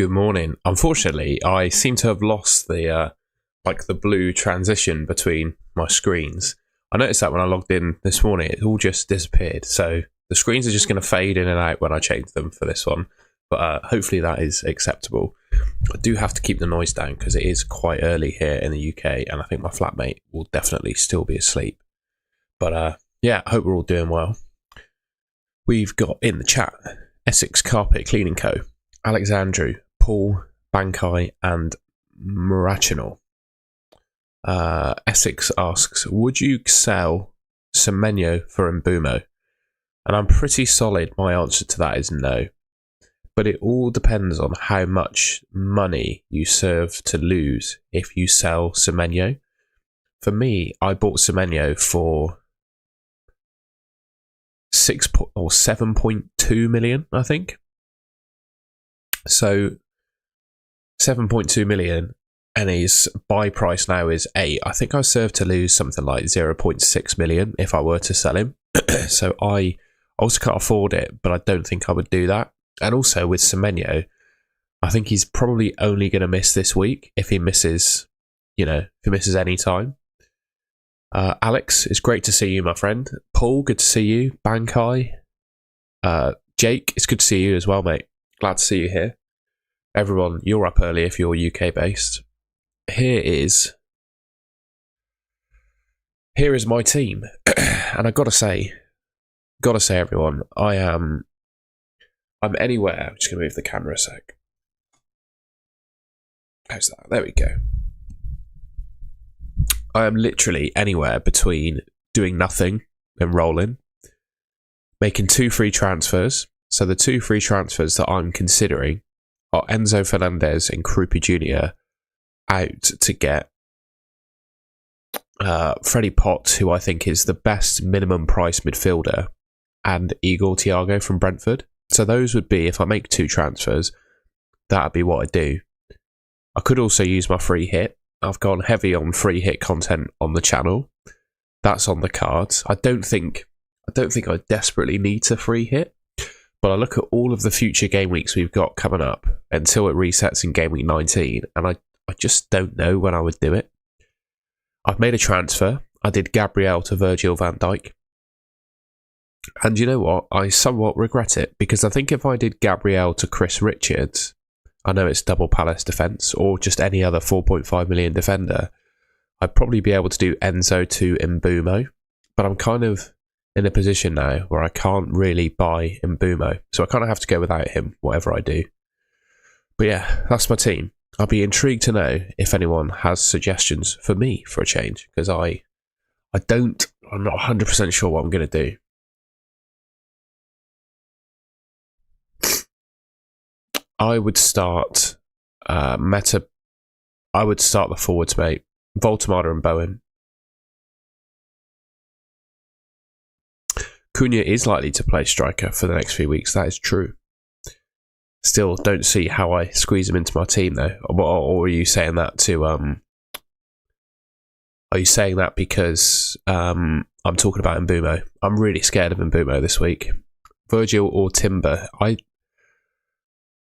Good morning. Unfortunately, I seem to have lost the the blue transition between my screens. I noticed that when I logged in this morning, it all just disappeared. So the screens are just going to fade in and out when I change them for this one. But hopefully that is acceptable. I do have to keep the noise down because it is quite early here in the UK, and I think my flatmate will definitely still be asleep. But yeah, I hope we're all doing well. We've got in the chat Essex Carpet Cleaning Co., Alexandru, Paul, Bankai, and Murachinal. Essex asks, would you sell Semenyo for Mbumo? And I'm pretty solid my answer to that is no. But it all depends on how much money you serve to lose if you sell Semenyo. For me, I bought Semenyo for 7.2 million, I think. So 7.2 million, and his buy price now is 8. I think I serve to lose something like 0.6 million if I were to sell him. So I also can't afford it, but I don't think I would do that. And also with Semenyo, I think he's probably only going to miss this week if he misses, if he misses any time. Alex, it's great to see you, my friend. Paul, good to see you. Bankai. Jake, it's good to see you as well, mate. Glad to see you here. Everyone, you're up early if you're UK based. Here is my team. And I gotta say everyone, I'm anywhere. I'm just gonna move the camera a sec. How's that? There we go. I am literally anywhere between doing nothing and rolling, making 2 free transfers. So the 2 free transfers that I'm considering are Enzo Fernandez and Krupi Jr. out to get Freddie Potts, who I think is the best minimum price midfielder, and Igor Thiago from Brentford. So those would be, if I make 2 transfers, that would be what I do. I could also use my free hit. I've gone heavy on free hit content on the channel. That's on the cards. I don't think I desperately need to free hit, but I look at all of the future game weeks we've got coming up until it resets in game week 19, and I just don't know when I would do it. I've made a transfer. I did Gabriel to Virgil van Dijk. And you know what? I somewhat regret it, because I think if I did Gabriel to Chris Richards, I know it's double Palace defence, or just any other 4.5 million defender, I'd probably be able to do Enzo to Mbumo. But I'm kind of in a position now where I can't really buy Mbumo, so I kind of have to go without him, whatever I do. But yeah, that's my team. I'll be intrigued to know if anyone has suggestions for me for a change, because I'm not 100% sure what I'm going to do. I would start I would start the forwards, mate. Voltemada and Bowen. Cunha is likely to play striker for the next few weeks. That is true. Still, don't see how I squeeze him into my team though. Or are you saying that to Are you saying that because I'm talking about Mbumo? I'm really scared of Mbumo this week. Virgil or Timber?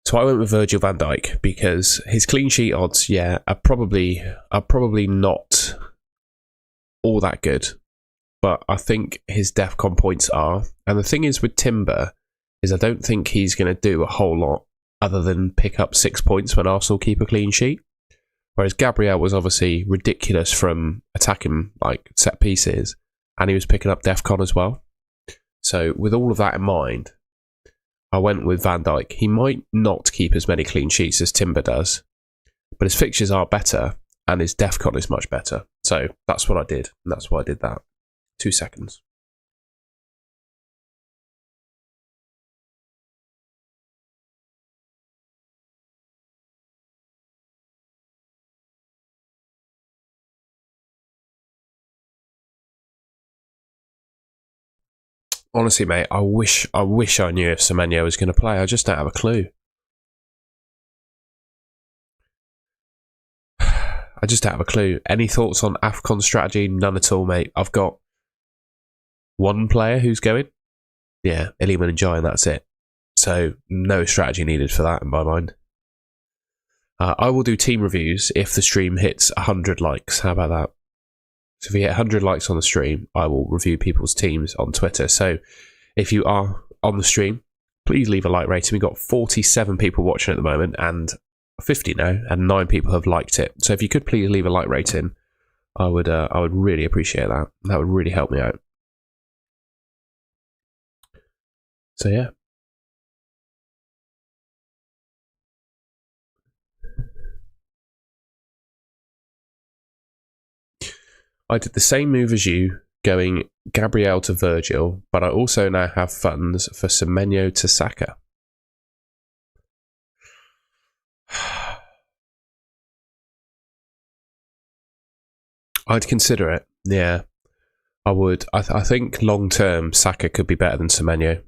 So I went with Virgil van Dijk because his clean sheet odds, are probably not all that good. But I think his DEFCON points are. And the thing is with Timber is I don't think he's going to do a whole lot other than pick up 6 points when Arsenal keep a clean sheet. Whereas Gabriel was obviously ridiculous from attacking set pieces, and he was picking up DEFCON as well. So with all of that in mind, I went with Van Dijk. He might not keep as many clean sheets as Timber does, but his fixtures are better and his DEFCON is much better. So that's what I did, and that's why I did that. 2 seconds. Honestly, mate, I wish I knew if Semenyo was going to play. I just don't have a clue. I just don't have a clue. Any thoughts on AFCON strategy? None at all, mate. I've got one player who's going. Yeah, Iliman and Jai, and that's it. So no strategy needed for that in my mind. I will do team reviews if the stream hits 100 likes. How about that? So if we hit 100 likes on the stream, I will review people's teams on Twitter. So if you are on the stream, please leave a like rating. We've got 47 people watching at the moment, and 50 now, and 9 people have liked it. So if you could please leave a like rating, I would really appreciate that. That would really help me out. So yeah. I did the same move as you, going Gabriel to Virgil, but I also now have funds for Semenyo to Saka. I'd consider it, yeah. I would. I think long term, Saka could be better than Semenyo.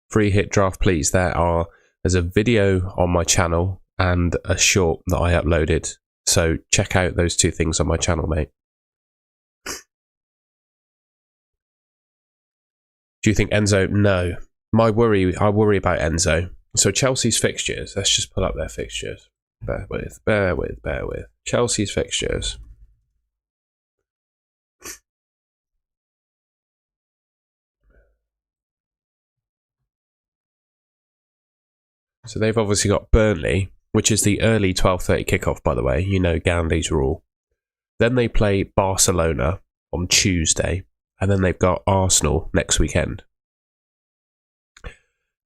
Free hit draft, please. There's a video on my channel and a short that I uploaded. So check out those 2 things on my channel, mate. Do you think Enzo? No. I worry about Enzo. So Chelsea's fixtures. Let's just pull up their fixtures. Bear with. Chelsea's fixtures. So they've obviously got Burnley, which is the early 12:30 kickoff, by the way. You know Gandhi's rule. Then they play Barcelona on Tuesday, and then they've got Arsenal next weekend.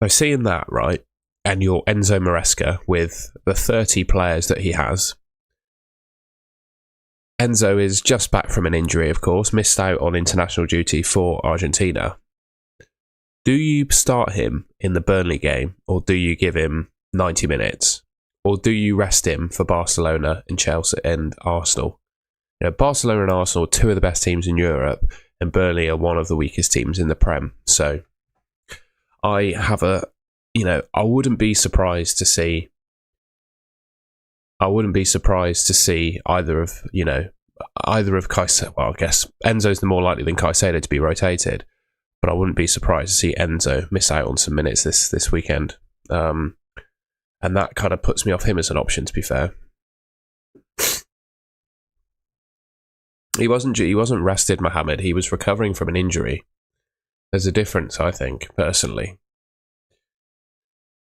Now, seeing that, right, and your Enzo Maresca with the 30 players that he has, Enzo is just back from an injury, of course, missed out on international duty for Argentina. Do you start him in the Burnley game, or do you give him 90 minutes? Or do you rest him for Barcelona and Chelsea and Arsenal? You know, Barcelona and Arsenal are 2 of the best teams in Europe, and Burnley are one of the weakest teams in the Prem. So I wouldn't be surprised to see either of Caicedo. Well, I guess Enzo's the more likely than Caicedo to be rotated, but I wouldn't be surprised to see Enzo miss out on some minutes this weekend. And that kind of puts me off him as an option, to be fair. He wasn't rested, Mohamed. He was recovering from an injury. There's a difference, I think, personally.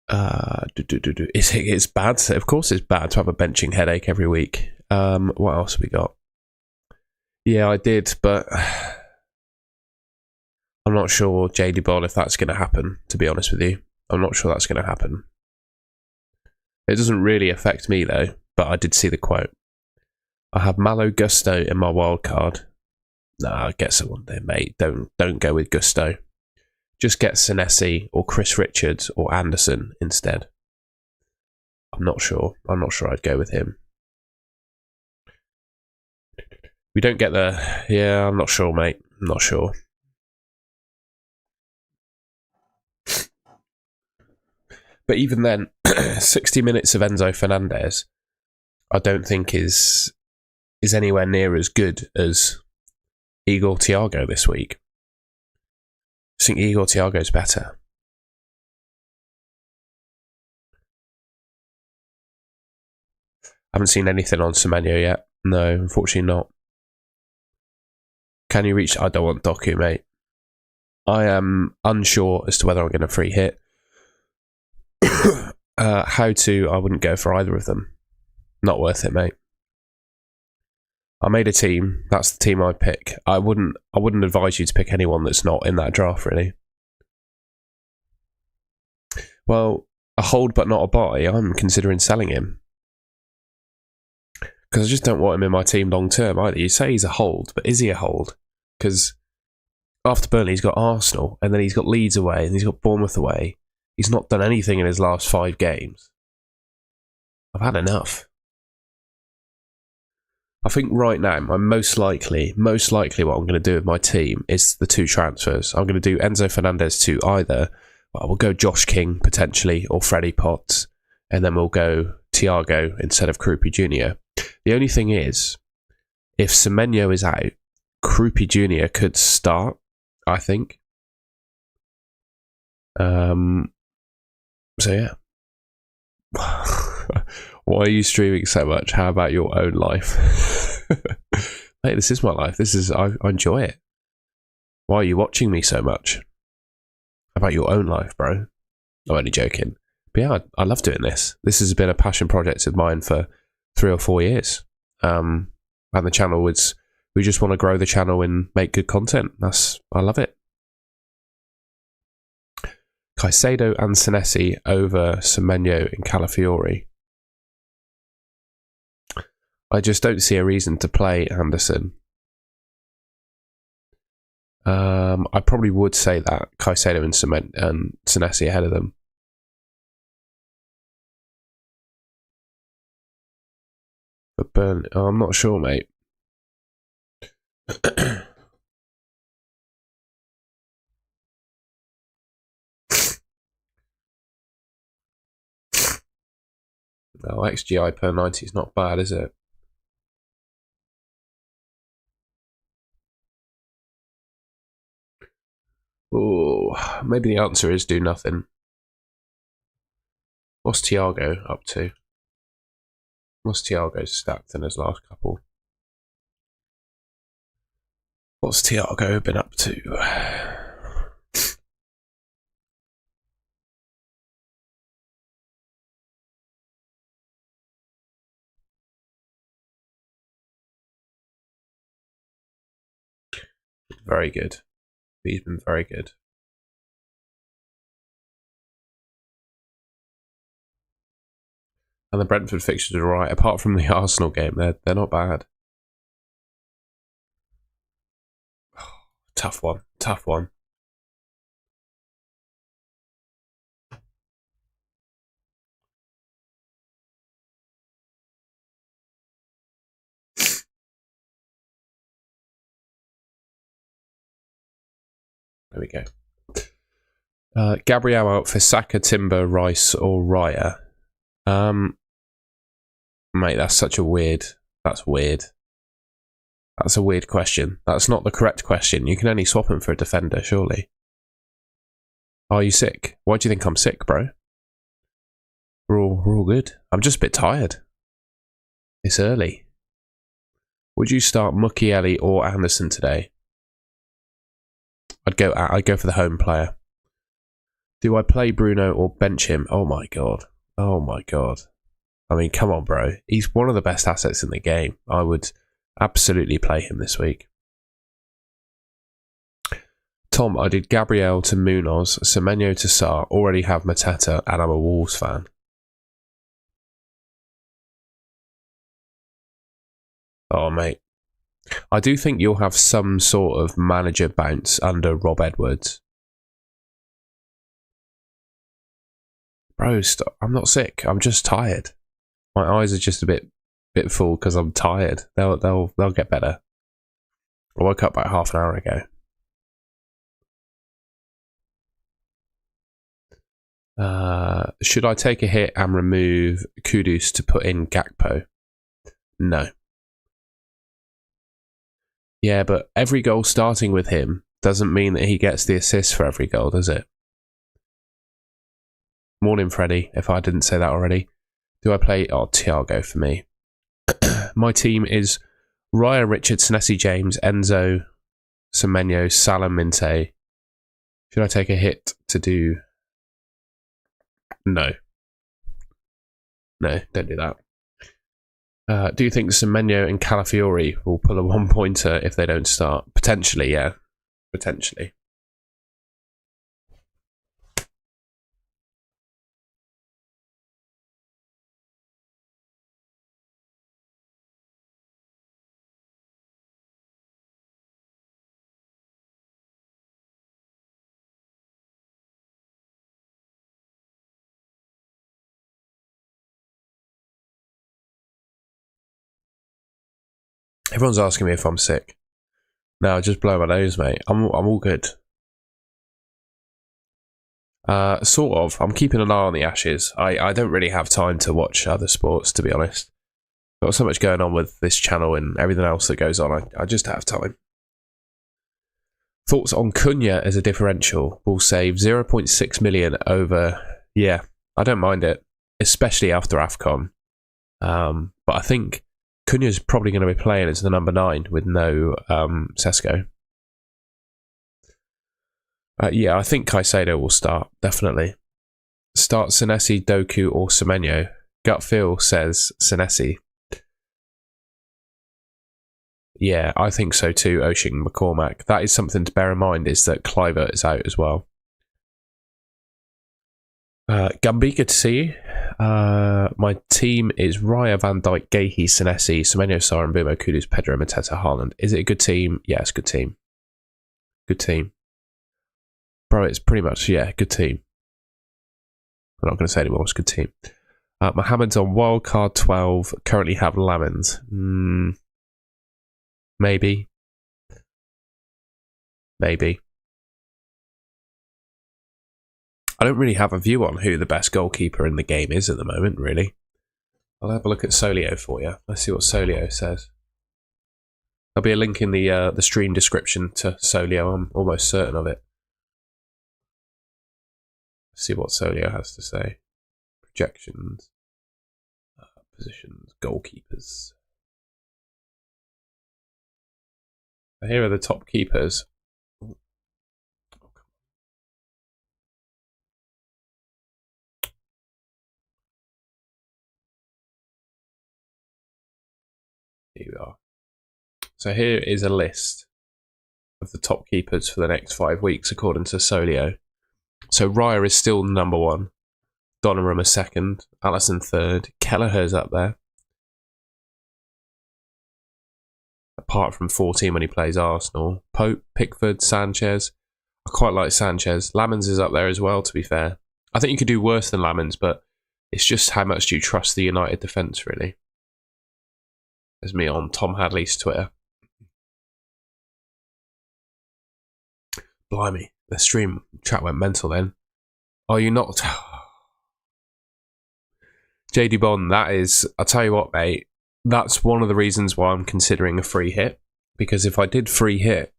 It's bad. Of course it's bad to have a benching headache every week. What else have we got? Yeah, I did, but I'm not sure, JD Ball, if that's going to happen, to be honest with you. I'm not sure that's going to happen. It doesn't really affect me, though, but I did see the quote. I have Malo Gusto in my wild card. Nah, get someone there, mate. Don't go with Gusto. Just get Senesi or Chris Richards or Anderson instead. I'm not sure I'd go with him. We don't get the... Yeah, I'm not sure, mate. I'm not sure. But even then, 60 minutes of Enzo Fernandez, I don't think is anywhere near as good as Igor Thiago this week. I think Igor Thiago's better. I haven't seen anything on Semenyo yet. No, unfortunately not. Can you reach... I don't want Doku, mate. I am unsure as to whether I'm going to free hit. I wouldn't go for either of them. Not worth it, mate. I made a team. That's the team I'd pick. I wouldn't advise you to pick anyone that's not in that draft, really. Well, a hold but not a buy. I'm considering selling him. Because I just don't want him in my team long term either. You say he's a hold, but is he a hold? Because after Burnley, he's got Arsenal, and then he's got Leeds away, and he's got Bournemouth away. He's not done anything in his last 5 games. I've had enough. I think right now, most likely what I'm going to do with my team is the 2 transfers. I'm going to do Enzo Fernandez to either, we'll go Josh King potentially, or Freddie Potts, and then we'll go Thiago instead of Krupi Jr. The only thing is, if Semenyo is out, Krupi Jr. could start, I think. So yeah. Why are you streaming so much? How about your own life? Mate, this is my life. I enjoy it. Why are you watching me so much? How about your own life, bro? I'm only joking. But yeah, I love doing this. This has been a passion project of mine for 3 or 4 years. And the channel we just want to grow the channel and make good content. I love it. Caicedo and Senesi over Semenyo and Calafiori. I just don't see a reason to play Anderson. I probably would say that Caicedo and Senesi ahead of them. But Burnley, I'm not sure, mate. Oh, XGI per 90 is not bad, is it? Oh, maybe the answer is do nothing. What's Thiago up to? What's Thiago's stacked in his last couple? What's Thiago been up to? Very good. He's been very good. And the Brentford fixtures are right. Apart from the Arsenal game, they're not bad. Tough one. Tough one. There we go. Gabriel out for Saka, Timber, Rice, or Raya. Mate, that's such a weird. That's weird. That's a weird question. That's not the correct question. You can only swap him for a defender, surely. Are you sick? Why do you think I'm sick, bro? We're all good. I'm just a bit tired. It's early. Would you start Mukiele or Anderson today? I'd go for the home player. Do I play Bruno or bench him? Oh my god. Oh my god. I mean, come on, bro. He's one of the best assets in the game. I would absolutely play him this week. Tom, I did Gabriel to Munoz, Semenyo to Sarr, already have Mateta, and I'm a Wolves fan. Oh, mate. I do think you'll have some sort of manager bounce under Rob Edwards. Bro, stop. I'm not sick. I'm just tired. My eyes are just a bit full because I'm tired. They'll get better. I woke up about half an hour ago. Should I take a hit and remove Kudus to put in Gakpo? No. Yeah, but every goal starting with him doesn't mean that he gets the assist for every goal, does it? Morning, Freddie, if I didn't say that already. Do I play... Oh, Thiago for me. My team is Raya, Richard, Senesi, James, Enzo, Semenyo, Salah, Minte. Should I take a hit to do... No. No, don't do that. Do you think Semenyo and Calafiori will pull a one-pointer if they don't start? Potentially, yeah. Potentially. Everyone's asking me if I'm sick. No, just blow my nose, mate. I'm all good. Sort of. I'm keeping an eye on the Ashes. I don't really have time to watch other sports, to be honest. Got so much going on with this channel and everything else that goes on. I just have time. Thoughts on Cunha as a differential? Will save 0.6 million over... Yeah, I don't mind it. especially after AFCON. But I think Cunha's probably going to be playing as the number 9 with no Sesko. Yeah, I think Caicedo will start, definitely. Start Senesi, Doku or Semenyo. Gut feel says Senesi. Yeah, I think so too, Oshing McCormack. That is something to bear in mind, is that Kluivert is out as well. Gumby, good to see you. My team is Raya, Van Dijk, Gahey, Senesi, Semenyo, Sarr, Mbeumo, Kudus, Pedro, Mateta, Haaland. Is it a good team? Yeah, it's a good team. Good team. Bro, it's pretty much, yeah, good team. I'm not going to say anymore, it's a good team. Mohammed's on wildcard 12. Currently have Lamens. Maybe. Maybe. I don't really have a view on who the best goalkeeper in the game is at the moment, really. I'll have a look at Solio for you. Let's see what Solio says. There'll be a link in the stream description to Solio. I'm almost certain of it. Let's see what Solio has to say. Projections. Positions. Goalkeepers. Here are the top keepers. Here we are. So here is a list of the top keepers for the next 5 weeks, according to Solio. So Raya is still number 1. Donnarumma second. Alisson third. Kelleher's up there. Apart from 14 when he plays Arsenal. Pope, Pickford, Sanchez. I quite like Sanchez. Lamens is up there as well, to be fair. I think you could do worse than Lamens, but it's just how much do you trust the United defence, really? There's me on Tom Hadley's Twitter. Blimey, the stream chat went mental then. Are you not? JD Bond, that is, I'll tell you what, mate, that's one of the reasons why I'm considering a free hit. Because if I did free hit,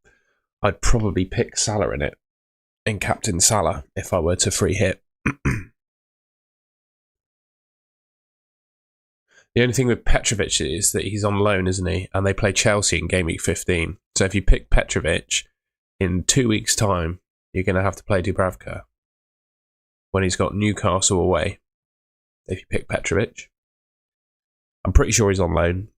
I'd probably pick Salah in it. And captain Salah if I were to free hit. The only thing with Petrovic is that he's on loan, isn't he? And they play Chelsea in Gameweek 15. So if you pick Petrovic, in 2 weeks' time, you're going to have to play Dubravka. When he's got Newcastle away. If you pick Petrovic. I'm pretty sure he's on loan.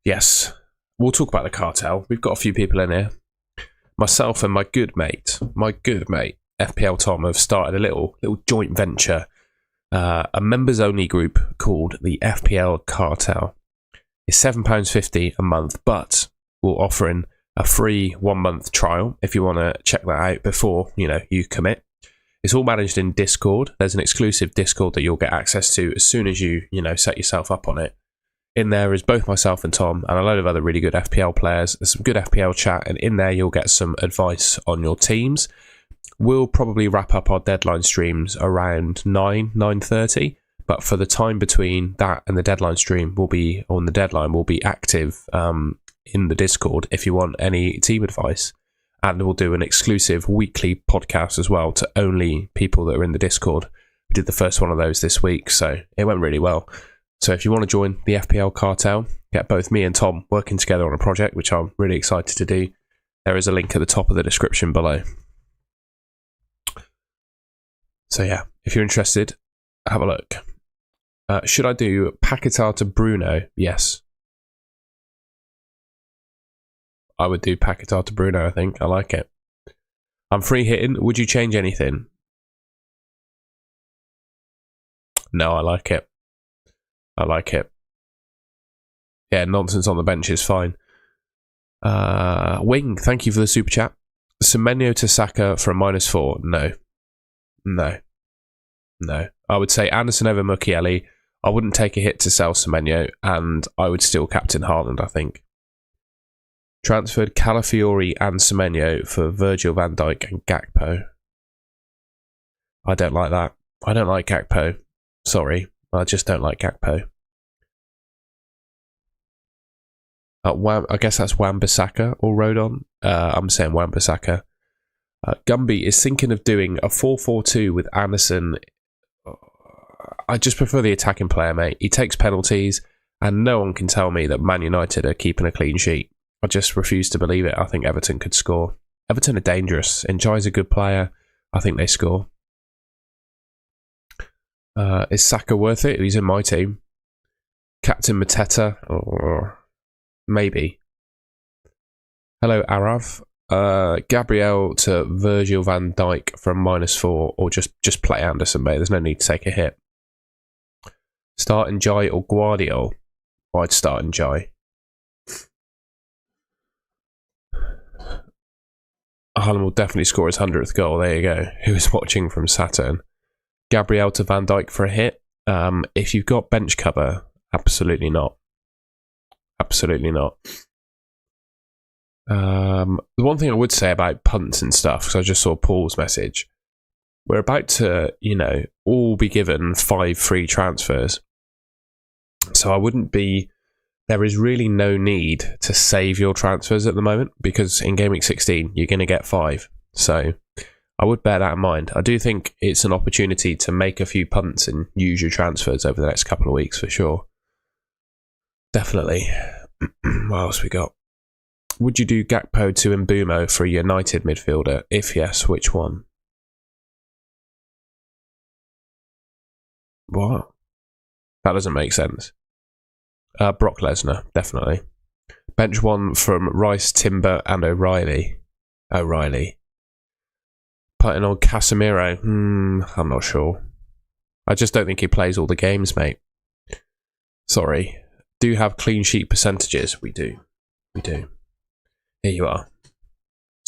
Yes. We'll talk about the cartel. We've got a few people in here. Myself and my good mate, FPL Tom, have started a little joint venture. A members-only group called the FPL Cartel. It's £7.50 a month, but we're offering a free 1-month trial if you want to check that out before you commit. It's all managed in Discord. There's an exclusive Discord that you'll get access to as soon as you set yourself up on it. In there is both myself and Tom and a load of other really good FPL players. There's some good FPL chat, and in there you'll get some advice on your teams. We'll probably wrap up our deadline streams around 9:30, but for the time between that and the deadline stream, we'll be active in the Discord if you want any team advice. And we'll do an exclusive weekly podcast as well to only people that are in the Discord. We did the first one of those this week, so it went really well. So if you want to join the FPL Cartel, get both me and Tom working together on a project, which I'm really excited to do, there is a link at the top of the description below. So yeah, if you're interested, have a look. Should I do Paquetá to Bruno? Yes. I would do Paquetá to Bruno, I think. I like it. I'm free hitting. Would you change anything? No, I like it. I like it. Yeah, nonsense on the bench is fine. Wing, thank you for the super chat. Semenyo to Saka for a -4. No. I would say Anderson over Mukiele. I wouldn't take a hit to sell Semenyo, and I would still captain Haaland, I think. Transferred Calafiori and Semenyo for Virgil van Dijk and Gakpo. I don't like that. I don't like Gakpo. Sorry, I just don't like Gakpo. I guess that's Wan-Bissaka or Rodon. I'm saying Wan-Bissaka. Gumby is thinking of doing a 4-4-2 with Anderson. I just prefer the attacking player, mate. He takes penalties, and no one can tell me that Man United are keeping a clean sheet. I just refuse to believe it. I think Everton could score. Everton are dangerous. Njai's a good player. I think they score. Is Saka worth it? He's in my team. Captain Mateta? Or maybe. Hello, Arav. Gabriel to Virgil van Dijk from -4, or just play Anderson, mate. There's no need to take a hit. Start Njai or Guardiola? I'd start Njai. Haaland will definitely score his 100th goal. There you go. Who was watching from Saturn? Gabriel to Van Dijk for a hit. If you've got bench cover, absolutely not. Absolutely not. The one thing I would say about punts and stuff, because I just saw Paul's message, we're about to, all be given 5 free transfers. So I wouldn't be... There is really no need to save your transfers at the moment, because in Gameweek 16, you're going to get 5. So I would bear that in mind. I do think it's an opportunity to make a few punts and use your transfers over the next couple of weeks, for sure. Definitely. What else we got? Would you do Gakpo to Mbumo for a United midfielder? If yes, which one? What? That doesn't make sense. Brock Lesnar, definitely. Bench one from Rice, Timber and O'Reilly. Putting on Casemiro? I'm not sure. I just don't think he plays all the games, mate. Sorry. Do you have clean sheet percentages? We do. Here you are.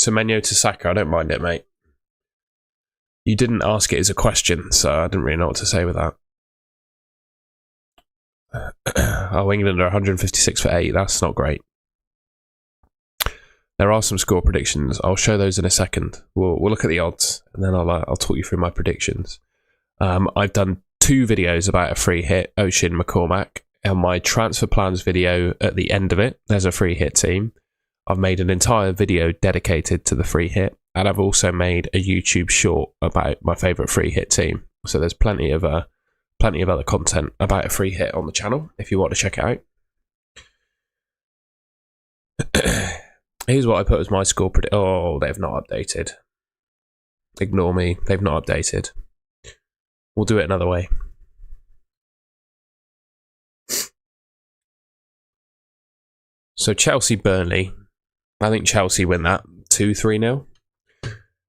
Semenyo to Saka, I don't mind it, mate. You didn't ask it as a question, so I didn't really know what to say with that. Oh, England are 156 for 8. That's not great. There are some score predictions. I'll show those in a second. We'll look at the odds, and then I'll talk you through my predictions. I've done 2 videos about a free hit, Ocean McCormack, and my transfer plans video at the end of it, there's a free hit team. I've made an entire video dedicated to the free hit, and I've also made a YouTube short about my favourite free hit team. So there's plenty of other content about a free hit on the channel if you want to check it out. Here's what I put as my score prediction. Oh, they've not updated. Ignore me. They've not updated. We'll do it another way. So Chelsea-Burnley. I think Chelsea win that 2-3-0.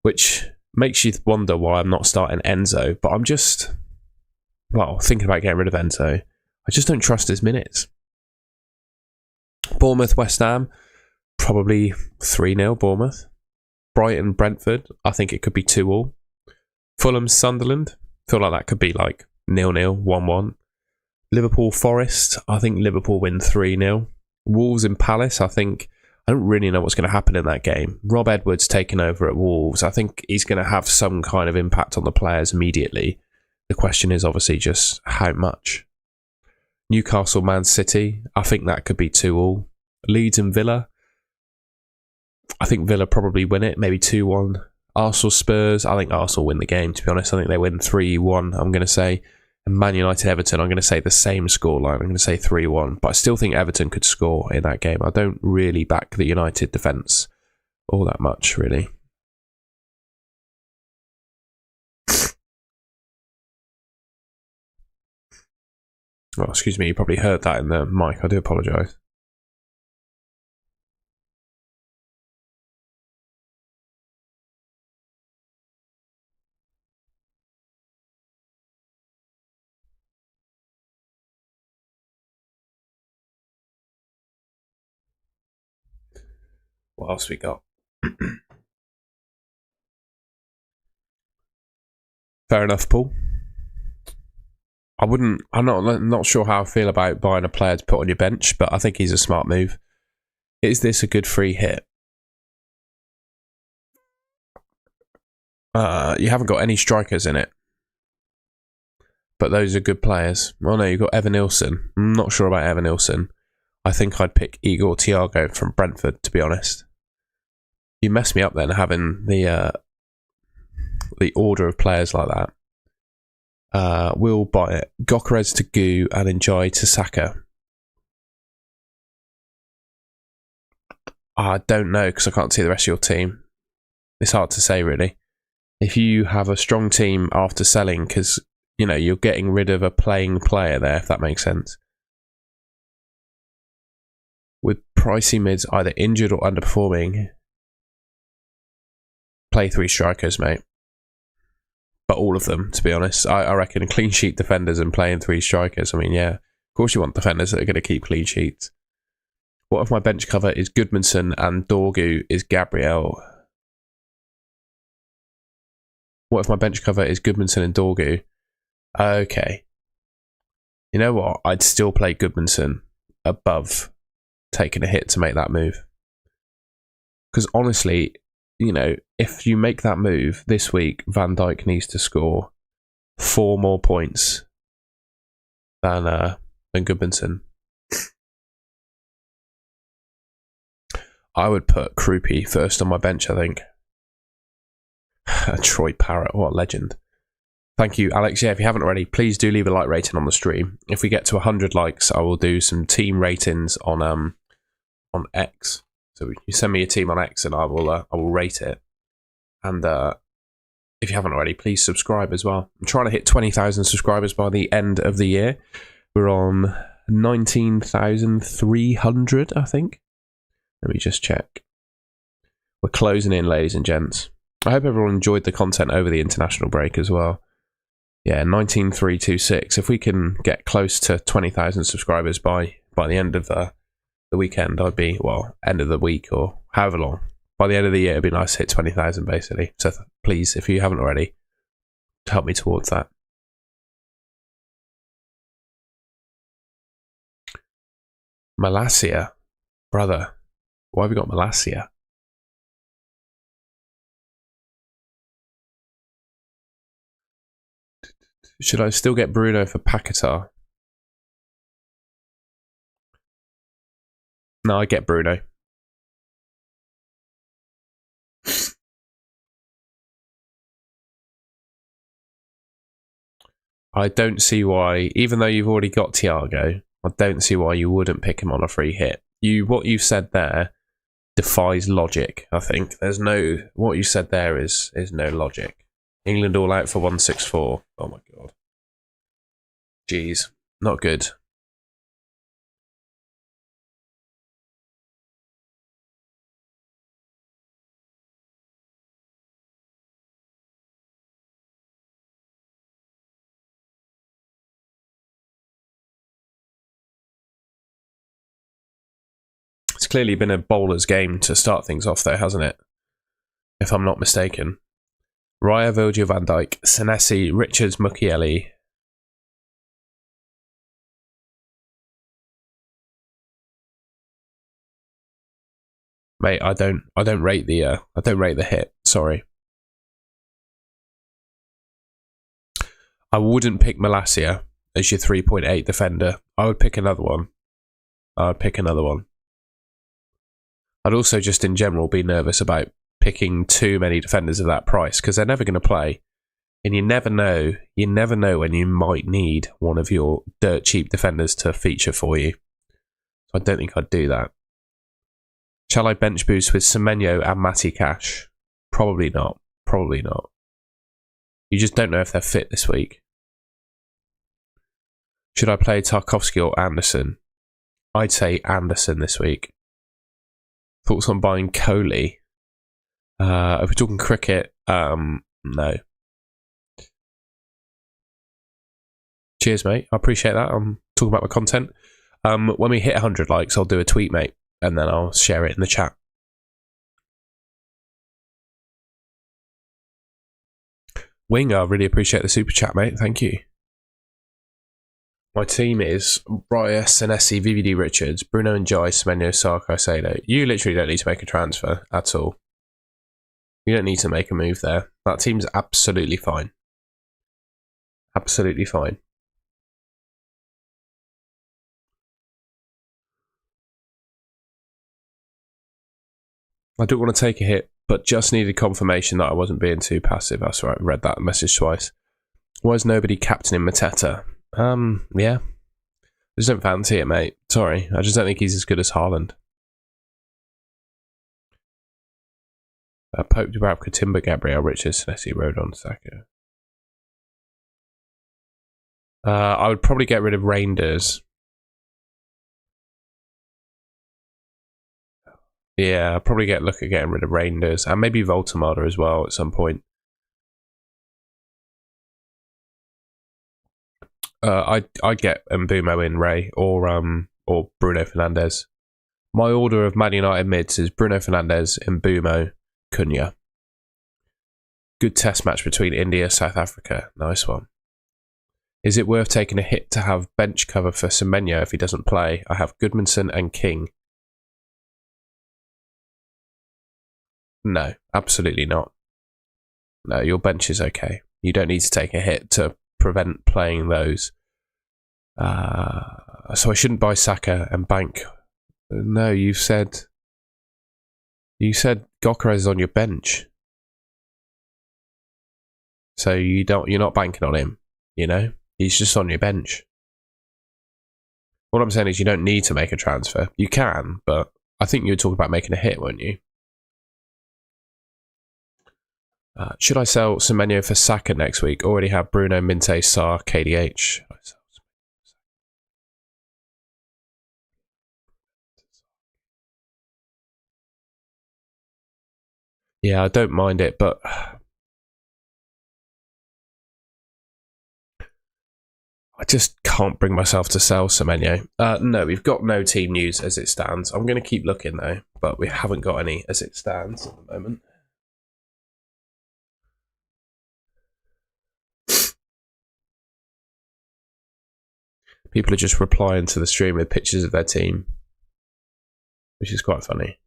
Which makes you wonder why I'm not starting Enzo. But I'm just... Well, thinking about getting rid of Enzo. I just don't trust his minutes. Bournemouth, West Ham. Probably 3-0 Bournemouth. Brighton, Brentford. I think it could be 2-2. Fulham, Sunderland. Feel like that could be like 0-0, 1-1. Liverpool, Forest. I think Liverpool win 3-0. Wolves and Palace. I don't really know what's going to happen in that game. Rob Edwards taking over at Wolves. I think he's going to have some kind of impact on the players immediately. The question is obviously just how much. Newcastle, Man City. I think that could be 2-2. Leeds and Villa. I think Villa probably win it, maybe 2-1. Arsenal, Spurs. I think Arsenal win the game, to be honest. I think they win 3-1, I'm going to say. And Man United, Everton, I'm going to say the same scoreline. I'm going to say 3-1. But I still think Everton could score in that game. I don't really back the United defence all that much, really. Oh, excuse me, you probably heard that in the mic. I do apologise. What else we got? Fair enough, Paul. I'm not sure how I feel about buying a player to put on your bench, but I think he's a smart move. Is this a good free hit? You haven't got any strikers in it, but those are good players. Well, no, you've got Evan Nilsson. I'm not sure about Evan Nilsson. I think I'd pick Igor Thiago from Brentford, to be honest. You messed me up then having the the order of players like that. We'll buy it. Gokerez to Gu and Enjoy to Saka. I don't know because I can't see the rest of your team. It's hard to say, really. If you have a strong team after selling, because, you know, you're getting rid of a playing player there, if that makes sense. With pricey mids either injured or underperforming, play 3 strikers, mate. But all of them, to be honest. I reckon clean sheet defenders and playing 3 strikers. I mean, yeah, of course you want defenders that are going to keep clean sheets. What if my bench cover is Goodmanson and Dorgu is Gabriel? What if my bench cover is Goodmanson and Dorgu? Okay. You know what? I'd still play Goodmanson above taking a hit to make that move. Because honestly, you know, if you make that move this week, Van Dijk needs to score 4 more points than Goodmanson. I would put Krupi first on my bench, I think. Troy Parrott, what a legend. Thank you, Alex. Yeah, if you haven't already, please do leave a like rating on the stream. If we get to 100 likes, I will do some team ratings on X. So you send me your team on X and I will rate it. And if you haven't already, please subscribe as well. I'm trying to hit 20,000 subscribers by the end of the year. We're on 19,300, I think. Let me just check. We're closing in, ladies and gents. I hope everyone enjoyed the content over the international break as well. Yeah, 19,326. If we can get close to 20,000 subscribers by the end of the weekend, I'd be, well, end of the week or however long. By the end of the year, it'd be nice to hit 20,000 basically. So please, if you haven't already, help me towards that. Malasia. Brother, why have we got Malasia? Should I still get Bruno for Paquetá? No, I get Bruno. I don't see why, even though you've already got Thiago, I don't see why you wouldn't pick him on a free hit. What you said there defies logic, I think. What you said there is no logic. England all out for 164. Oh my god. Jeez, not good. It's clearly been a bowler's game to start things off though, hasn't it? If I'm not mistaken. Raya, Virgil van Dijk, Senesi, Richards, Mukiele. Mate, I don't rate the hit. Sorry. I wouldn't pick Malasia as your 3.8 defender. I would pick another one. I'd also just in general be nervous about picking too many defenders of that price because they're never going to play. And you never know when you might need one of your dirt cheap defenders to feature for you. So I don't think I'd do that. Shall I bench boost with Semenyo and Matty Cash? Probably not. You just don't know if they're fit this week. Should I play Tarkovsky or Anderson? I'd say Anderson this week. Thoughts on buying Kohli? If we're talking cricket, no. Cheers, mate. I appreciate that. I'm talking about my content. When we hit 100 likes, I'll do a tweet, mate, and then I'll share it in the chat. Wing, I really appreciate the super chat, mate. Thank you. My team is Raya, Senesi, VVD Richards, Bruno and Jai, Semenyo, Sarko, Sado. You literally don't need to make a transfer at all. You don't need to make a move there. That team's absolutely fine. Absolutely fine. I don't want to take a hit but just needed confirmation that I wasn't being too passive. That's right, I read that message twice. Why is nobody captaining Mateta? Yeah. I just don't fancy it, mate. Sorry, I just don't think he's as good as Haaland. Pope, Dubravka, Timber, Gabriel, Richards, Senesi, Rodon, Saka. I would probably get rid of Reinders. Yeah, I'd probably look at getting rid of Reinders and maybe Voltemada as well at some point. I'd get Mbumo in Ray or Bruno Fernandes. My order of Man United mids is Bruno Fernandes, Mbumo, Cunha. Good test match between India, South Africa. Nice one. Is it worth taking a hit to have bench cover for Semenyo if he doesn't play? I have Goodmanson and King. No, absolutely not. No, your bench is okay. You don't need to take a hit to prevent playing those. So I shouldn't buy Saka and bank. No, you said Gyökeres is on your bench. So you're not banking on him, you know? He's just on your bench. What I'm saying is you don't need to make a transfer. You can, but I think you were talking about making a hit, weren't you? Should I sell Semenyo for Saka next week? Already have Bruno, Minte, Sarr, KDH. Yeah, I don't mind it, but I just can't bring myself to sell Semenyo. No, we've got no team news as it stands. I'm going to keep looking though, but we haven't got any as it stands at the moment. People are just replying to the stream with pictures of their team, which is quite funny.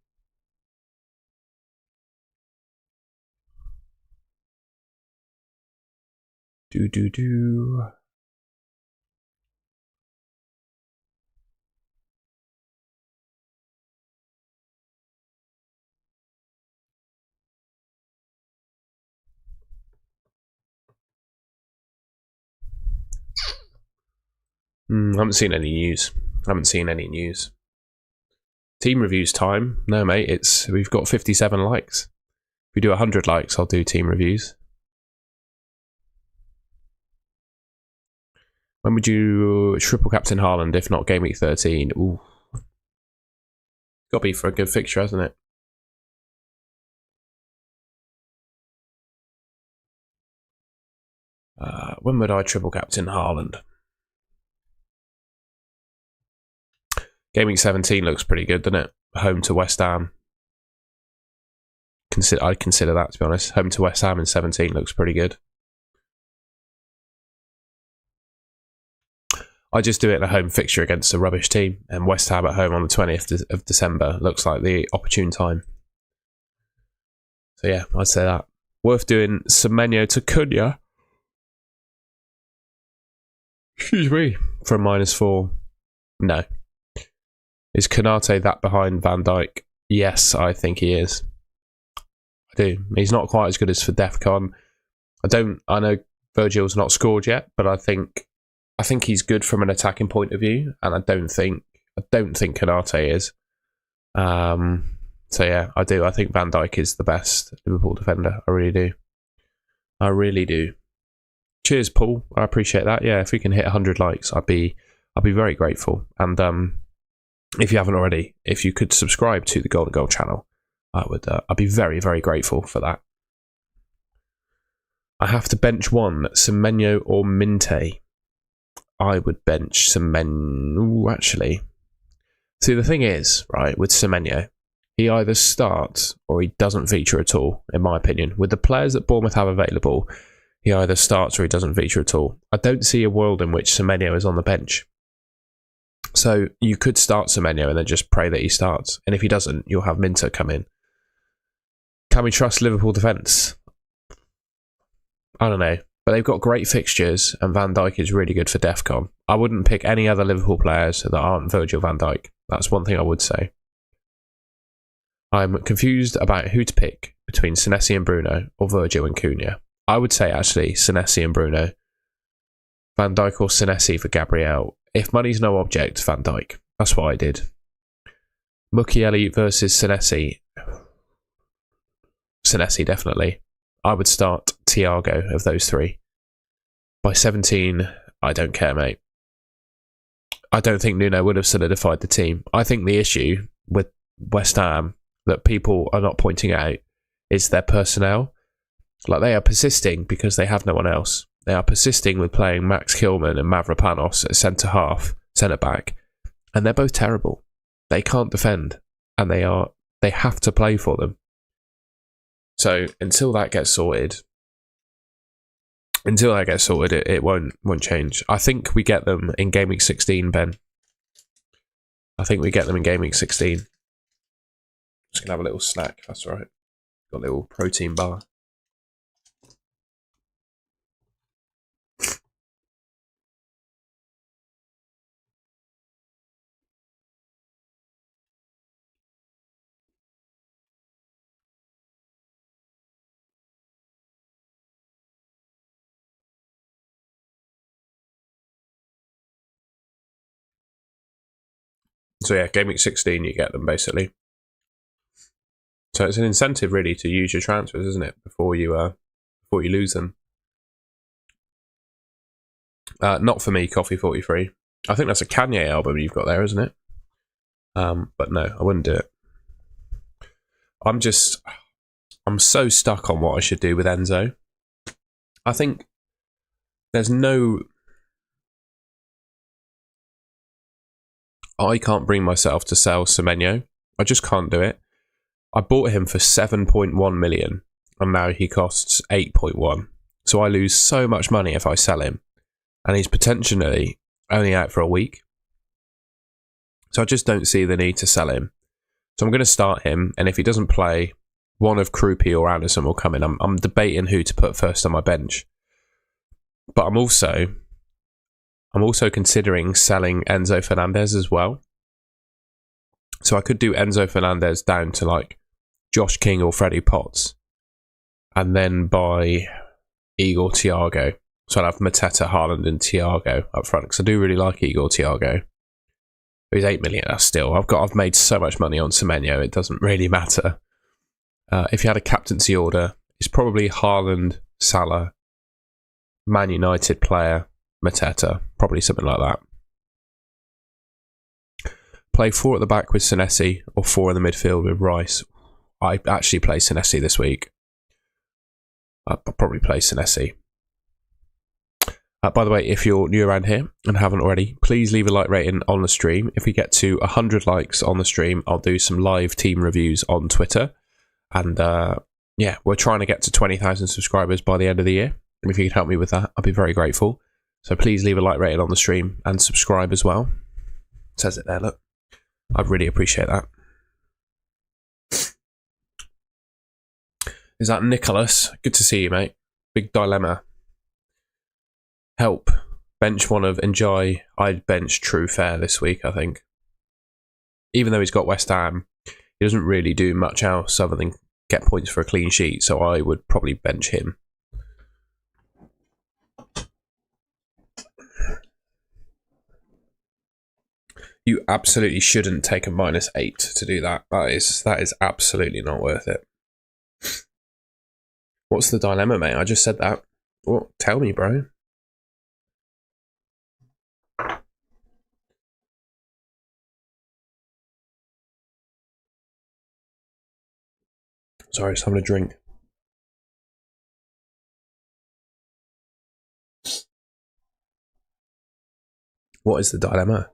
I haven't seen any news. Team reviews time? No, mate. We've got 57 likes. If we do 100 likes, I'll do team reviews. When would you triple captain Haaland if not Gameweek 13? Ooh. Got to be for a good fixture, hasn't it? When would I triple captain Haaland? Gameweek 17 looks pretty good, doesn't it? Home to West Ham. I'd consider that, to be honest. Home to West Ham in 17 looks pretty good. I just do it in a home fixture against a rubbish team, and West Ham at home on the 20th of December looks like the opportune time. So yeah, I'd say that. Worth doing Semenyo to Cunha. Excuse me. For a -4. No. Is Konate that behind Van Dijk? Yes, I think he is. I do. He's not quite as good as for DEFCON. I know Virgil's not scored yet, but I think he's good from an attacking point of view, and I don't think Konate is. So yeah, I do. I think Van Dijk is the best Liverpool defender. I really do. Cheers, Paul. I appreciate that. Yeah, if we can hit 100 likes, I'd be very grateful. And if you haven't already, if you could subscribe to the Golden Goal channel, I'd be very, very grateful for that. I have to bench one, Semenyo or Minte. I would bench Semenyo. Actually, see, the thing is, right, with Semenyo, he either starts or he doesn't feature at all, in my opinion. With the players that Bournemouth have available, he either starts or he doesn't feature at all. I don't see a world in which Semenyo is on the bench. So you could start Semenyo and then just pray that he starts. And if he doesn't, you'll have Minter come in. Can we trust Liverpool defence? I don't know. But they've got great fixtures and Van Dijk is really good for DEFCON. I wouldn't pick any other Liverpool players that aren't Virgil van Dijk. That's one thing I would say. I'm confused about who to pick between Senesi and Bruno or Virgil and Cunha. I would say actually Senesi and Bruno. Van Dijk or Senesi for Gabriel. If money's no object, Van Dijk. That's what I did. Mukiele versus Senesi. Senesi, definitely. I would start Thiago of those three. By 17, I don't care, mate. I don't think Nuno would have solidified the team. I think the issue with West Ham that people are not pointing out is their personnel. Like, they are persisting because they have no one else. They are persisting with playing Max Kilman and Mavropanos at centre back, and they're both terrible. They can't defend, and they have to play for them. So until that gets sorted, it won't change. I think we get them in Gameweek 16, Ben. I think we get them in Gameweek 16. Just gonna have a little snack, if that's all right. Got a little protein bar. So yeah, Gameweek 16, you get them basically. So it's an incentive really to use your transfers, isn't it? Before you lose them. Not for me, Coffee 43. I think that's a Kanye album you've got there, isn't it? But no, I wouldn't do it. I'm so stuck on what I should do with Enzo. I think I can't bring myself to sell Semenyo. I just can't do it. I bought him for 7.1 million, and now he costs 8.1. So I lose so much money if I sell him, and he's potentially only out for a week. So I just don't see the need to sell him. So I'm going to start him, and if he doesn't play, one of Krupi or Anderson will come in. I'm debating who to put first on my bench. But I'm also considering selling Enzo Fernandez as well. So I could do Enzo Fernandez down to like Josh King or Freddie Potts, and then buy Igor Thiago. So I'd have Mateta, Haaland and Thiago up front, because I do really like Igor Thiago. He's 8 million. Still, I've made so much money on Semenyo, it doesn't really matter. If you had a captaincy order, it's probably Haaland, Salah, Man United player, Mateta, probably something like that. Play 4 at the back with Senesi, or 4 in the midfield with Rice. I actually play Senesi this week. I'll probably play Senesi. By the way, if you're new around here and haven't already, please leave a like rating on the stream. If we get to 100 likes on the stream, I'll do some live team reviews on Twitter. And yeah, we're trying to get to 20,000 subscribers by the end of the year. And if you could help me with that, I'd be very grateful. So please leave a like rating on the stream and subscribe as well. It says it there, look. I'd really appreciate that. Is that Nicholas? Good to see you, mate. Big dilemma. Help. Bench one of Enjoy. I'd bench True Fair this week, I think. Even though he's got West Ham, he doesn't really do much else other than get points for a clean sheet, so I would probably bench him. You absolutely shouldn't take a -8 to do that. That is absolutely not worth it. What's the dilemma, mate? I just said that. What? Tell me, bro. Sorry, just having a drink. What is the dilemma?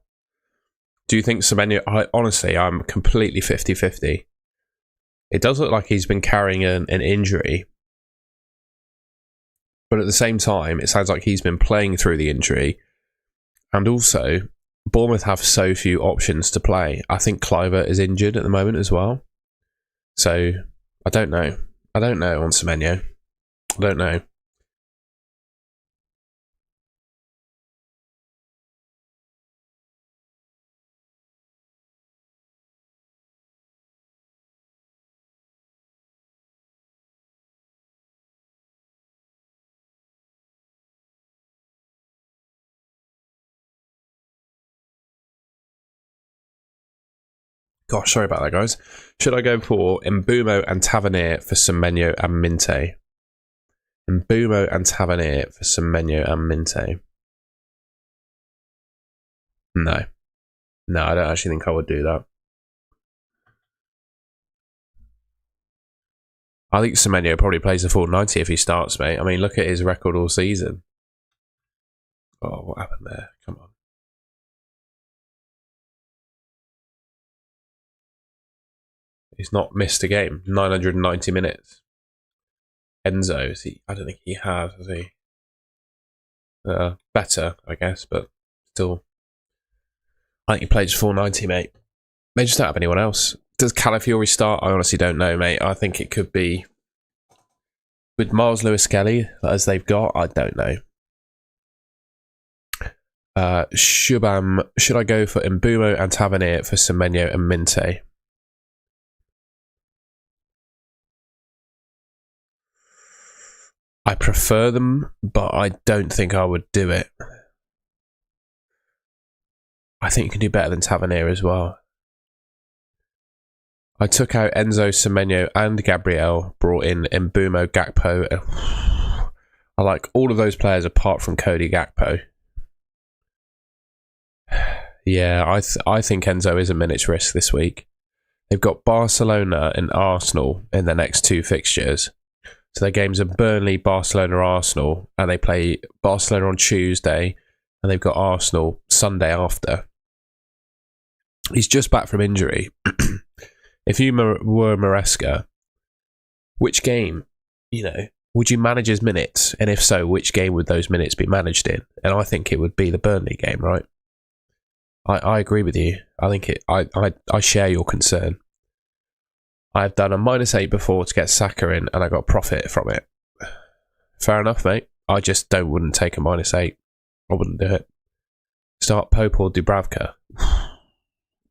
Do you think Semenyo... Honestly, I'm completely 50-50. It does look like he's been carrying an injury. But at the same time, it sounds like he's been playing through the injury. And also, Bournemouth have so few options to play. I think Kluivert is injured at the moment as well. So, I don't know. I don't know on Semenyo. I don't know. Gosh, sorry about that, guys. Should I go for Mbumo and Tavernier for Semenyo and Minte? Mbumo and Tavernier for Semenyo and Minte. No. No, I don't actually think I would do that. I think Semenyo probably plays the full 90 if he starts, mate. I mean, look at his record all season. Oh, what happened there? Come on. He's not missed a game. 990 minutes. Enzo, I don't think he has he? Better, I guess, but still. I think he played 490, mate. They just don't have anyone else. Does Calafiori start? I honestly don't know, mate. I think it could be with Miles Lewis-Skelly as they've got. I don't know. Shubham, should I go for Mbumo and Tavernier for Semenyo and Minte? I prefer them, but I don't think I would do it. I think you can do better than Tavernier as well. I took out Enzo, Semenyo and Gabriel, brought in Mbumo, Gakpo. I like all of those players apart from Cody Gakpo. Yeah, I think Enzo is a minute's risk this week. They've got Barcelona and Arsenal in their next two fixtures. So their games are Burnley, Barcelona, Arsenal, and they play Barcelona on Tuesday, and they've got Arsenal Sunday after. He's just back from injury. If you were Maresca, which game, would you manage his minutes? And if so, which game would those minutes be managed in? And I think it would be the Burnley game, right? I agree with you. I think I share your concern. I've done a -8 before to get Saka in, and I got profit from it. Fair enough, mate. I just wouldn't take a -8. I wouldn't do it. Start Pope or Dubravka?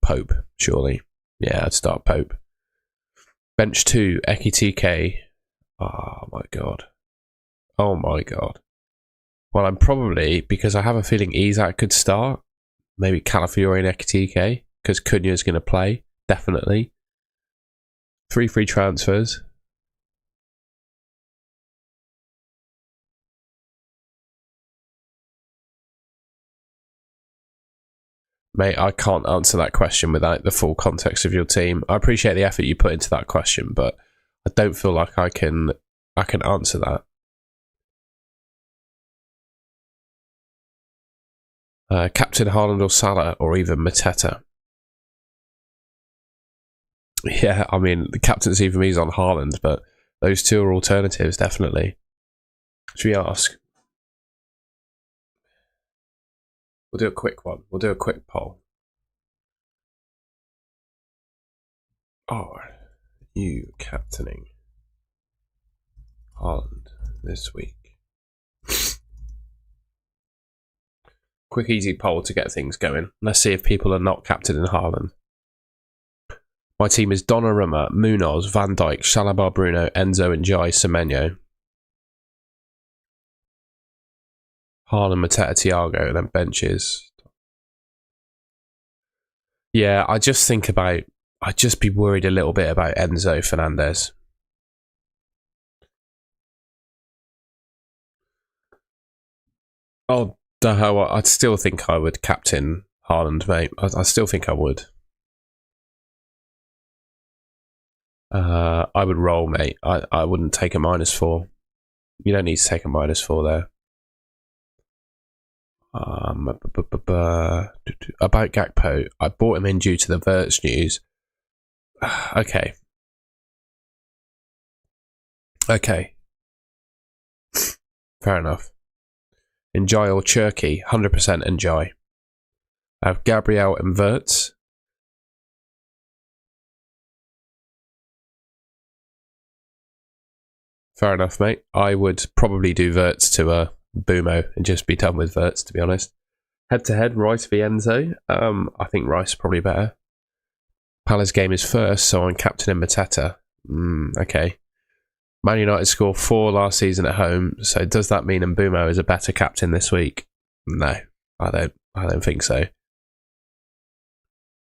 Pope, surely. Yeah, I'd start Pope. Bench 2, Ekitike. Oh my god. Oh my god. Well, I'm probably, because I have a feeling Isak could start, maybe Calafiori and Ekitike, because Cunha's going to play, definitely. 3 free transfers. Mate, I can't answer that question without the full context of your team. I appreciate the effort you put into that question, but I don't feel like I can answer that. Captain Haaland or Salah, or even Mateta. Yeah, I mean, the captaincy for me is on Haaland, but those two are alternatives, definitely. Should we ask? We'll do a quick one. We'll do a quick poll. Are you captaining Haaland this week? Quick, easy poll to get things going. Let's see if people are not captaining Haaland. My team is Donnarumma, Munoz, Van Dijk, Chalobah, Bruno, Enzo, and Jai Semenyo. Haaland, Mateta, Thiago, and then benches. Yeah, I'd just be worried a little bit about Enzo Fernandez. Oh, I'd still think I would captain Haaland, mate. I still think I would. I would roll, mate. I wouldn't take a -4. You don't need to take a -4 there. About Gakpo, I bought him in due to the Wirtz news. Okay. Fair enough. Enjoy or Cherky? 100% enjoy. I have Gabriel and Wirtz. Fair enough, mate. I would probably do Wirtz to Bumo and just be done with Wirtz, to be honest. Head-to-head, Rice v Enzo. I think Rice is probably better. Palace game is first, so I'm captaining Mateta. Okay. Man United scored 4 last season at home, so does that mean Mbumo is a better captain this week? No, I don't think so.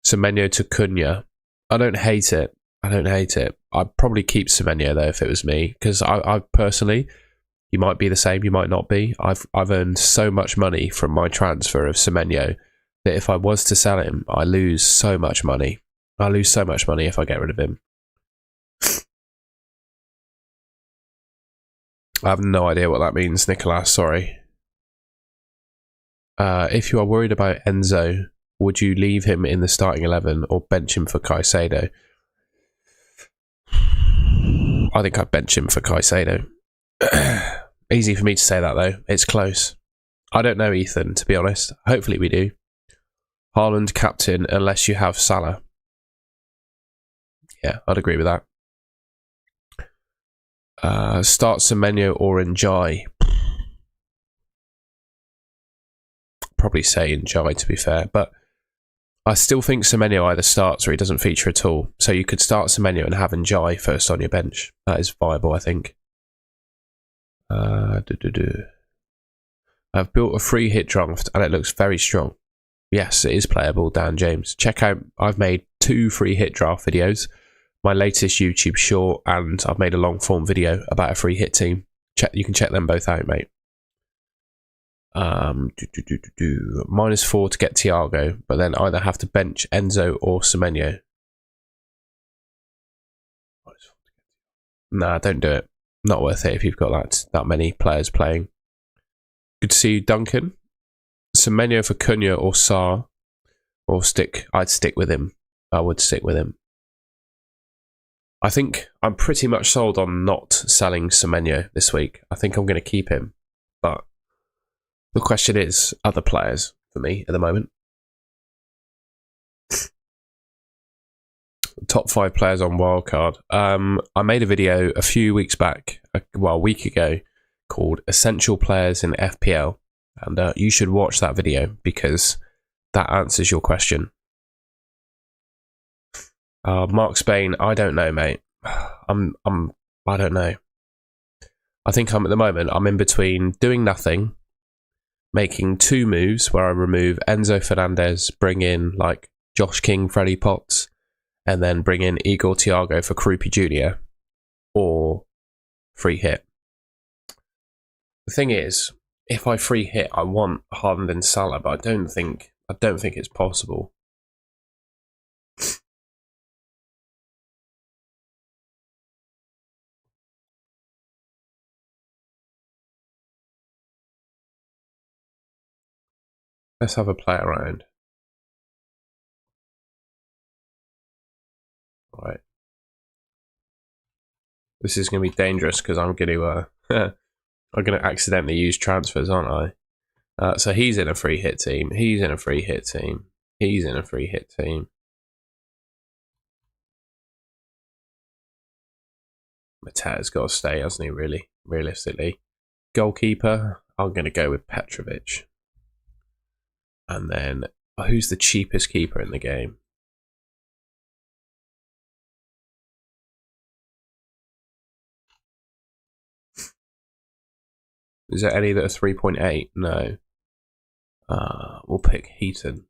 Semenyo to Cunha. I don't hate it. I don't hate it. I'd probably keep Semenyo though if it was me, because I personally, you might be the same, you might not be. I've earned so much money from my transfer of Semenyo that if I was to sell him, I lose so much money. I lose so much money if I get rid of him. I have no idea what that means, Nicolas. Sorry. If you are worried about Enzo, would you leave him in the starting 11 or bench him for Caicedo? I think I'd bench him for Caicedo. Easy for me to say that though. It's close. I don't know, Ethan, to be honest. Hopefully we do. Haaland captain unless you have Salah. Yeah, I'd agree with that. Start Semenyo or Njai. Probably say Njai, to be fair, but I still think Semenyo either starts or he doesn't feature at all. So you could start Semenyo and have Njai first on your bench. That is viable, I think. I've built a free hit draft and it looks very strong. Yes, it is playable, Dan James. Check out, I've made 2 free hit draft videos. My latest YouTube short, and I've made a long form video about a free hit team. You can check them both out, mate. -4 to get Thiago, but then either have to bench Enzo or Semenyo. Nah, don't do it. Not worth it if you've got that many players playing. Good to see you, Duncan. Semenyo for Cunha or Sarr, or I'd stick with him. I would stick with him. I think I'm pretty much sold on not selling Semenyo this week. I think I'm going to keep him, but the question is other players for me at the moment. Top 5 players on Wildcard. I made a video a few weeks back, a week ago, called Essential Players in FPL, and you should watch that video because that answers your question. Mark Spain, I don't know, mate. I don't know. I think at the moment I'm in between doing nothing, making 2 moves where I remove Enzo Fernandez, bring in like Josh King, Freddie Potts, and then bring in Igor Thiago for Krupi Jr. or free hit. The thing is, if I free hit, I want Haaland and Salah, but I don't think it's possible. Let's have a play around. All right. This is going to be dangerous because I'm going to accidentally use transfers, aren't I? So he's in a free hit team. He's in a free hit team. He's in a free hit team. Matea's got to stay, hasn't he, really? Realistically. Goalkeeper, I'm going to go with Petrovic. And then, who's the cheapest keeper in the game? Is there any that are 3.8? No. We'll pick Heaton.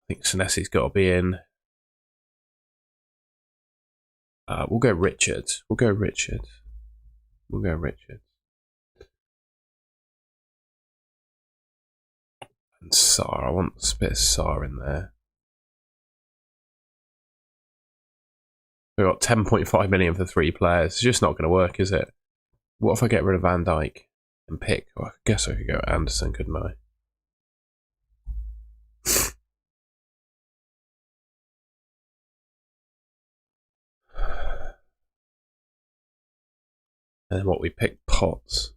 I think Senesi's got to be in. We'll go Richards. We'll go Richards. And Sarr. I want a bit of Sarr in there. We've got 10.5 million for 3 players. It's just not going to work, is it? What if I get rid of Van Dijk and pick? Well, I guess I could go Anderson, couldn't I? And then what, we pick Potts.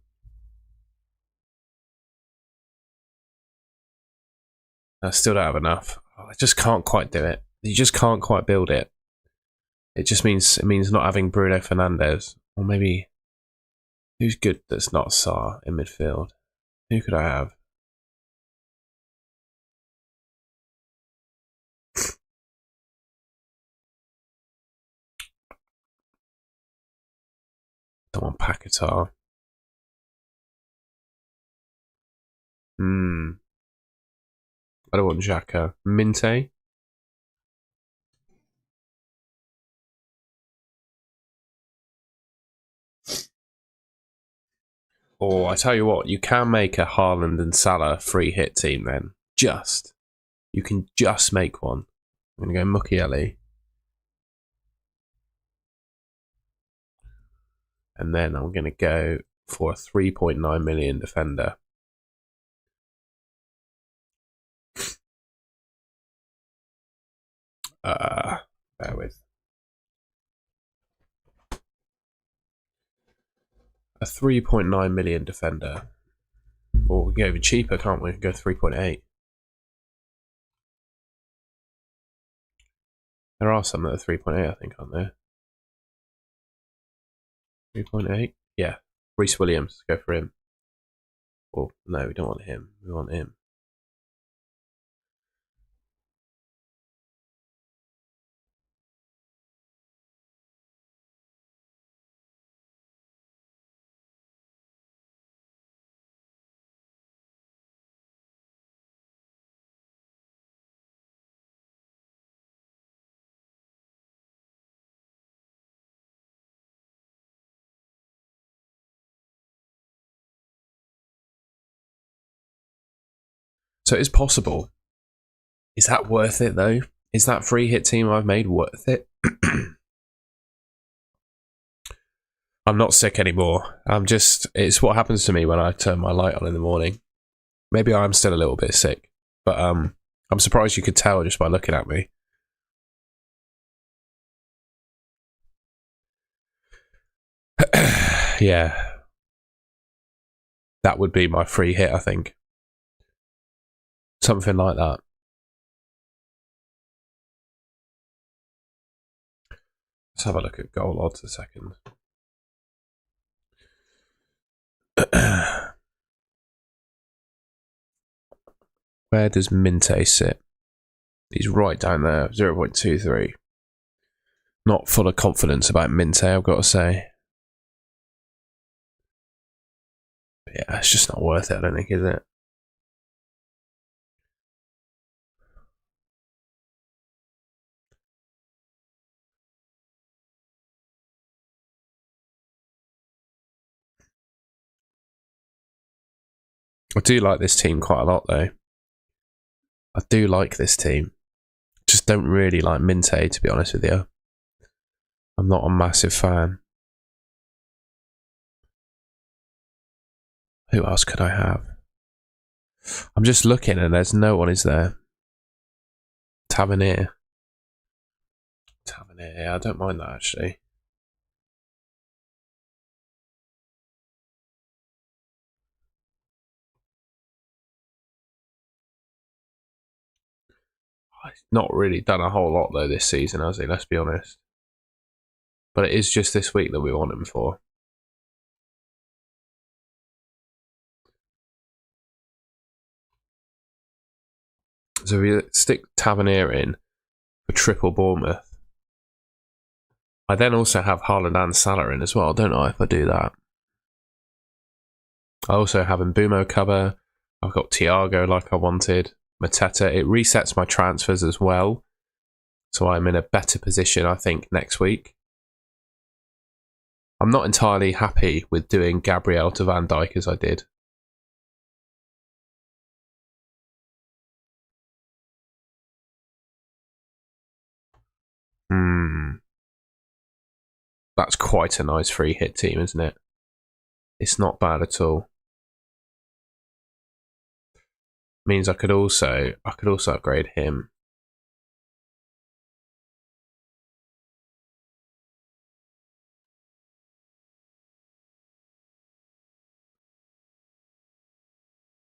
I still don't have enough. I just can't quite do it. You just can't quite build it. It means not having Bruno Fernandes. Or maybe who's good that's not Sarr in midfield? Who could I have? Don't want Paquetá. I don't want Xhaka. Minte? Or I tell you what, you can make a Haaland and Salah free hit team then. You can just make one. I'm going to go Mukiele. And then I'm going to go for a 3.9 million defender. Bear with. A 3.9 million defender. Or we can go even cheaper, can't we? We can go 3.8. There are some that are 3.8, I think, aren't there? 3.8? Yeah. Reece Williams, go for him. Or, no, we don't want him. We want him. So it's possible. Is that worth it, though? Is that free hit team I've made worth it? I'm not sick anymore. It's what happens to me when I turn my light on in the morning. Maybe I'm still a little bit sick, but I'm surprised you could tell just by looking at me. Yeah. That would be my free hit, I think. Something like that. Let's have a look at goal odds a second. Where does Minte sit? He's right down there, 0.23. Not full of confidence about Minte, I've got to say. But yeah, it's just not worth it, I don't think, is it? I do like this team quite a lot, though. I do like this team. Just don't really like Minte, to be honest with you. I'm not a massive fan. Who else could I have? I'm just looking and there's no one, is there? Tavernier. Yeah, I don't mind that, actually. He's not really done a whole lot, though, this season, has he? Let's be honest. But it is just this week that we want him for. So we stick Tavernier in for triple Bournemouth. I then also have Haaland and Salah in as well, don't I, if I do that? I also have Mbumo cover. I've got Thiago like I wanted. Mateta. It resets my transfers as well. So I'm in a better position, I think, next week. I'm not entirely happy with doing Gabriel to Van Dijk as I did. That's quite a nice free hit team, isn't it? It's not bad at all. Means I could also upgrade him.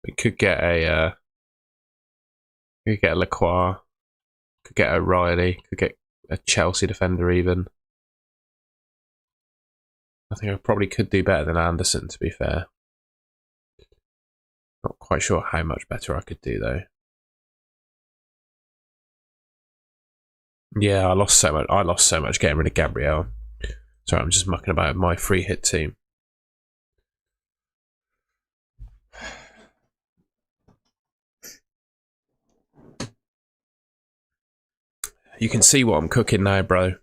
We could get a Lacroix, could get a Riley, could get a Chelsea defender even. I think I probably could do better than Anderson, to be fair. Not quite sure how much better I could do, though. Yeah, I lost so much getting rid of Gabriel. Sorry, I'm just mucking about my free hit team. You can see what I'm cooking now, bro.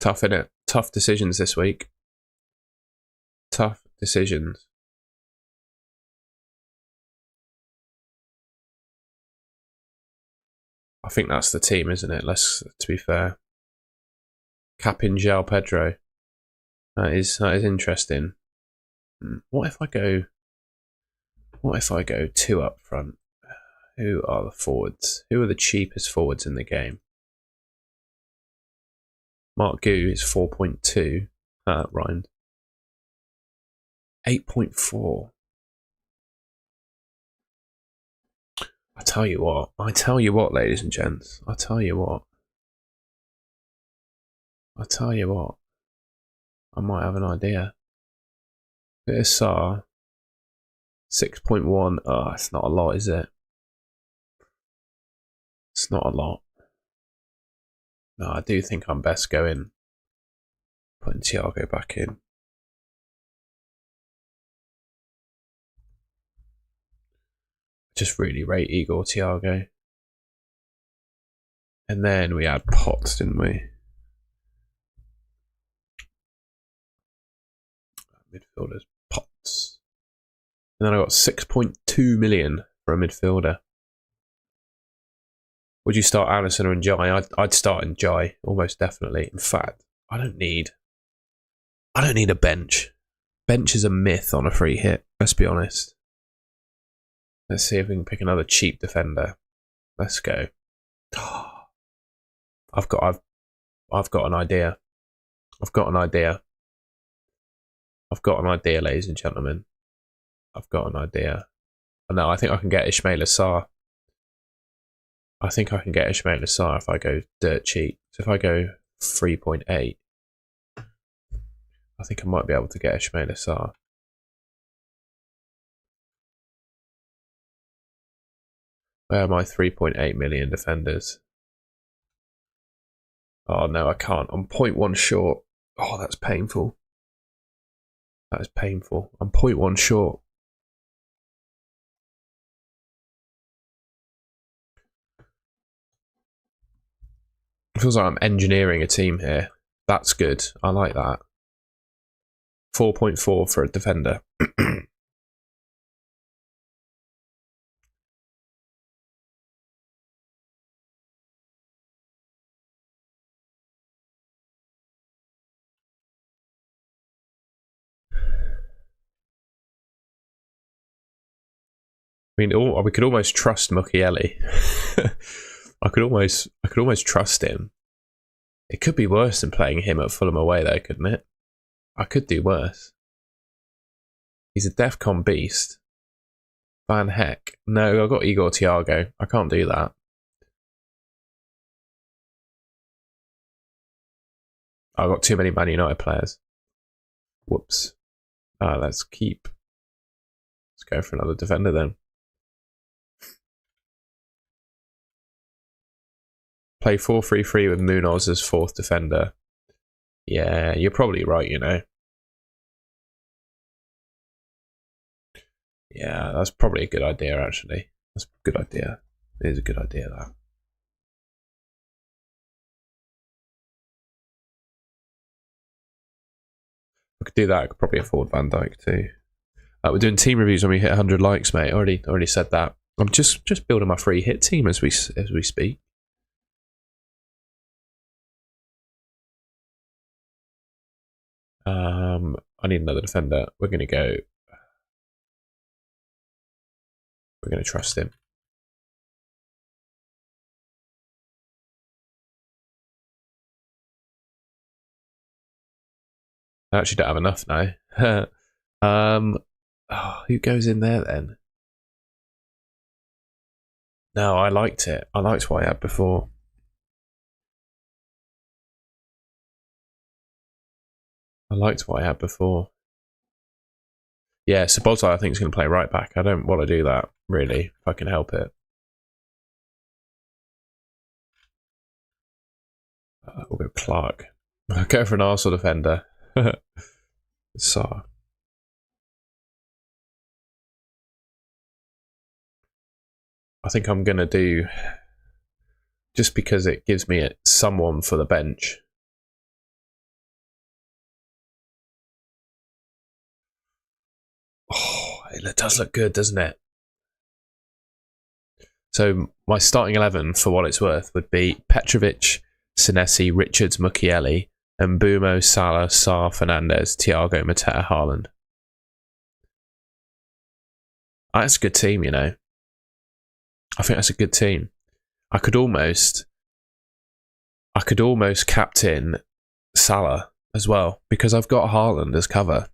Tough, innit? Tough decisions this week. Tough decisions. I think that's the team, isn't it? To be fair. Capin João Pedro. That is interesting. What if I go 2 up front? Who are the forwards? Who are the cheapest forwards in the game? Mark Gu is 4.2. That rhymed. 8.4. I tell you what, ladies and gents. I tell you what. I might have an idea. Bit of SAR. 6.1. Oh, it's not a lot, is it? It's not a lot. No, I do think I'm best putting Thiago back in. Just really rate Igor Thiago. And then we had Potts, didn't we? Midfielders, Potts. And then I got 6.2 million for a midfielder. Would you start Alisson or Njai? I'd start Njai, almost definitely. In fact, I don't need a bench. Bench is a myth on a free hit, let's be honest. Let's see if we can pick another cheap defender. Let's go. I've got an idea. I've got an idea, ladies and gentlemen. I've got an idea. No, I think I can get Ismail Assar. I think I can get Ismail Assar if I go dirt cheap. So if I go 3.8, I think I might be able to get Ismail Assar. Where are my 3.8 million defenders? Oh no, I can't. I'm 0.1 short. Oh, that's painful. That is painful. I'm 0.1 short. It feels like I'm engineering a team here. That's good. I like that. 4.4 for a defender. I mean, we could almost trust Mukiele. I could almost trust him. It could be worse than playing him at Fulham away, though, couldn't it? I could do worse. He's a DEFCON beast. Van Heck. No, I've got Igor Thiago. I can't do that. I've got too many Man United players. Whoops. Let's go for another defender then. Play 4-3-3 with Munoz as 4th defender. Yeah, you're probably right, you know. Yeah, that's probably a good idea, actually. That's a good idea. It is a good idea, that. I could do that. I could probably afford Van Dijk too. We're doing team reviews when we hit 100 likes, mate. I already said that. I'm just building my free hit team as we speak. I need another defender. We're going to trust him. I actually don't have enough now. Who goes in there then? No, I liked it. I liked what I had before. Yeah, Sabota I think is going to play right back. I don't want to do that, really, if I can help it. We'll go Clark. I'll go for an Arsenal defender. So. I think I'm going to do, just because it gives me someone for the bench. It does look good, doesn't it? So my starting 11, for what it's worth, would be Petrovic, Senesi, Richards, Mukiele, Mbumo, Salah, Sarr, Fernandes, Thiago, Mateta, Haaland. That's a good team, you know. I think that's a good team. I could almost captain Salah as well, because I've got Haaland as cover.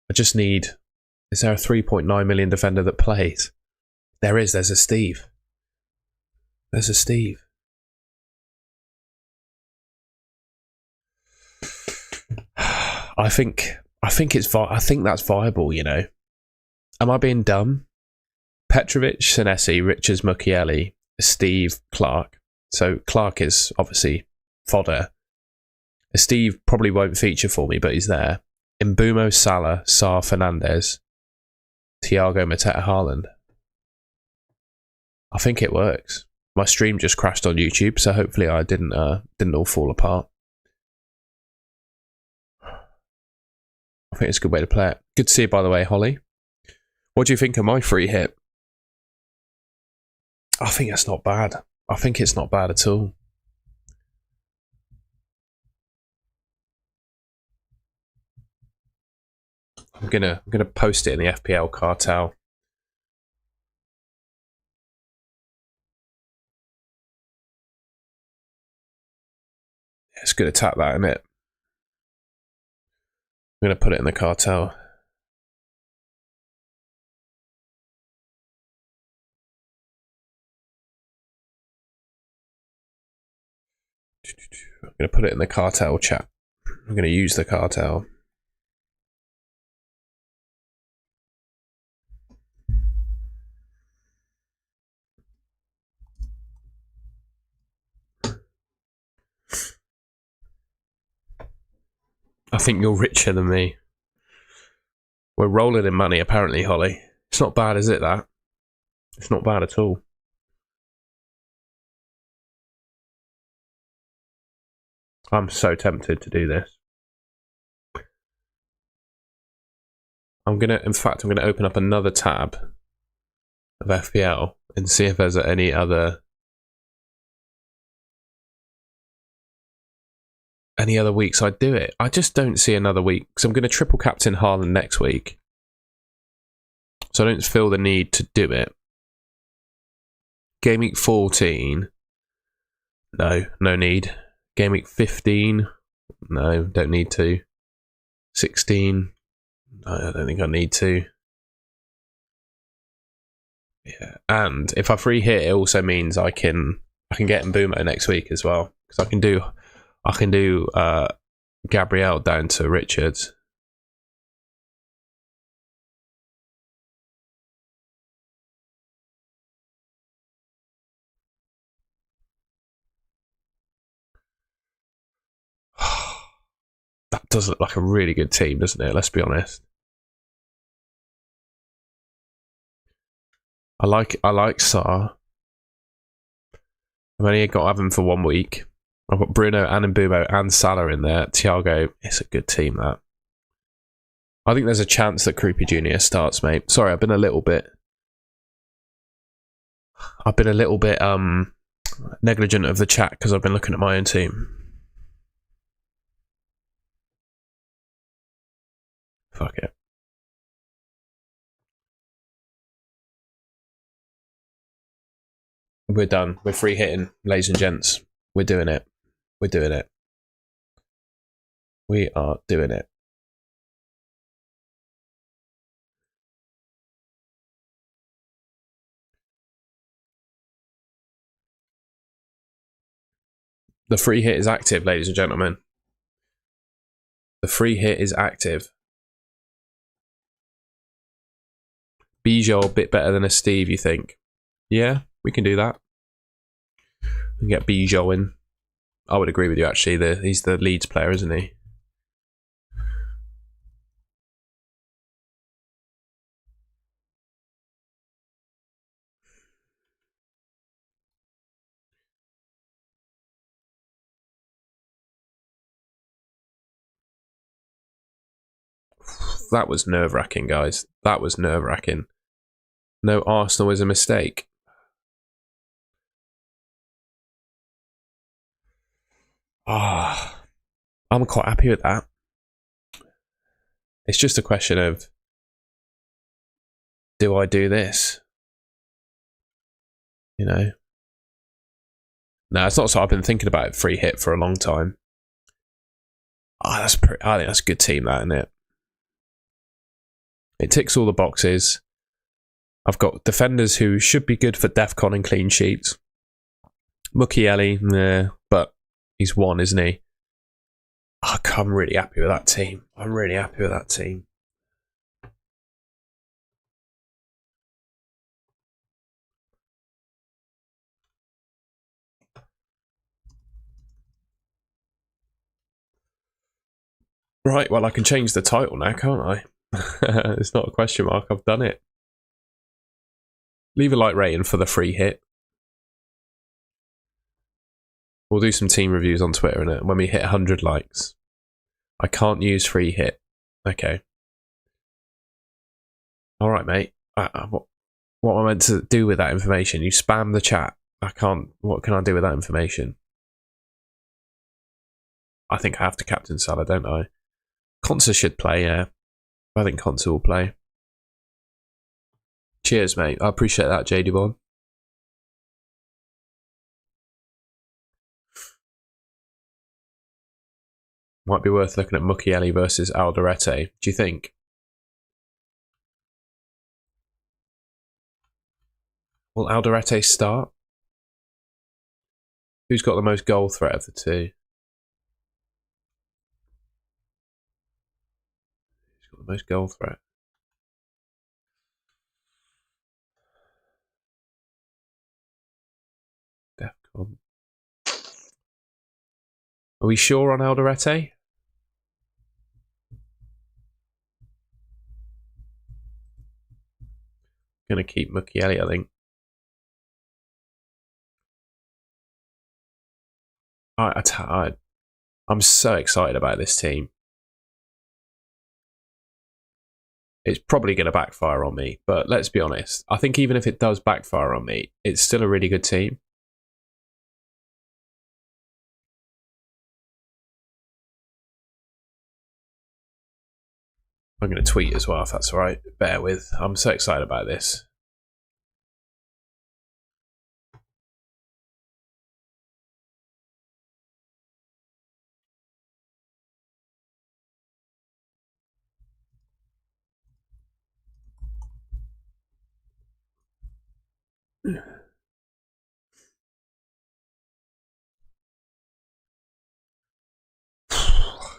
I just need... Is there a 3.9 million defender that plays? There is. There's a Steve. I think that's viable, you know. Am I being dumb? Petrovic, Senesi, Richards, Mukiele, Steve, Clark. So Clark is obviously fodder. Steve probably won't feature for me, but he's there. Mbumo, Salah, Sarr, Fernandes, Thiago, Mateta, Haaland. I think it works. My stream just crashed on YouTube, so hopefully I didn't all fall apart. I think it's a good way to play it. Good to see you, by the way, Holly. What do you think of my free hit? I think that's not bad. I think it's not bad at all. I'm gonna post it in the FPL Cartel. It's good to tap that, isn't it? I'm gonna put it in the Cartel. I'm gonna put it in the Cartel chat. I'm gonna use the Cartel. I think you're richer than me. We're rolling in money, apparently, Holly. It's not bad, is it, that? It's not bad at all. I'm so tempted to do this. I'm gonna open up another tab of FPL and see if there's any other weeks I'd do it. I just don't see another week, because I'm going to triple captain Haaland next week, so I don't feel the need to do it. Gameweek 14, no need. Gameweek 15, no, don't need to. 16, no, I don't think I need to. Yeah, and if I free hit, it also means I can get Mbumo next week as well, because I can do Gabriel down to Richards. That does look like a really good team, doesn't it? Let's be honest. I like Sarr. I've only got to have him for 1 week. I've got Bruno and Mbumo and Salah in there. Thiago, it's a good team, that. I think there's a chance that Krupi Jr. starts, mate. Sorry, I've been a little bit negligent of the chat because I've been looking at my own team. Fuck it. We're done. We're free hitting, ladies and gents. We're doing it. We are doing it. The free hit is active, ladies and gentlemen. The free hit is active. Bijou a bit better than a Steve, you think? Yeah, we can do that. We can get Bijou in. I would agree with you, actually. He's the Leeds player, isn't he? that was nerve-wracking, guys. That was nerve-wracking. No, Arsenal is a mistake. I'm quite happy with that. It's just a question of, do I do this? You know? No, it's not so. I've been thinking about it, free hit for a long time. I think that's a good team, that, isn't it? It ticks all the boxes. I've got defenders who should be good for DEFCON and clean sheets. Mukiele, but he's one, isn't he? I'm really happy with that team. I'm really happy with that team. Right, well, I can change the title now, can't I? It's not a question mark. I've done it. Leave a like rating for the free hit. We'll do some team reviews on Twitter, innit? When we hit 100 likes. I can't use free hit. Okay. Alright, mate. What am I meant to do with that information? You spam the chat. I can't. What can I do with that information? I think I have to captain Salah, don't I? Consa should play, yeah. I think Consa will play. Cheers, mate. I appreciate that, JD Bond. Might be worth looking at Mukiele versus Alderete. Do you think? Will Alderete start? Who's got the most goal threat of the two? Who's got the most goal threat? Defcon. Are we sure on Alderete? Gonna keep Mukiele, I think. I'm so excited about this team. It's probably going to backfire on me, but let's be honest. I think even if it does backfire on me, it's still a really good team. I'm going to tweet as well, if that's all right. Bear with. I'm so excited about this.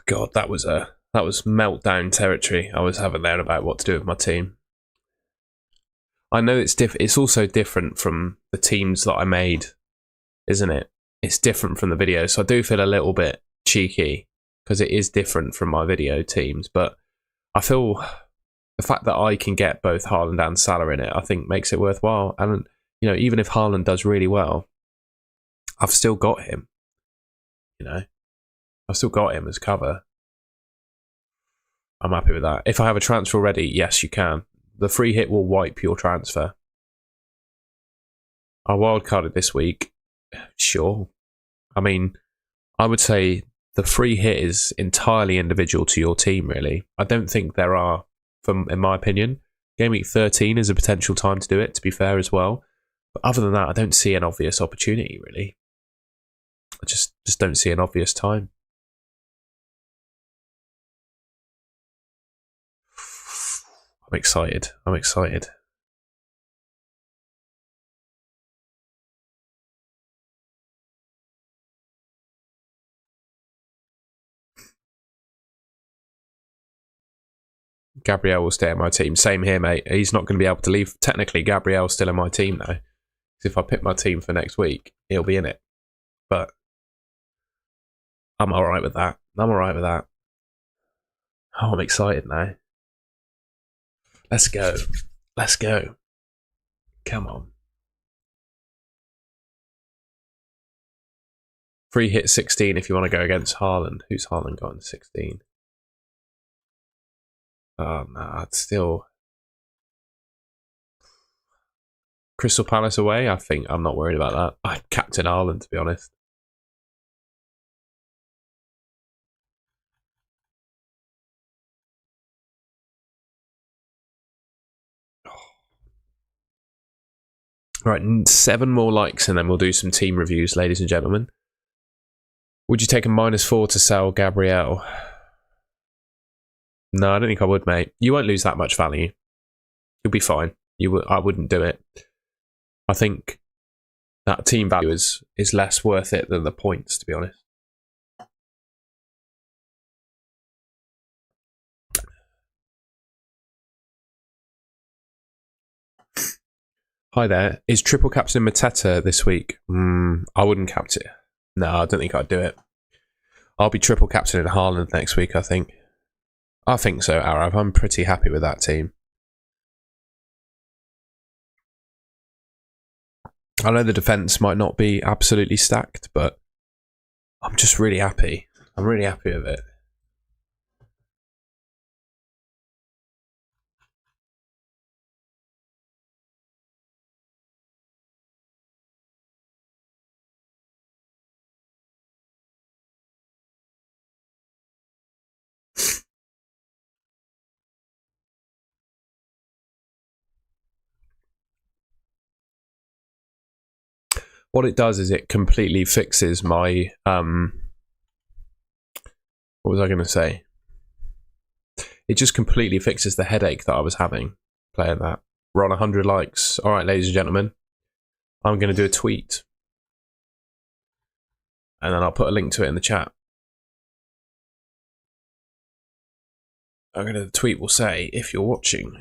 God, that was meltdown territory I was having there about what to do with my team. I know it's also different from the teams that I made, isn't it? It's different from the video, so I do feel a little bit cheeky because it is different from my video teams, but I feel the fact that I can get both Haaland and Salah in it, I think makes it worthwhile. And, you know, even if Haaland does really well, I've still got him. You know, I've still got him as cover. I'm happy with that. If I have a transfer already, yes, you can. The free hit will wipe your transfer. I wildcarded this week. Sure. I mean, I would say the free hit is entirely individual to your team, really. I don't think there are, in my opinion. Gameweek 13 is a potential time to do it, to be fair as well. But other than that, I don't see an obvious opportunity, really. I just don't see an obvious time. I'm excited. I'm excited. Gabriel will stay in my team. Same here, mate. He's not going to be able to leave. Technically, Gabriel's still in my team now. If I pick my team for next week, he'll be in it. But I'm alright with that. I'm alright with that. Oh, I'm excited now. Let's go. Let's go. Come on. Free hit 16 if you want to go against Haaland. Who's Haaland got in 16? Oh, no, it's still... Crystal Palace away, I think I'm not worried about that. I'd captain Ireland, to be honest. Right, 7 more likes and then we'll do some team reviews, ladies and gentlemen. Would you take a -4 to sell Gabriel? No, I don't think I would, mate. You won't lose that much value. You'll be fine. I wouldn't do it. I think that team value is less worth it than the points, to be honest. Hi there. Is triple captain Mateta this week? I wouldn't captain. No, I don't think I'd do it. I'll be triple captain in Haaland next week, I think. I think so, Arav. I'm pretty happy with that team. I know the defence might not be absolutely stacked, but I'm just really happy. I'm really happy with it. What it does is it completely fixes my... what was I going to say? It just completely fixes the headache that I was having playing that. We're on 100 likes. All right, ladies and gentlemen. I'm going to do a tweet. And then I'll put a link to it in the chat. The tweet will say, if you're watching...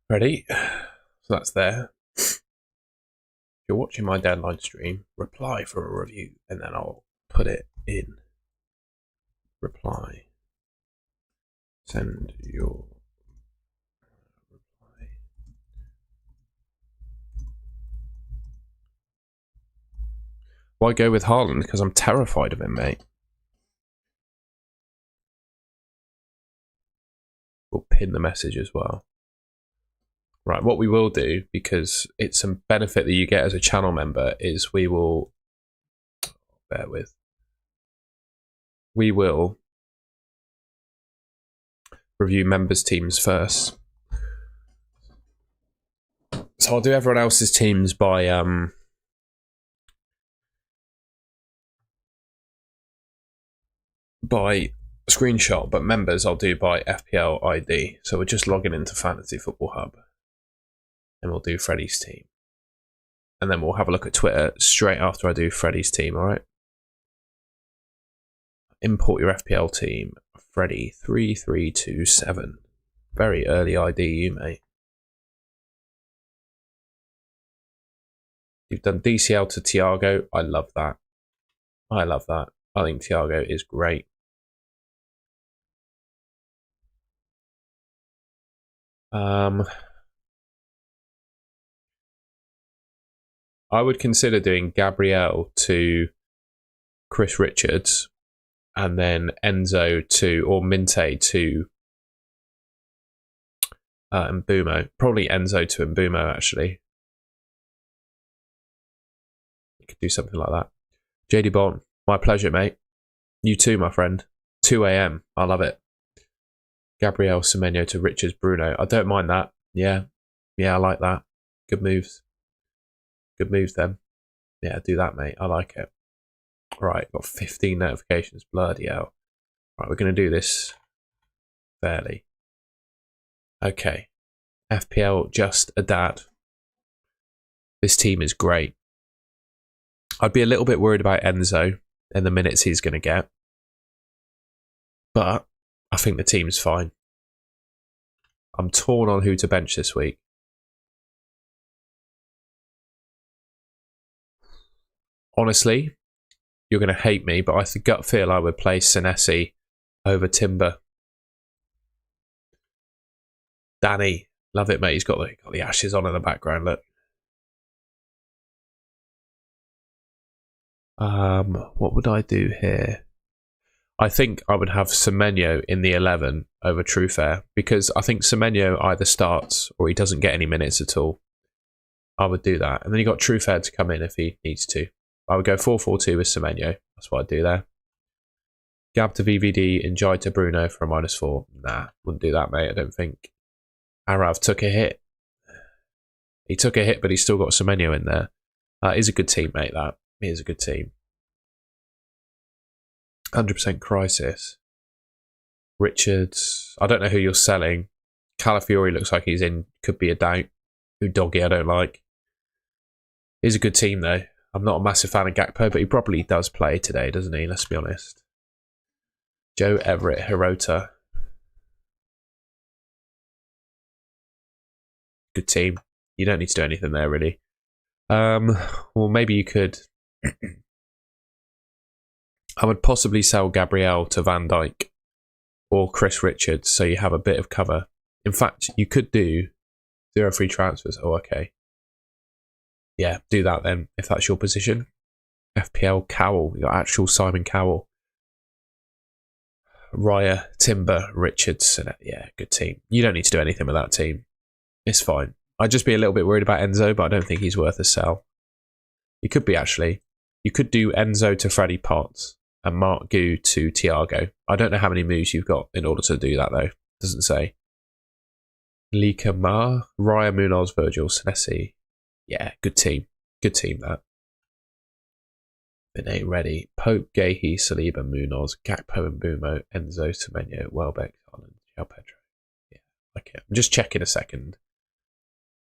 Ready? So that's there. If you're watching my deadline stream, reply for a review, and then I'll put it in. Reply. Send your reply. Why go with Haaland? Because I'm terrified of him, mate. We'll pin the message as well. Right, what we will do, because it's a benefit that you get as a channel member, is we will... Bear with. We will review members' teams first. So I'll do everyone else's teams by... by screenshot, but members I'll do by FPL ID. So we're just logging into Fantasy Football Hub. And we'll do Freddie's team. And then we'll have a look at Twitter straight after I do Freddie's team, alright? Import your FPL team. Freddie 3327. Very early ID, you mate. You've done DCL to Thiago. I love that. I love that. I think Thiago is great. I would consider doing Gabriel to Chris Richards and then Enzo to, or Minte to Mbumo. Probably Enzo to Mbumo, actually. You could do something like that. JD Bond, my pleasure, mate. You too, my friend. 2 a.m. I love it. Gabriel Semenyo to Richards Bruno. I don't mind that. Yeah. Yeah, I like that. Good moves. Good moves then. Yeah, do that, mate. I like it. Right, got 15 notifications. Bloody hell. Right, we're going to do this fairly. Okay. FPL Just a Dad. This team is great. I'd be a little bit worried about Enzo and the minutes he's going to get. But I think the team's fine. I'm torn on who to bench this week. Honestly, you're going to hate me, but I gut feel I would play Senesi over Timber. Danny, love it, mate. He's got the ashes on in the background. Look. What would I do here? I think I would have Semenyo in the 11 over Truefair, because I think Semenyo either starts or he doesn't get any minutes at all. I would do that. And then you got Truefair to come in if he needs to. I would go 4-4-2 with Semenyo. That's what I'd do there. Gab to VVD, Njai to Bruno for a -4. Nah, wouldn't do that, mate. I don't think. Arav took a hit. He took a hit, but he's still got Semenyo in there. He's a good team, mate, that. He is a good team. 100% Crisis. Richards. I don't know who you're selling. Calafiori looks like he's in. Could be a doubt. Udogi I don't like. He's a good team, though. I'm not a massive fan of Gakpo, but he probably does play today, doesn't he? Let's be honest. Joe Everett, Hirota. Good team. You don't need to do anything there, really. Well, maybe you could. I would possibly sell Gabriel to Van Dijk or Chris Richards, so you have a bit of cover. In fact, you could do 0 free transfers. Oh, okay. Yeah, do that then, if that's your position. FPL Cowell, you got actual Simon Cowell. Raya, Timber, Richards. Yeah, good team. You don't need to do anything with that team. It's fine. I'd just be a little bit worried about Enzo, but I don't think he's worth a sell. You could be, actually. You could do Enzo to Freddie Potts and Mark Gu to Thiago. I don't know how many moves you've got in order to do that, though. Doesn't say. Lika Ma, Raya, Munoz, Virgil, Senesi. Yeah, good team. Good team, that. Benet ready. Pope, Gahey, Saliba, Munoz, Gakpo and Bumo, Enzo, Semenyo, Welbeck, Haaland, João Pedro. Yeah, okay. I'm just checking a second.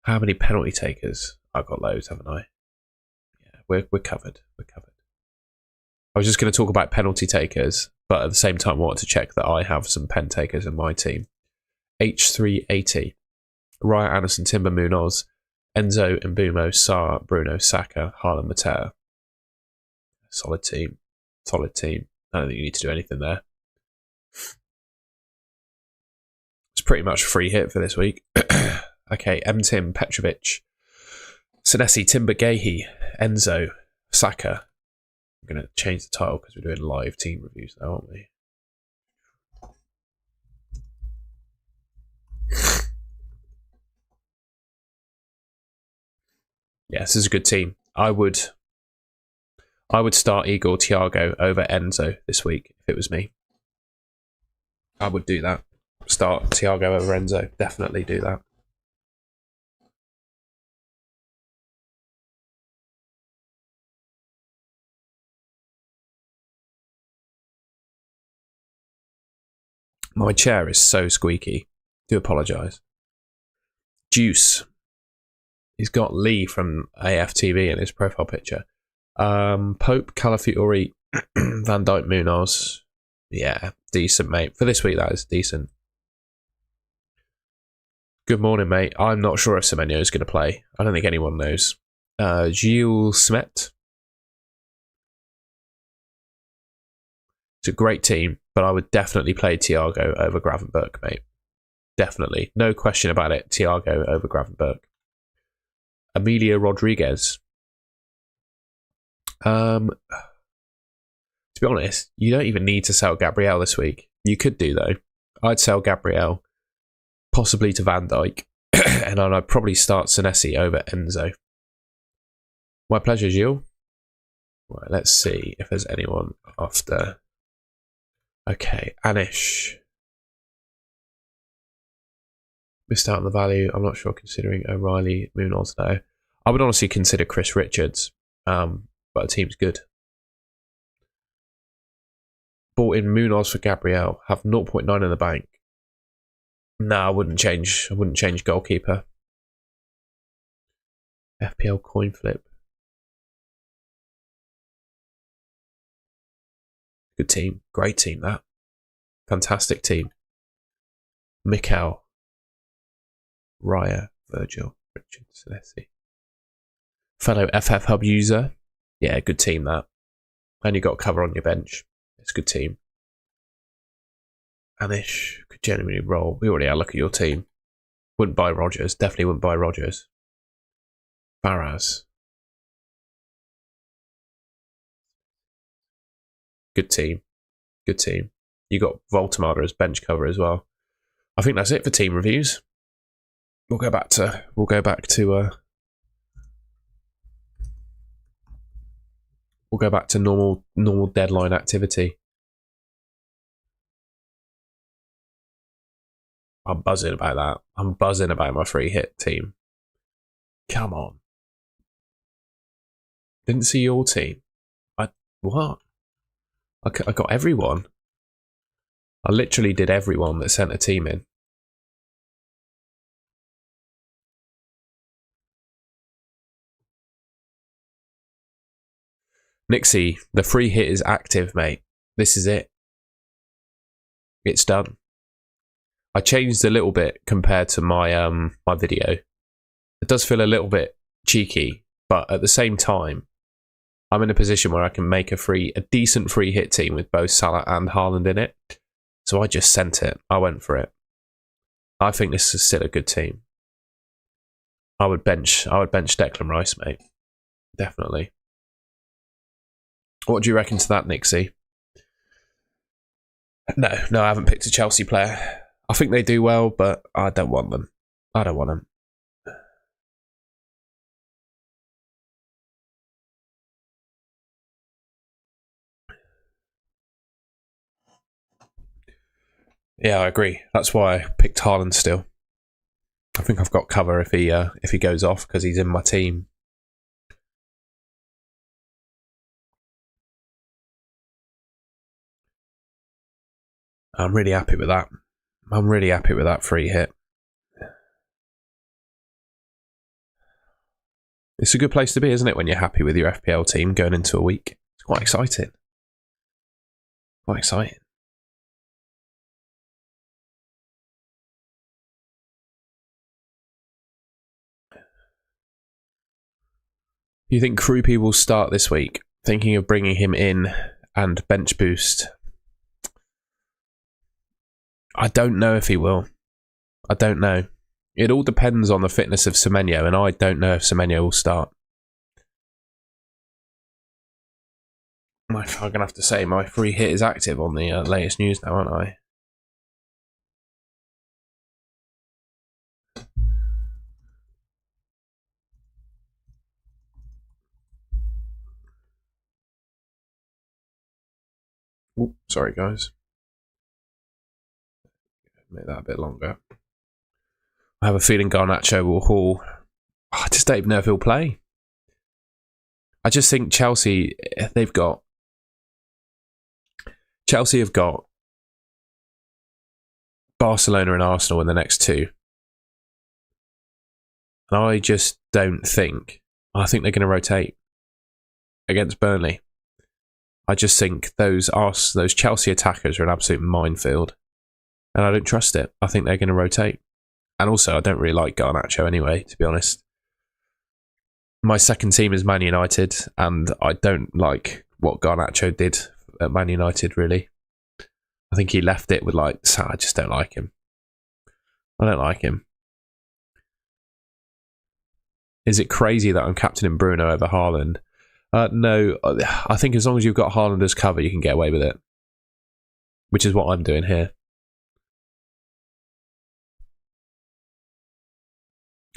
How many penalty takers? I've got loads, haven't I? Yeah, we're covered. We're covered. I was just going to talk about penalty takers, but at the same time, I wanted to check that I have some pen takers in my team. H380. Raya, Anderson, Timber, Munoz, Enzo, Mbumo, Sarr, Bruno, Saka, Haaland, Mateta. Solid team. Solid team. I don't think you need to do anything there. It's pretty much a free hit for this week. Okay, Tim, Petrovic, Senesi, Timber, Gahey, Enzo, Saka. I'm going to change the title because we're doing live team reviews now, aren't we? Yeah, this is a good team. I would start Igor Thiago over Enzo this week if it was me. I would do that. Start Thiago over Enzo. Definitely do that. My chair is so squeaky. Do apologise. Juice. He's got Lee from AFTV in his profile picture. Pope, Calafiori, Van Dijk, Munoz. Yeah, decent, mate. For this week, that is decent. Good morning, mate. I'm not sure if Semenyo is going to play. I don't think anyone knows. Gilles Smet. It's a great team, but I would definitely play Thiago over Gravenberch, mate. Definitely. No question about it. Thiago over Gravenberch. Emilio Rodriguez. To be honest, you don't even need to sell Gabriel this week. You could do, though. I'd sell Gabriel, possibly to Van Dijk, and I'd probably start Senesi over Enzo. My pleasure, Gilles. Right, let's see if there's anyone after. Okay, Anish. Missed out on the value. I'm not sure considering O'Reilly, Munoz, though. I would honestly consider Chris Richards, but the team's good. Bought in Munoz for Gabriel. Have 0.9 in the bank. No, I wouldn't change. I wouldn't change goalkeeper. FPL coin flip. Good team. Great team, that. Fantastic team. Mikel. Raya. Virgil. Richard. Senesi. Fellow FF Hub user. Yeah, good team, that. And you got cover on your bench. It's a good team. Anish could genuinely roll. We already had a look at your team. Wouldn't buy Rogers. Definitely wouldn't buy Rogers. Faraz. Good team. Good team. You got Voltamada as bench cover as well. I think that's it for team reviews. We'll go back to normal deadline activity. I'm buzzing about that. I'm buzzing about my free hit team. Come on. Didn't see your team. What? I got everyone. I literally did everyone that sent a team in. Nixie, the free hit is active, mate. This is it. It's done. I changed a little bit compared to my my video. It does feel a little bit cheeky, but at the same time, I'm in a position where I can make a decent free hit team with both Salah and Haaland in it. So I just sent it. I went for it. I think this is still a good team. I would bench Declan Rice, mate. Definitely. What do you reckon to that, Nixie? No, I haven't picked a Chelsea player. I think they do well, but I don't want them. I don't want them. Yeah, I agree. That's why I picked Haaland still. I think I've got cover if he goes off because he's in my team. I'm really happy with that. I'm really happy with that free hit. It's a good place to be, isn't it, when you're happy with your FPL team going into a week? It's quite exciting. Quite exciting. You think Krupi will start this week? Thinking of bringing him in and bench boost. I don't know if he will. I don't know. It all depends on the fitness of Semenyo, and I don't know if Semenyo will start. I'm going to have to say my free hit is active on the latest news now, aren't I? Ooh, sorry, guys. Make that a bit longer. I have a feeling Garnacho will haul. I just don't even know if he'll play. I just think Chelsea have got Barcelona and Arsenal in the next two. And I just don't think. I think they're going to rotate against Burnley. I just think those Chelsea attackers are an absolute minefield. And I don't trust it. I think they're going to rotate. And also, I don't really like Garnacho anyway, to be honest. My second team is Man United, and I don't like what Garnacho did at Man United, really. I think he left it with I just don't like him. I don't like him. Is it crazy that I'm captaining Bruno over Haaland? No, I think as long as you've got Haaland as cover, you can get away with it. Which is what I'm doing here.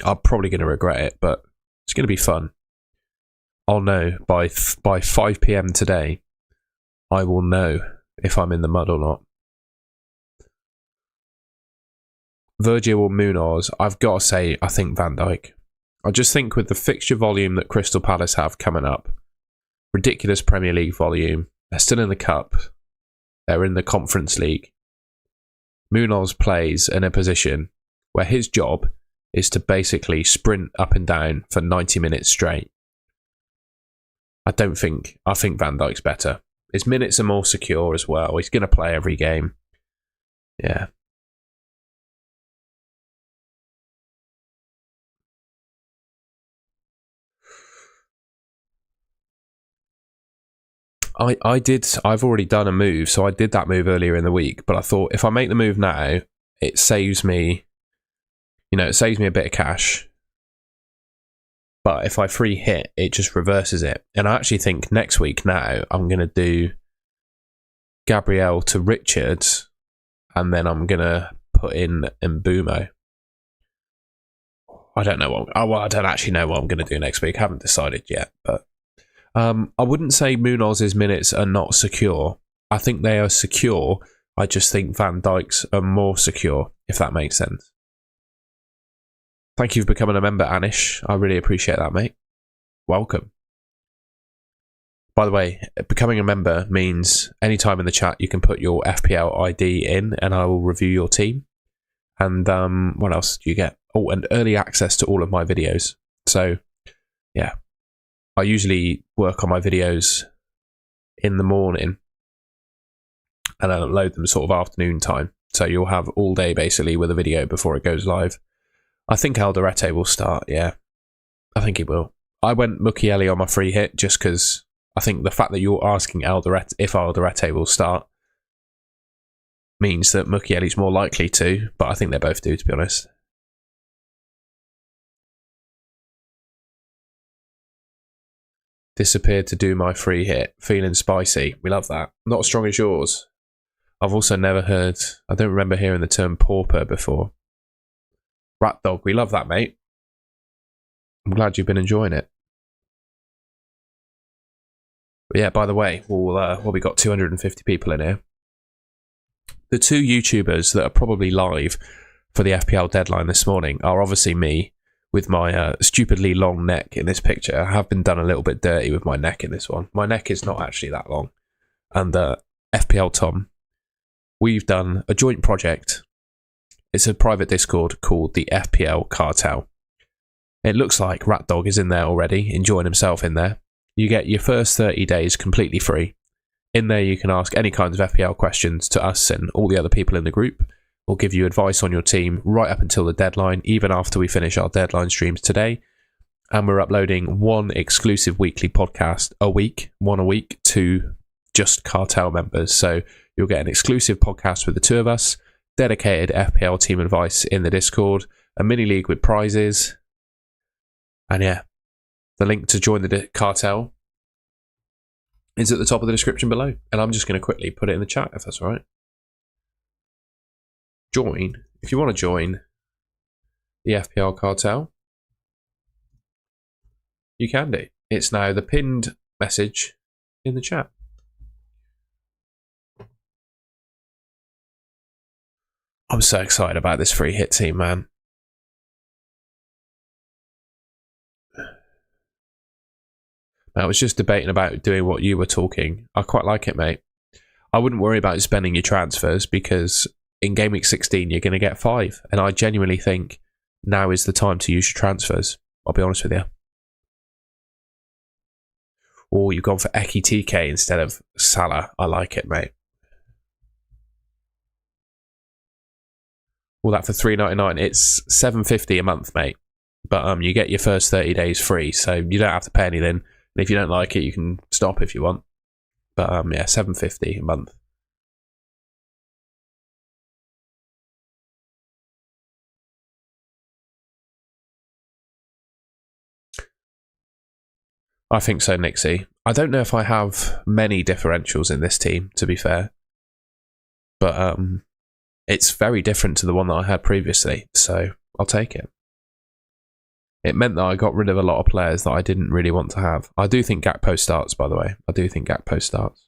I'm probably going to regret it, but it's going to be fun. I'll know by 5 p.m. today. I will know if I'm in the mud or not. Virgil or Munoz, I've got to say, I think Van Dijk. I just think with the fixture volume that Crystal Palace have coming up, ridiculous Premier League volume, they're still in the Cup, they're in the Conference League. Munoz plays in a position where his job is to basically sprint up and down for 90 minutes straight. I think Van Dijk's better. His minutes are more secure as well. He's going to play every game. Yeah. I've already done a move, so I did that move earlier in the week, but I thought if I make the move now, it saves me, it saves me a bit of cash. But if I free hit, it just reverses it. And I actually think next week now, I'm going to do Gabriel to Richards, and then I'm going to put in Mbumo. I don't know I don't actually know what I'm going to do next week. I haven't decided yet, but I wouldn't say Munoz's minutes are not secure. I think they are secure. I just think Van Dijk's are more secure, if that makes sense. Thank you for becoming a member, Anish. I really appreciate that, mate. Welcome. By the way, becoming a member means anytime in the chat you can put your FPL ID in and I will review your team. And what else do you get? Oh, and early access to all of my videos. So, yeah. I usually work on my videos in the morning and I upload them sort of afternoon time. So you'll have all day basically with a video before it goes live. I think Alderete will start, yeah. I think he will. I went Mukiele on my free hit just because I think the fact that you're asking Alderete if Alderete will start means that Mukiele's more likely to, but I think they both do, to be honest. Disappeared to do my free hit. Feeling spicy. We love that. Not as strong as yours. I've also never heard... I don't remember hearing the term pauper before. Rat dog. We love that, mate. I'm glad you've been enjoying it. But yeah, by the way, we got 250 people in here. The two YouTubers that are probably live for the FPL deadline this morning are obviously me, with my stupidly long neck in this picture. I have been done a little bit dirty with my neck in this one. My neck is not actually that long. And FPL Tom, we've done a joint project. It's a private Discord called the FPL Cartel. It looks like Rat Dog is in there already, enjoying himself in there. You get your first 30 days completely free. In there you can ask any kinds of FPL questions to us and all the other people in the group. We'll give you advice on your team right up until the deadline, even after we finish our deadline streams today. And we're uploading one exclusive weekly podcast one a week to just Cartel members. So you'll get an exclusive podcast with the two of us, dedicated FPL team advice in the Discord, a mini league with prizes. And yeah, the link to join the Cartel is at the top of the description below. And I'm just going to quickly put it in the chat if that's all right. Join, if you want to join the FPL Cartel, you can do. It's now the pinned message in the chat. I'm so excited about this free hit team, man. I was just debating about doing what you were talking. I quite like it, mate. I wouldn't worry about spending your transfers because in Gameweek 16, you're going to get 5. And I genuinely think now is the time to use your transfers. I'll be honest with you. Or you've gone for Eki TK instead of Salah. I like it, mate. All that for $3.99. It's $7.50 a month, mate. But you get your first 30 days free, so you don't have to pay anything. And if you don't like it, you can stop if you want. But yeah, $7.50 a month. I think so, Nixie. I don't know if I have many differentials in this team, to be fair. But it's very different to the one that I had previously, so I'll take it. It meant that I got rid of a lot of players that I didn't really want to have. I do think Gakpo starts, by the way. I do think Gakpo starts.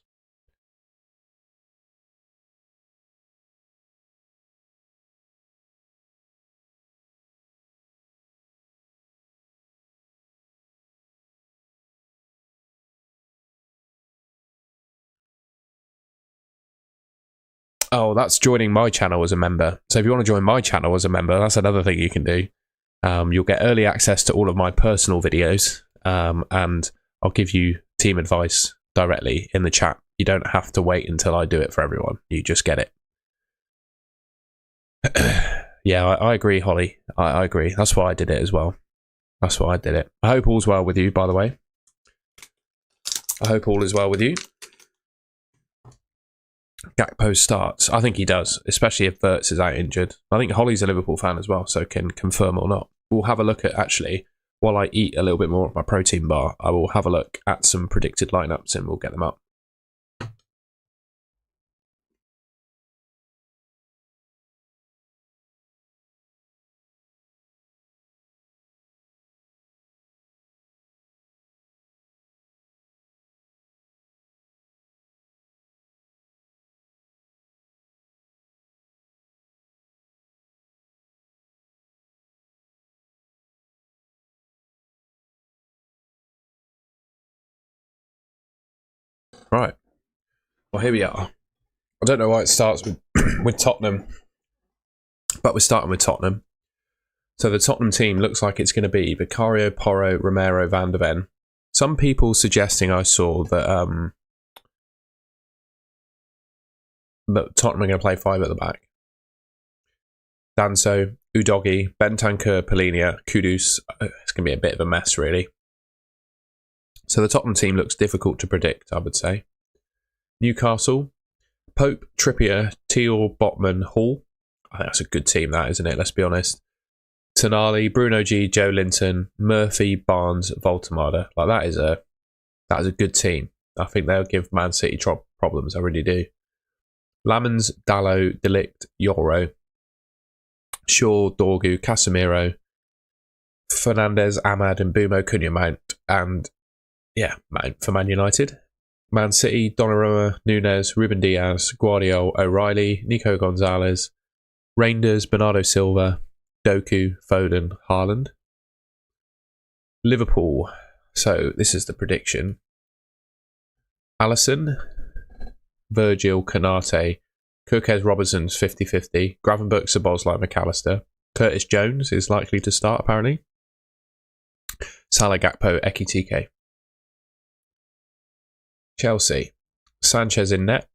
Oh, that's joining my channel as a member. So if you want to join my channel as a member, that's another thing you can do. You'll get early access to all of my personal videos, and I'll give you team advice directly in the chat. You don't have to wait until I do it for everyone. You just get it. Yeah, I agree, Holly. I agree. That's why I did it as well. That's why I did it. I hope all's well with you, by the way. I hope all is well with you. Gakpo starts. I think he does, especially if Wirtz is out injured. I think Holly's a Liverpool fan as well, so can confirm or not. We'll have a look at, actually, while I eat a little bit more of my protein bar, I will have a look at some predicted lineups and we'll get them up. Right. Well, here we are. I don't know why it starts with, with Tottenham, but we're starting with Tottenham. So the Tottenham team looks like it's going to be Vicario, Porro, Romero, Van der Ven. Some people suggesting I saw that Tottenham are going to play 5 at the back. Danso, Udogi, Bentancur, Polinia, Kudus. It's going to be a bit of a mess, really. So the Tottenham team looks difficult to predict, I would say. Newcastle, Pope, Trippier, Teal, Botman, Hall. I think that's a good team, that, isn't it? Let's be honest. Tonali, Bruno G, Joe Linton, Murphy, Barnes, Voltemada. Like that is a good team. I think they'll give Man City problems. I really do. Lamens, Dallo, Delict, Yoro, Shaw, Dorgu, Casemiro, Fernandez, Ahmad, and Bumo, Cunha, Mount, and Mount for Man United. Man City, Donnarumma, Nunes, Ruben Diaz, Guardiola, O'Reilly, Nico Gonzalez, Reinders, Bernardo Silva, Doku, Foden, Haaland. Liverpool. So this is the prediction. Alisson, Virgil, Kanate, Kirkez Robertson's 50-50, Gravenberch, Szoboszlai, McAllister. Curtis Jones is likely to start, apparently. Salah, Gakpo, Ekitike. Chelsea. Sanchez in net.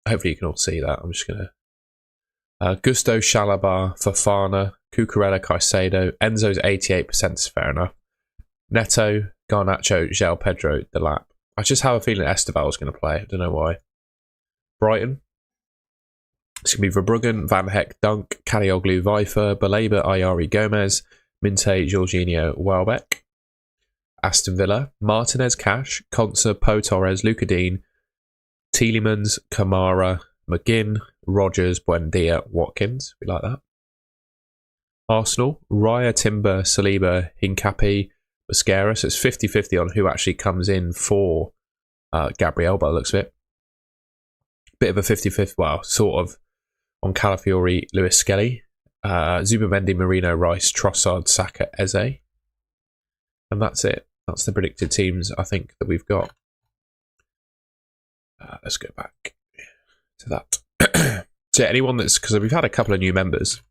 Hopefully you can all see that. I'm just going to... Gusto, Chalobah, Fofana, Cucurella, Caicedo. Enzo's 88% is fair enough. Neto, Garnacho, João Pedro, Delap. I just have a feeling Esteval's going to play. I don't know why. Brighton. It's going to be Verbruggen, Van Heck, Dunk, Kadioglu, Vifer, Baleba, Ayari, Gomez, Minte, Jorginho, Welbeck. Aston Villa, Martinez, Cash, Konsa, Poe Torres, Luka Dean, Tielemans, Kamara, McGinn, Rogers, Buendia, Watkins. We like that. Arsenal, Raya, Timber, Saliba, Hincapi, Mascara. So it's 50-50 on who actually comes in for Gabriel, by the looks of it. Bit of a 50-50, well, sort of, on Calafiori, Lewis Skelly, Zubamendi, Marino, Rice, Trossard, Saka, Eze. And that's it. That's the predicted teams, I think, that we've got. Let's go back to that. So anyone that's... Because we've had a couple of new members.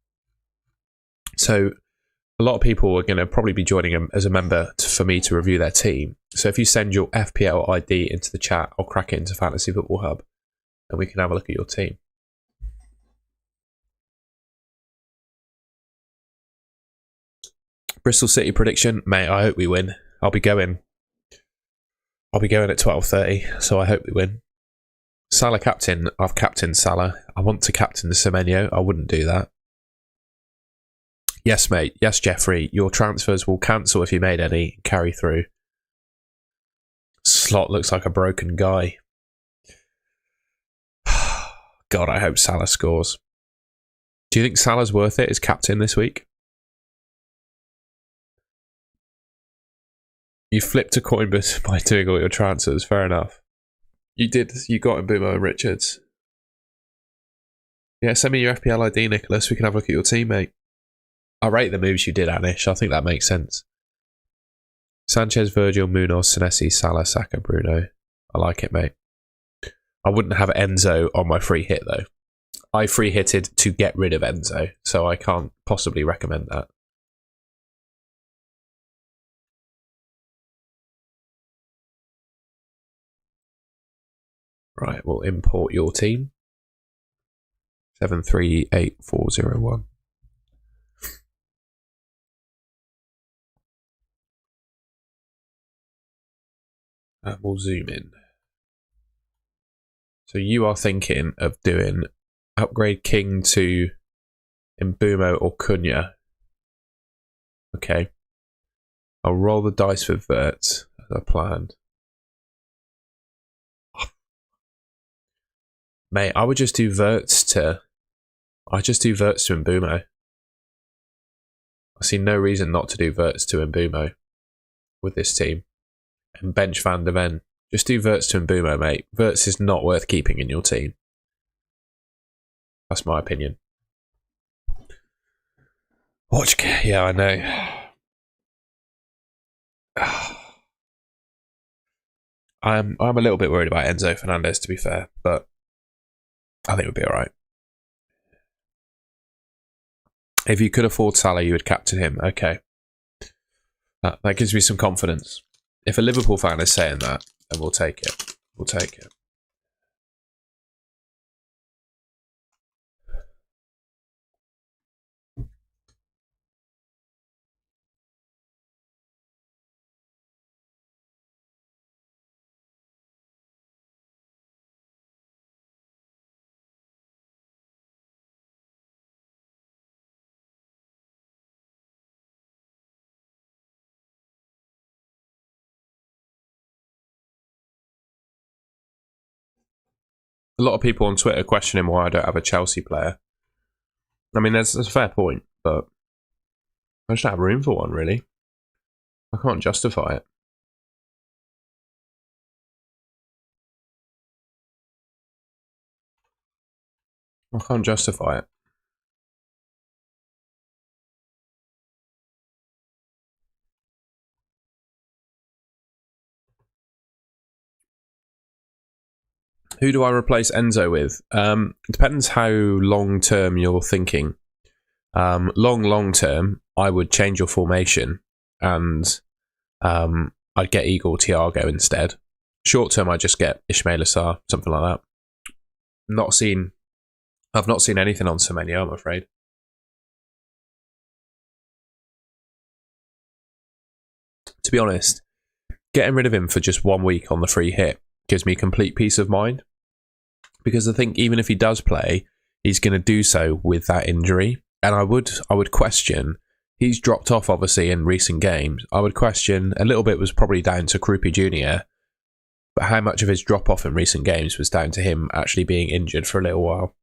So a lot of people are going to probably be joining as a member for me to review their team. So if you send your FPL ID into the chat, I'll crack it into Fantasy Football Hub and we can have a look at your team. Bristol City prediction, mate, I hope we win. I'll be going at 12:30, so I hope we win. Salah captain, I've captained Salah. I want to captain the Semenyo. I wouldn't do that. Yes, mate. Yes, Jeffrey. Your transfers will cancel if you made any. Carry through. Slot looks like a broken guy. God, I hope Salah scores. Do you think Salah's worth it as captain this week? You flipped a coin by doing all your transfers. Fair enough. You did. You got Mbeumo and Richards. Yeah, send me your FPL ID, Nicholas. We can have a look at your team, mate. I rate the moves you did, Anish. I think that makes sense. Sanchez, Virgil, Munoz, Senesi, Salah, Saka, Bruno. I like it, mate. I wouldn't have Enzo on my free hit, though. I free hitted to get rid of Enzo, so I can't possibly recommend that. Right, we'll import your team. 738401. And we'll zoom in. So you are thinking of doing upgrade King to Mbumo or Cunha. Okay. I'll roll the dice for Vert as I planned. Mate, I would just do Verts to Mbumo. I see no reason not to do Verts to Mbumo with this team. And bench Van de Ven. Just do Verts to Mbumo, mate. Verts is not worth keeping in your team. That's my opinion. Yeah, I know. I'm a little bit worried about Enzo Fernandez, to be fair, but I think it would be alright. If you could afford Salah, you would captain him. Okay. That gives me some confidence. If a Liverpool fan is saying that, then we'll take it. We'll take it. A lot of people on Twitter questioning why I don't have a Chelsea player. I mean, that's a fair point, but I just don't have room for one, really. I can't justify it. I can't justify it. Who do I replace Enzo with? It depends how long term you're thinking. Long term, I would change your formation and I'd get Igor Thiago instead. Short term, I just get Ismail Assar, something like that. I've not seen anything on Semenyo, I'm afraid. To be honest, getting rid of him for just 1 week on the free hit gives me complete peace of mind. Because I think even if he does play, he's going to do so with that injury. And I would question, he's dropped off obviously in recent games. I would question, a little bit was probably down to Krupi Jr., but how much of his drop off in recent games was down to him actually being injured for a little while.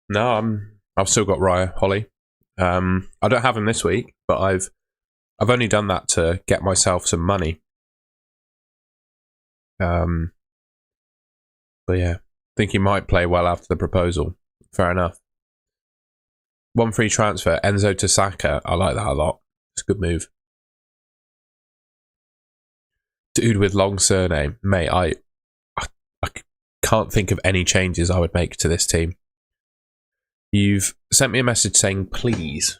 No, I've still got Raya Holly. I don't have him this week, but I've only done that to get myself some money. But yeah, I think he might play well after the proposal. Fair enough. 1 free transfer, Enzo to Saka. I like that a lot. It's a good move. Dude with long surname. Mate, I can't think of any changes I would make to this team. You've sent me a message saying please.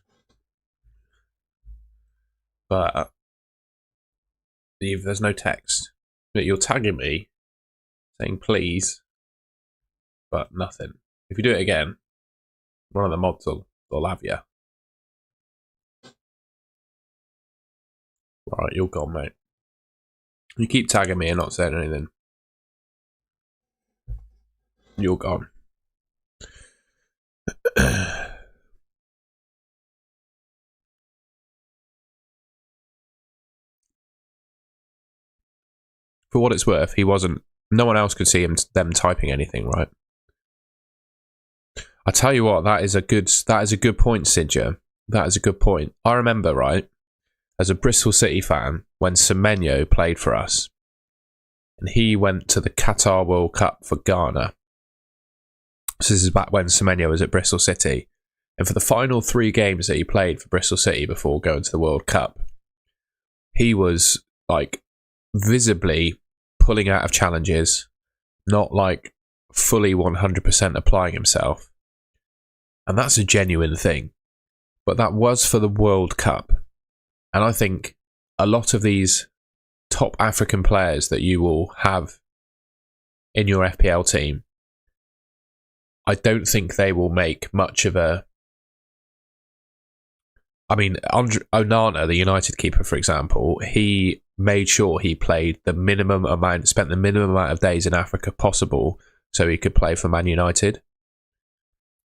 But there's no text. But you're tagging me saying please, but nothing. If you do it again, one of the mods will have you. Right, you're gone, mate. You keep tagging me and not saying anything. You're gone. For what it's worth, he wasn't. No one else could see them typing anything, right? I tell you what, that is a good point, Sidja. That is a good point. I remember, right, as a Bristol City fan, when Semenyo played for us, and he went to the Qatar World Cup for Ghana. So this is back when Semenyo was at Bristol City. And for the final 3 games that he played for Bristol City before going to the World Cup, he was like visibly pulling out of challenges, not like fully 100% applying himself. And that's a genuine thing. But that was for the World Cup. And I think a lot of these top African players that you will have in your FPL team, I don't think they will make much of a... I mean, Onana, the United keeper, for example, he made sure he played the minimum amount, spent the minimum amount of days in Africa possible so he could play for Man United.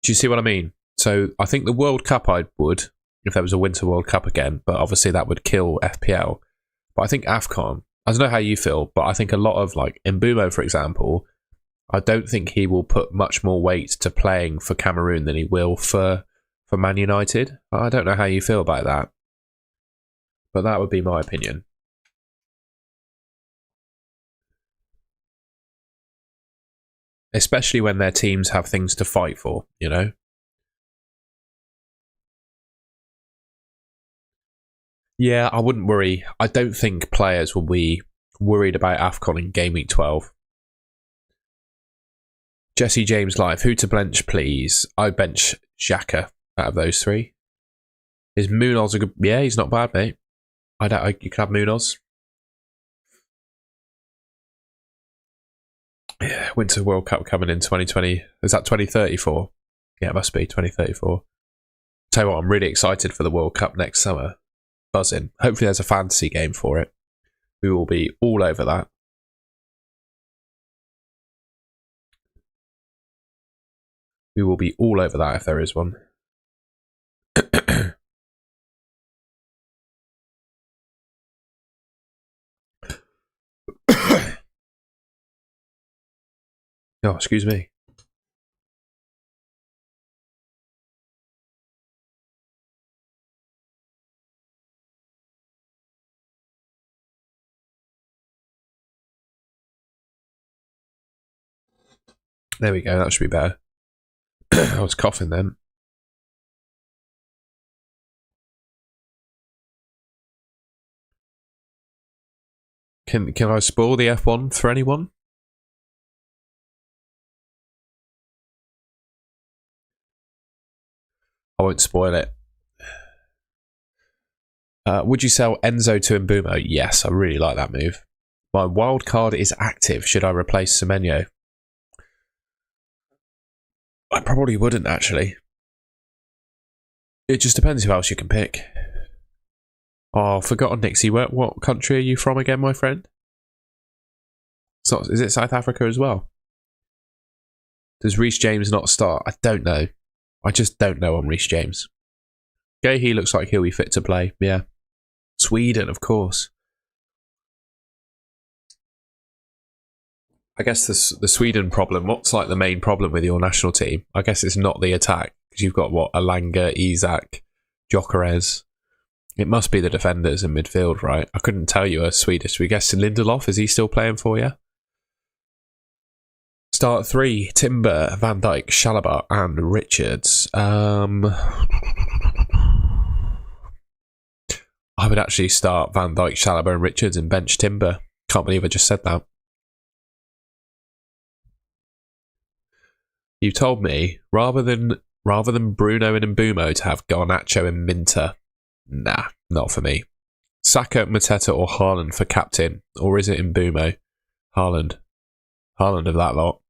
Do you see what I mean? So I think the World Cup I would, if there was a Winter World Cup again, but obviously that would kill FPL. But I think AFCON, I don't know how you feel, but I think a lot of, like, Mbeumo, for example, I don't think he will put much more weight to playing for Cameroon than he will for Man United. I don't know how you feel about that. But that would be my opinion. Especially when their teams have things to fight for, you know? Yeah, I wouldn't worry. I don't think players will be worried about AFCON in Game Week 12. Jesse James Live, who to bench, please? I bench Xhaka out of those three. Is Munoz a good... Yeah, he's not bad, mate. You can have Munoz. Yeah, Winter World Cup coming in 2020. Is that 2034? Yeah, it must be 2034. Tell you what, I'm really excited for the World Cup next summer. Buzzing. Hopefully there's a fantasy game for it. We will be all over that. We will be all over that if there is one. Oh, excuse me. There we go, that should be better. I was coughing then. Can I spoil the F1 for anyone? I won't spoil it. Would you sell Enzo to Mbeumo? Yes, I really like that move. My wild card is active. Should I replace Semenyo? I probably wouldn't, actually. It just depends who else you can pick. Oh, I've forgotten, Nixie. What country are you from again, my friend? Is it South Africa as well? Does Reece James not start? I don't know. I just don't know on Reece James. Okay, he looks like he'll be fit to play. Yeah. Sweden, of course. I guess the Sweden problem, what's like the main problem with your national team? I guess it's not the attack, because you've got, what, Alanga, Isak, Gyökeres. It must be the defenders in midfield, right? I couldn't tell you a Swedish. We guess Lindelof, is he still playing for you? Start 3, Timber, Van Dijk, Chalobah and Richards. I would actually start Van Dijk, Chalobah and Richards and bench Timber. Can't believe I just said that. You told me, rather than Bruno and Mbeumo, to have Garnacho and Minter. Nah, not for me. Saka, Mateta or Haaland for captain. Or is it Mbeumo? Haaland. Haaland of that lot.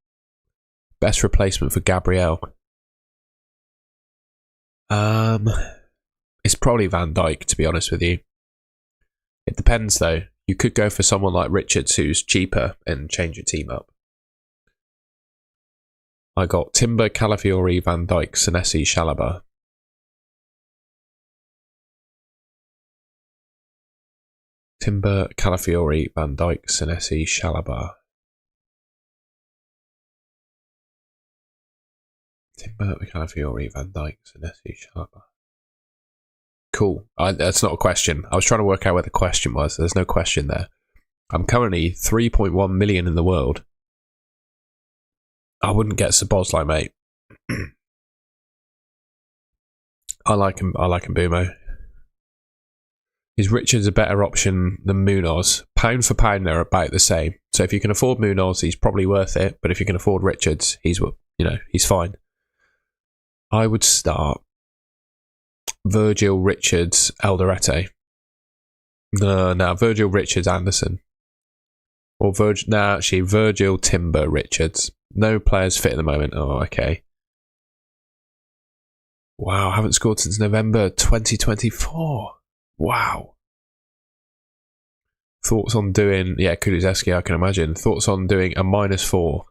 Best replacement for Gabriel. It's probably Van Dijk, to be honest with you. It depends, though. You could go for someone like Richards, who's cheaper, and change your team up. I got Timber, Calafiori, Van Dijk, Senesi, Chalobah. Timber, Calafiori, Van Dijk, Senesi, Chalobah. Timber, Calafiori, Van Dijk, Senesi, Chalobah. Cool. That's not a question. I was trying to work out where the question was. There's no question there. I'm currently 3.1 million in the world. I wouldn't get Szoboszlai, mate. I like him. I like Mbeumo. Is Richards a better option than Munoz? Pound for pound, they're about the same. So if you can afford Munoz, he's probably worth it. But if you can afford Richards, he's fine. I would start Virgil, Richards, Alderete. No, Virgil, Richards, Anderson. Or Virgil, Timber, Richards. No players fit at the moment. Oh, okay. Wow, haven't scored since November 2024. Wow. Thoughts on doing... Yeah, Kulusevski, I can imagine. Thoughts on doing a -4.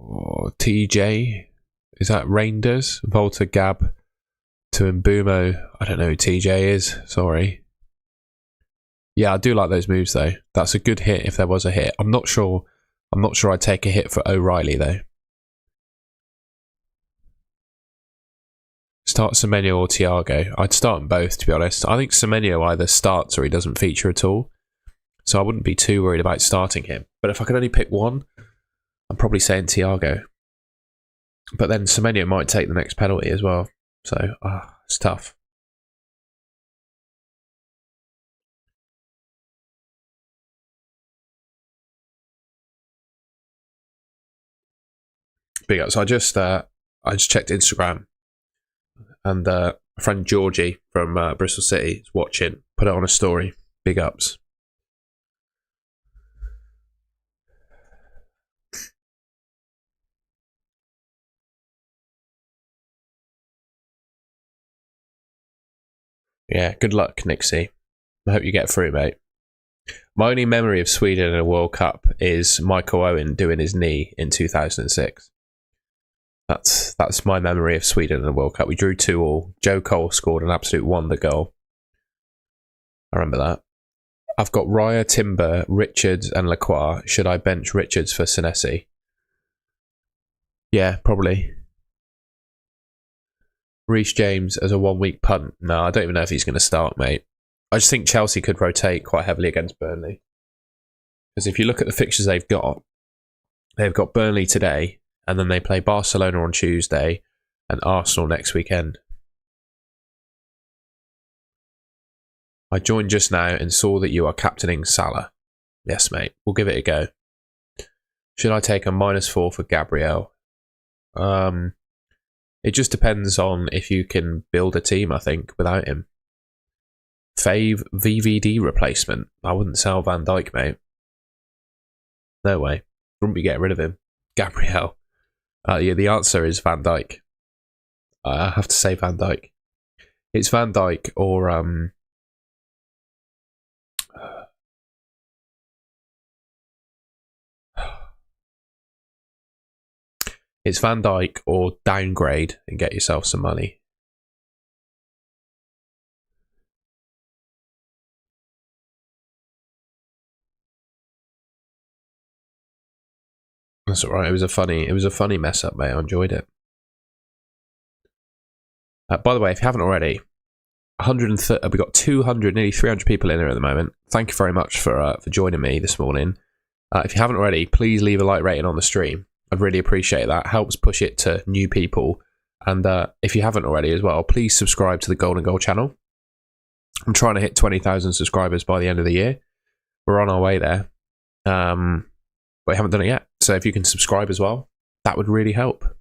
Oh, TJ? Is that Reinders? Volta, Gab, to Mbumo. I don't know who TJ is. Sorry. Yeah, I do like those moves, though. That's a good hit if there was a hit. I'm not sure I'd take a hit for O'Reilly, though. Start Semenyo or Thiago. I'd start them both, to be honest. I think Semenyo either starts or he doesn't feature at all. So I wouldn't be too worried about starting him. But if I could only pick one, I'm probably saying Thiago. But then Semenyo might take the next penalty as well. So, it's tough. Big up. So I just checked Instagram, and my friend Georgie from Bristol City is watching. Put it on a story. Big ups. Yeah, good luck, Nixie. I hope you get through, mate. My only memory of Sweden in a World Cup is Michael Owen doing his knee in 2006. That's my memory of Sweden in the World Cup. We drew 2-2. Joe Cole scored an absolute wonder goal. I remember that. I've got Raya, Timber, Richards and Lacroix. Should I bench Richards for Senesi? Yeah, probably. Reece James as a 1 week punt. No, I don't even know if he's going to start, mate. I just think Chelsea could rotate quite heavily against Burnley. Because if you look at the fixtures they've got Burnley today, and then they play Barcelona on Tuesday and Arsenal next weekend. I joined just now and saw that you are captaining Salah. Yes, mate. We'll give it a go. Should I take a -4 for Gabriel? It just depends on if you can build a team, I think, without him. Fave VVD replacement. I wouldn't sell Van Dijk, mate. No way. Wouldn't be getting rid of him. Gabriel. Yeah, the answer is Van Dijk. I have to say Van Dijk. It's Van Dijk or it's Van Dijk or downgrade and get yourself some money. That's all right. It was a funny mess up, mate. I enjoyed it. By the way, if you haven't already, 130. We've got 200, nearly 300 people in here at the moment. Thank you very much for joining me this morning. If you haven't already, please leave a like rating on the stream. I'd really appreciate that. Helps push it to new people. And if you haven't already as well, please subscribe to the Golden Goal channel. I'm trying to hit 20,000 subscribers by the end of the year. We're on our way there. But we haven't done it yet. So if you can subscribe as well, that would really help.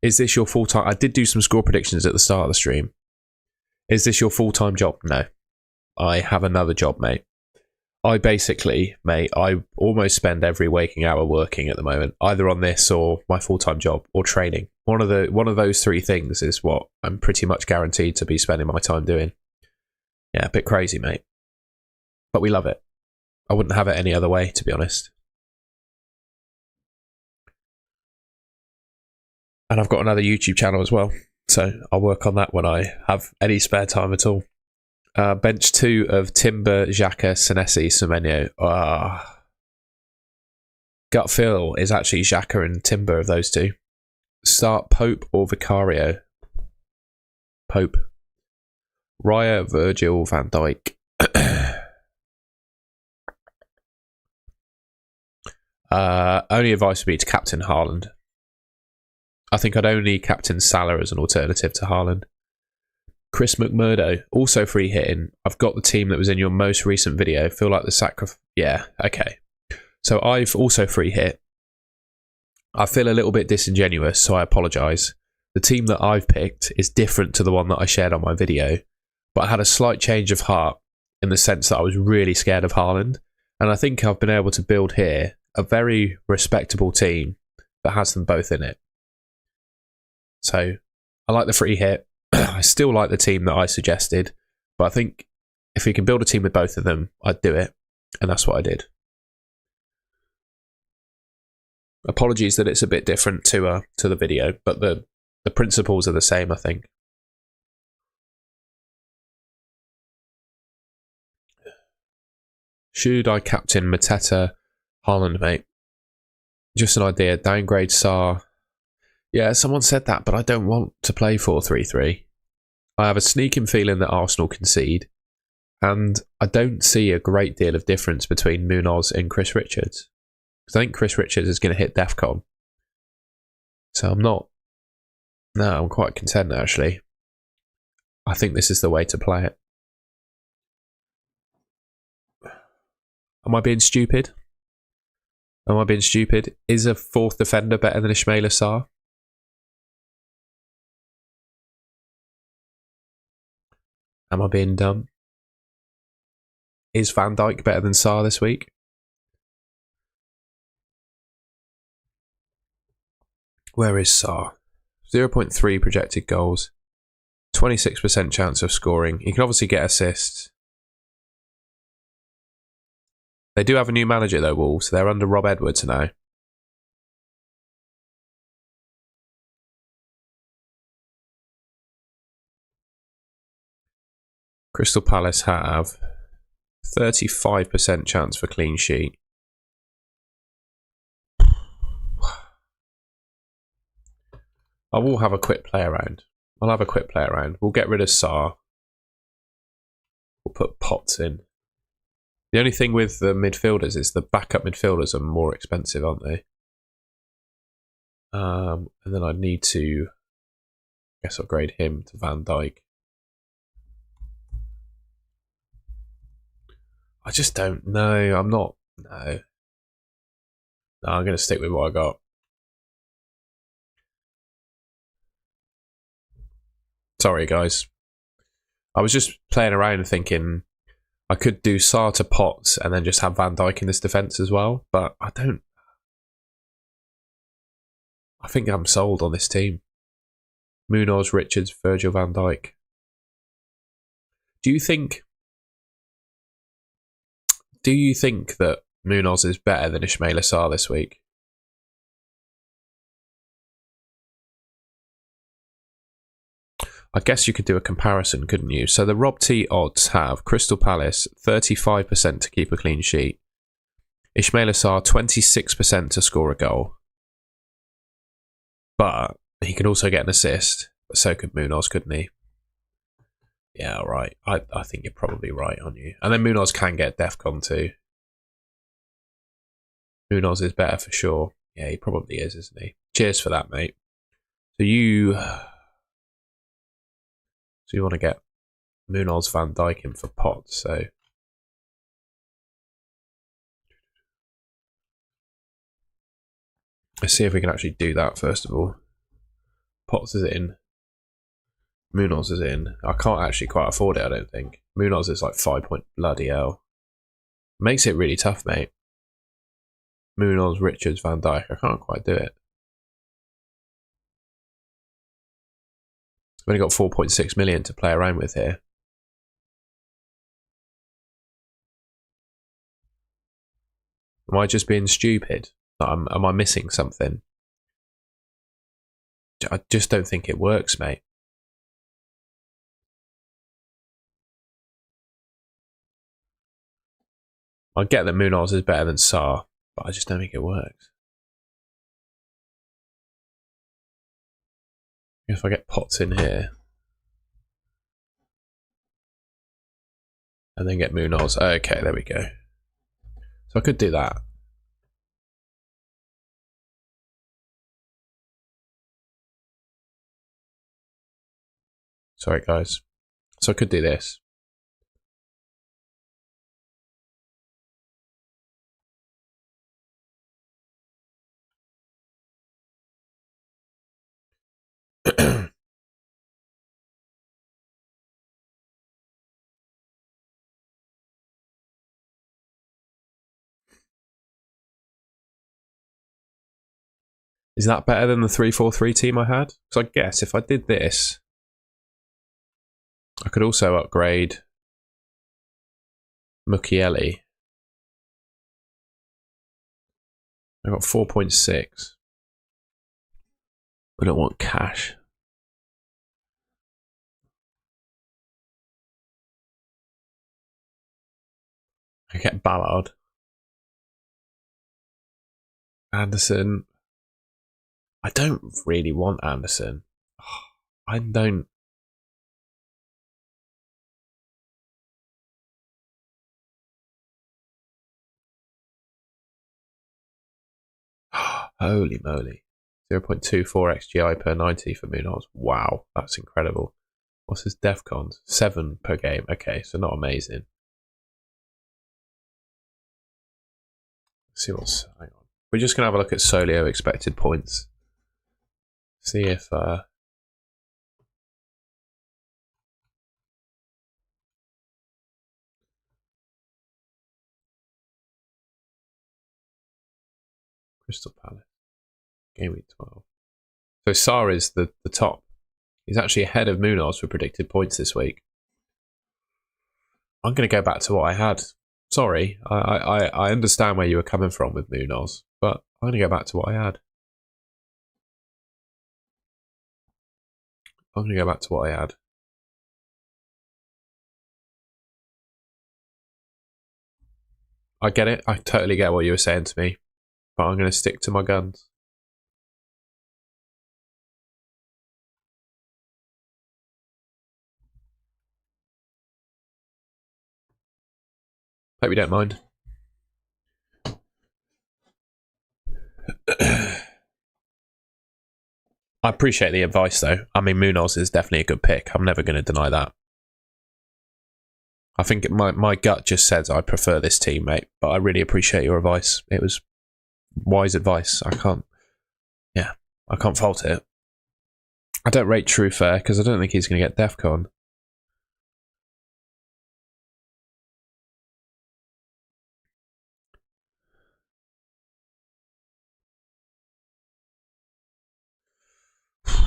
Is this your full-time... I did do some score predictions at the start of the stream. Is this your full-time job? No. I have another job, mate. I almost spend every waking hour working at the moment, either on this or my full-time job or training. One of those three things is what I'm pretty much guaranteed to be spending my time doing. Yeah, a bit crazy, mate. But we love it. I wouldn't have it any other way, to be honest. And I've got another YouTube channel as well, so I'll work on that when I have any spare time at all. Bench 2 of Timber, Xhaka, Senesi, Semenyo. Gut feel is actually Xhaka and Timber of those two. Start Pope or Vicario? Pope. Raya, Virgil, Van Dijk. Only advice would be to captain Haaland. I think I'd only captain Salah as an alternative to Haaland. Chris McMurdo, also free hitting. I've got the team that was in your most recent video. Feel like the sacrifice. Yeah, okay. So I've also free hit. I feel a little bit disingenuous, so I apologise. The team that I've picked is different to the one that I shared on my video, but I had a slight change of heart in the sense that I was really scared of Haaland, and I think I've been able to build here a very respectable team that has them both in it. So I like the free hit. I still like the team that I suggested, but I think if we can build a team with both of them, I'd do it, and that's what I did. Apologies that it's a bit different to the video, but the principles are the same, I think. Should I captain Mateta, Haaland, mate? Just an idea. Downgrade Sarr. Yeah, someone said that, but I don't want to play 4-3-3. I have a sneaking feeling that Arsenal concede, and I don't see a great deal of difference between Munoz and Chris Richards. Because I think Chris Richards is going to hit DEFCON. So I'm quite content, actually. I think this is the way to play it. Am I being stupid? Is a fourth defender better than Ismaila Sarr? Am I being dumb? Is Van Dijk better than Sarr this week? Where is Sarr? 0.3 projected goals. 26% chance of scoring. He can obviously get assists. They do have a new manager though, Wolves. They're under Rob Edwards now. Crystal Palace have 35% chance for clean sheet. I will have a quick play around. We'll get rid of Sarr. We'll put Potts in. The only thing with the midfielders is the backup midfielders are more expensive, aren't they? And then I'd need to, I guess, upgrade him to Van Dijk. I just don't know. No, I'm going to stick with what I got. Sorry, guys. I was just playing around and thinking I could do Sarr to Potts and then just have Van Dijk in this defence as well, but I don't. I think I'm sold on this team. Munoz, Richards, Virgil van Dijk. Do you think that Munoz is better than Ismaila Sarr this week? I guess you could do a comparison, couldn't you? So the Rob T odds have Crystal Palace 35% to keep a clean sheet, Ismaila Sarr 26% to score a goal. But he could also get an assist, but so could Munoz, couldn't he? Yeah, right. I think you're probably right, aren't you? And then Munoz can get DEFCON too. Munoz is better for sure. Yeah, he probably is, isn't he? Cheers for that, mate. So you want to get Munoz, Van Dijk in for Potts, so let's see if we can actually do that first of all. Potts is in. Munoz is in. I can't actually quite afford it, I don't think. Munoz is like 5 point bloody hell. Makes it really tough, mate. Munoz, Richards, Van Dijk. I can't quite do it. I've only got 4.6 million to play around with here. Am I just being stupid? Am I missing something? I just don't think it works, mate. I get that Munoz is better than Sarr, but I just don't think it works. If I get Potts in here and then get Munoz. Okay, there we go. So I could do that. Sorry, guys. So I could do this. Is that better than the 3-4-3 team I had? Because I guess if I did this, I could also upgrade Mukiele. I got 4.6. I don't want cash. I get Ballard. Anderson. I don't really want Anderson. I don't. Holy moly. 0.24 XGI per 90 for Munoz. Wow, that's incredible. What's his DEFCON? 7 per game. Okay, so not amazing. Let's see what's. Hang on. We're just going to have a look at Solio expected points. See if. Crystal Palace. Gameweek 12. So Sarr is the top. He's actually ahead of Munoz for predicted points this week. I'm going to go back to what I had. Sorry, I understand where you were coming from with Munoz, but I'm going to go back to what I had. I'm going to go back to what I had. I get it. I totally get what you were saying to me, but I'm going to stick to my guns. Hope you don't mind. I appreciate the advice, though. I mean, Munoz is definitely a good pick. I'm never going to deny that. I think my gut just says I prefer this team, mate, but I really appreciate your advice. It was wise advice. I can't fault it. I don't rate True Fair because I don't think he's going to get DEFCON.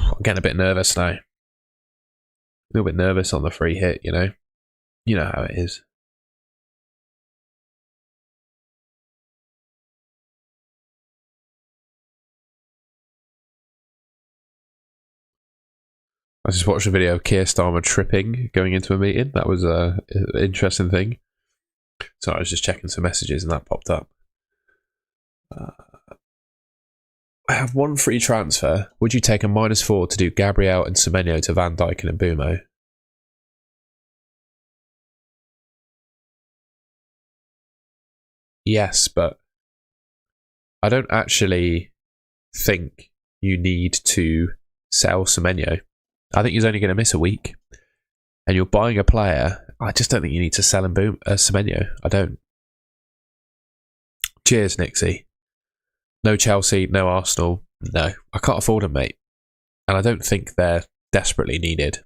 I'm getting a bit nervous now. A little bit nervous on the free hit, you know. You know how it is. I just watched a video of Keir Starmer tripping going into a meeting. That was an interesting thing. So I was just checking some messages and that popped up. I have one free transfer. Would you take a -4 to do Gabriel and Semenyo to Van Dijk and Mbumo? Yes, but I don't actually think you need to sell Semenyo. I think he's only going to miss a week. And you're buying a player. I just don't think you need to sell Semenyo. I don't. Cheers, Nixie. No Chelsea, no Arsenal. No, I can't afford them, mate. And I don't think they're desperately needed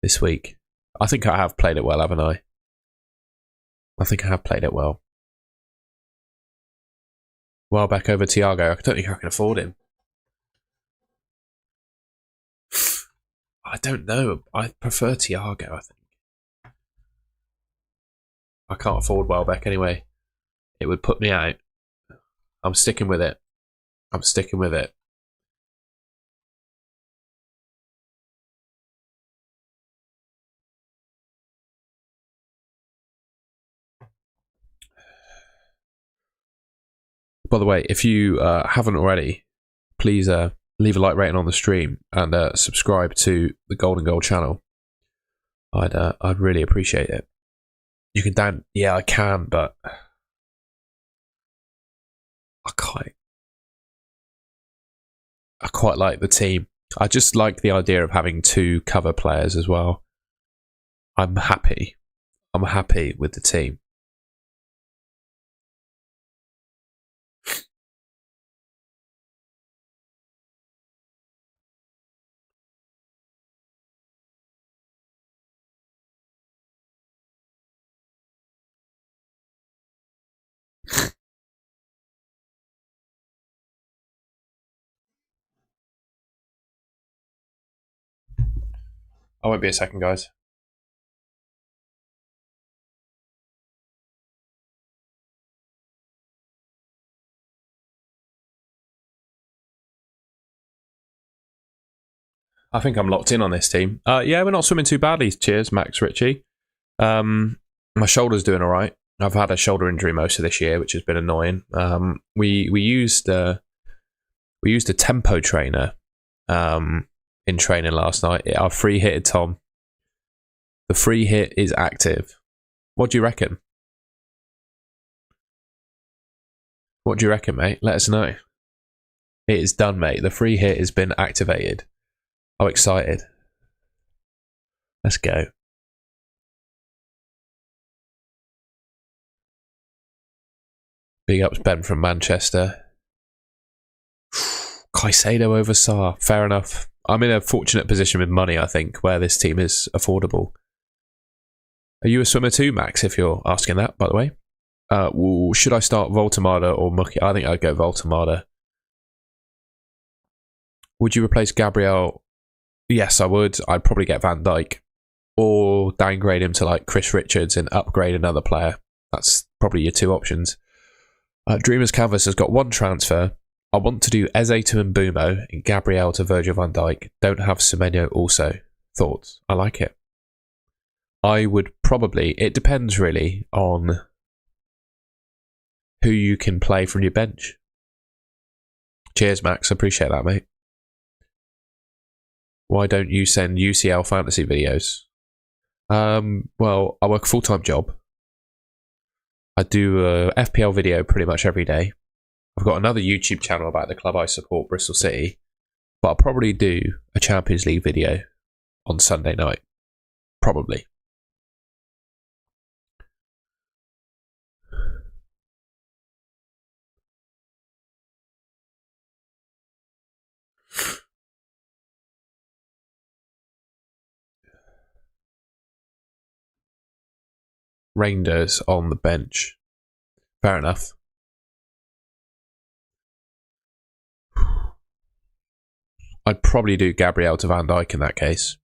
this week. I think I have played it well, haven't I? I think I have played it well. Welbeck over Thiago. I don't think I can afford him. I don't know. I prefer Thiago, I think. I can't afford Welbeck anyway. It would put me out. I'm sticking with it. I'm sticking with it. By the way, if you haven't already, please leave a like rating on the stream and subscribe to the Golden Goal channel. I'd really appreciate it. You can down, yeah, I can, but I quite like the team. I just like the idea of having 2 cover players as well. I'm happy. I'm happy with the team. I won't be a second, guys. I think I'm locked in on this team. Yeah, we're not swimming too badly. Cheers, Max Ritchie. My shoulder's doing all right. I've had a shoulder injury most of this year, which has been annoying. We used a tempo trainer in training last night. Our free hitted Tom. The free hit is active. What do you reckon? What do you reckon, mate? Let us know. It is done, mate. The free hit has been activated. How excited. Let's go. Big ups, Ben from Manchester. Caicedo over Sarr. Fair enough. I'm in a fortunate position with money, I think, where this team is affordable. Are you a swimmer too, Max, if you're asking that, by the way? Should I start Voltemada or Muki? I think I'd go Voltemada. Would you replace Gabriel? Yes, I would. I'd probably get Van Dijk. Or downgrade him to like Chris Richards and upgrade another player. That's probably your two options. Dreamers Canvas has got one transfer. I want to do Eze to Mbumo and Gabriel to Virgil van Dijk. Don't have Semenyo also. Thoughts? I like it. I would probably... It depends really on who you can play from your bench. Cheers, Max. Appreciate that, mate. Why don't you send UCL fantasy videos? Well, I work a full-time job. I do a FPL video pretty much every day. I've got another YouTube channel about the club I support, Bristol City. But I'll probably do a Champions League video on Sunday night. Probably. Reinders on the bench. Fair enough. I'd probably do Gabriel to Van Dijk in that case.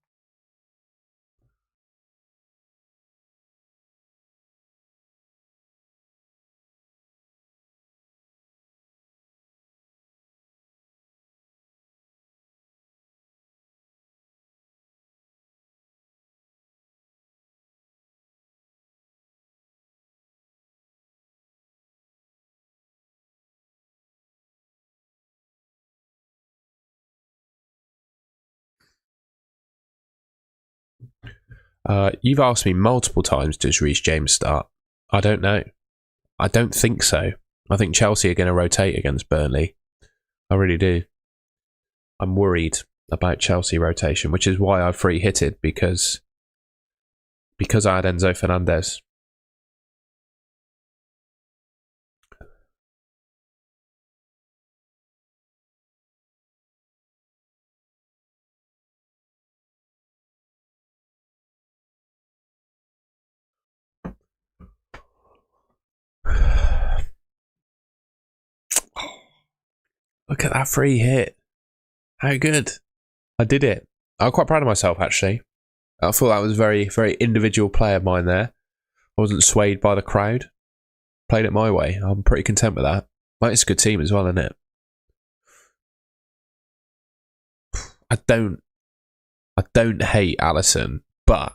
You've asked me multiple times, does Reece James start? I don't know. I don't think so. I think Chelsea are going to rotate against Burnley. I really do. I'm worried about Chelsea rotation, which is why I free hitted because I had Enzo Fernandez. Look at that free hit. How good. I did it. I'm quite proud of myself, actually. I thought that was very, very individual play of mine there. I wasn't swayed by the crowd. Played it my way. I'm pretty content with that. Like, it's a good team as well, isn't it? I don't hate Alisson, but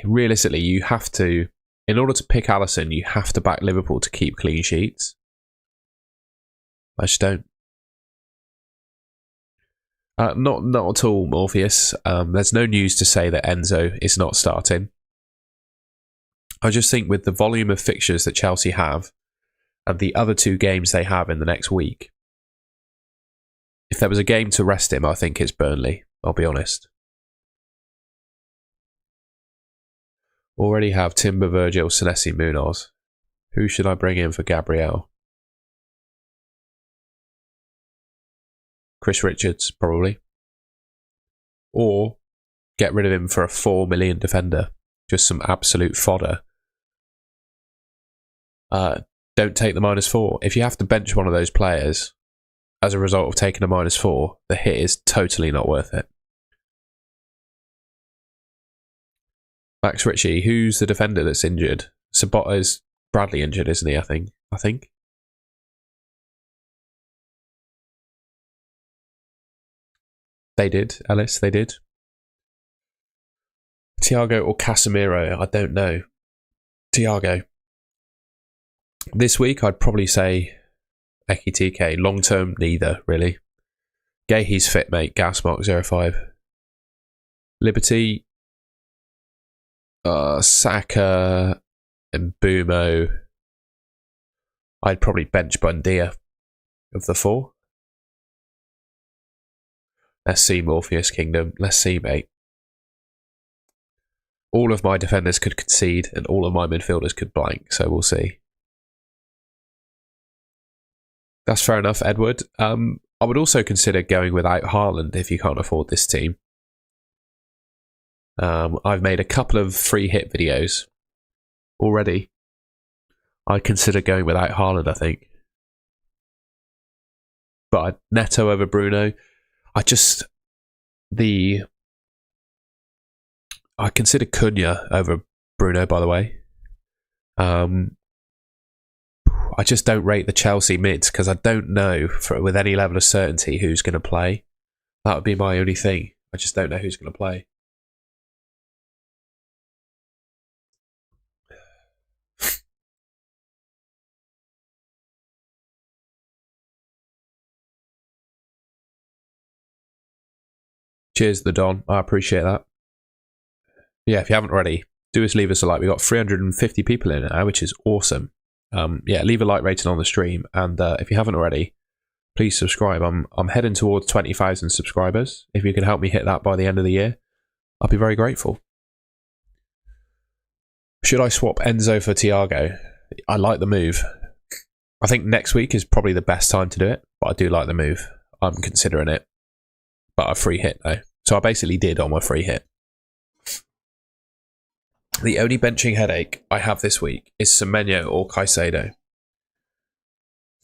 realistically, you have to, in order to pick Alisson, you have to back Liverpool to keep clean sheets. I just don't. Not at all, Morpheus. There's no news to say that Enzo is not starting. I just think with the volume of fixtures that Chelsea have and the other two games they have in the next week, if there was a game to rest him, I think it's Burnley, I'll be honest. Already have Timber, Virgil, Senesi, Munoz. Who should I bring in for Gabriel? Chris Richards, probably. Or get rid of him for a 4 million defender. Just some absolute fodder. Don't take the -4. If you have to bench one of those players as a result of taking a -4, the hit is totally not worth it. Max Ritchie, who's the defender that's injured? Sabota's Bradley injured, isn't he? I think. They did, Ellis, they did. Thiago or Casemiro, I don't know. Thiago. This week, I'd probably say Ekitike. Long term, neither, really. Gahey's fit, mate. Gasmark05. Liberty, Saka, and Bumo. I'd probably bench Buendia of the 4. Let's see, Morpheus Kingdom. Let's see, mate. All of my defenders could concede and all of my midfielders could blank, so we'll see. That's fair enough, Edward. I would also consider going without Haaland if you can't afford this team. I've made a couple of free hit videos already. I'd consider going without Haaland, I think. But Neto over Bruno. I consider Cunha over Bruno, by the way. I just don't rate the Chelsea mids because I don't know with any level of certainty who's going to play. That would be my only thing. I just don't know who's going to play. Cheers, the Don. I appreciate that. Yeah, if you haven't already, do us leave us a like. We've got 350 people in it now, which is awesome. Yeah, leave a like rating on the stream, and if you haven't already, please subscribe. I'm heading towards 20,000 subscribers. If you can help me hit that by the end of the year, I'll be very grateful. Should I swap Enzo for Thiago? I like the move. I think next week is probably the best time to do it, but I do like the move. I'm considering it, but a free hit though. So I basically did on my free hit. The only benching headache I have this week is Semenyo or Caicedo.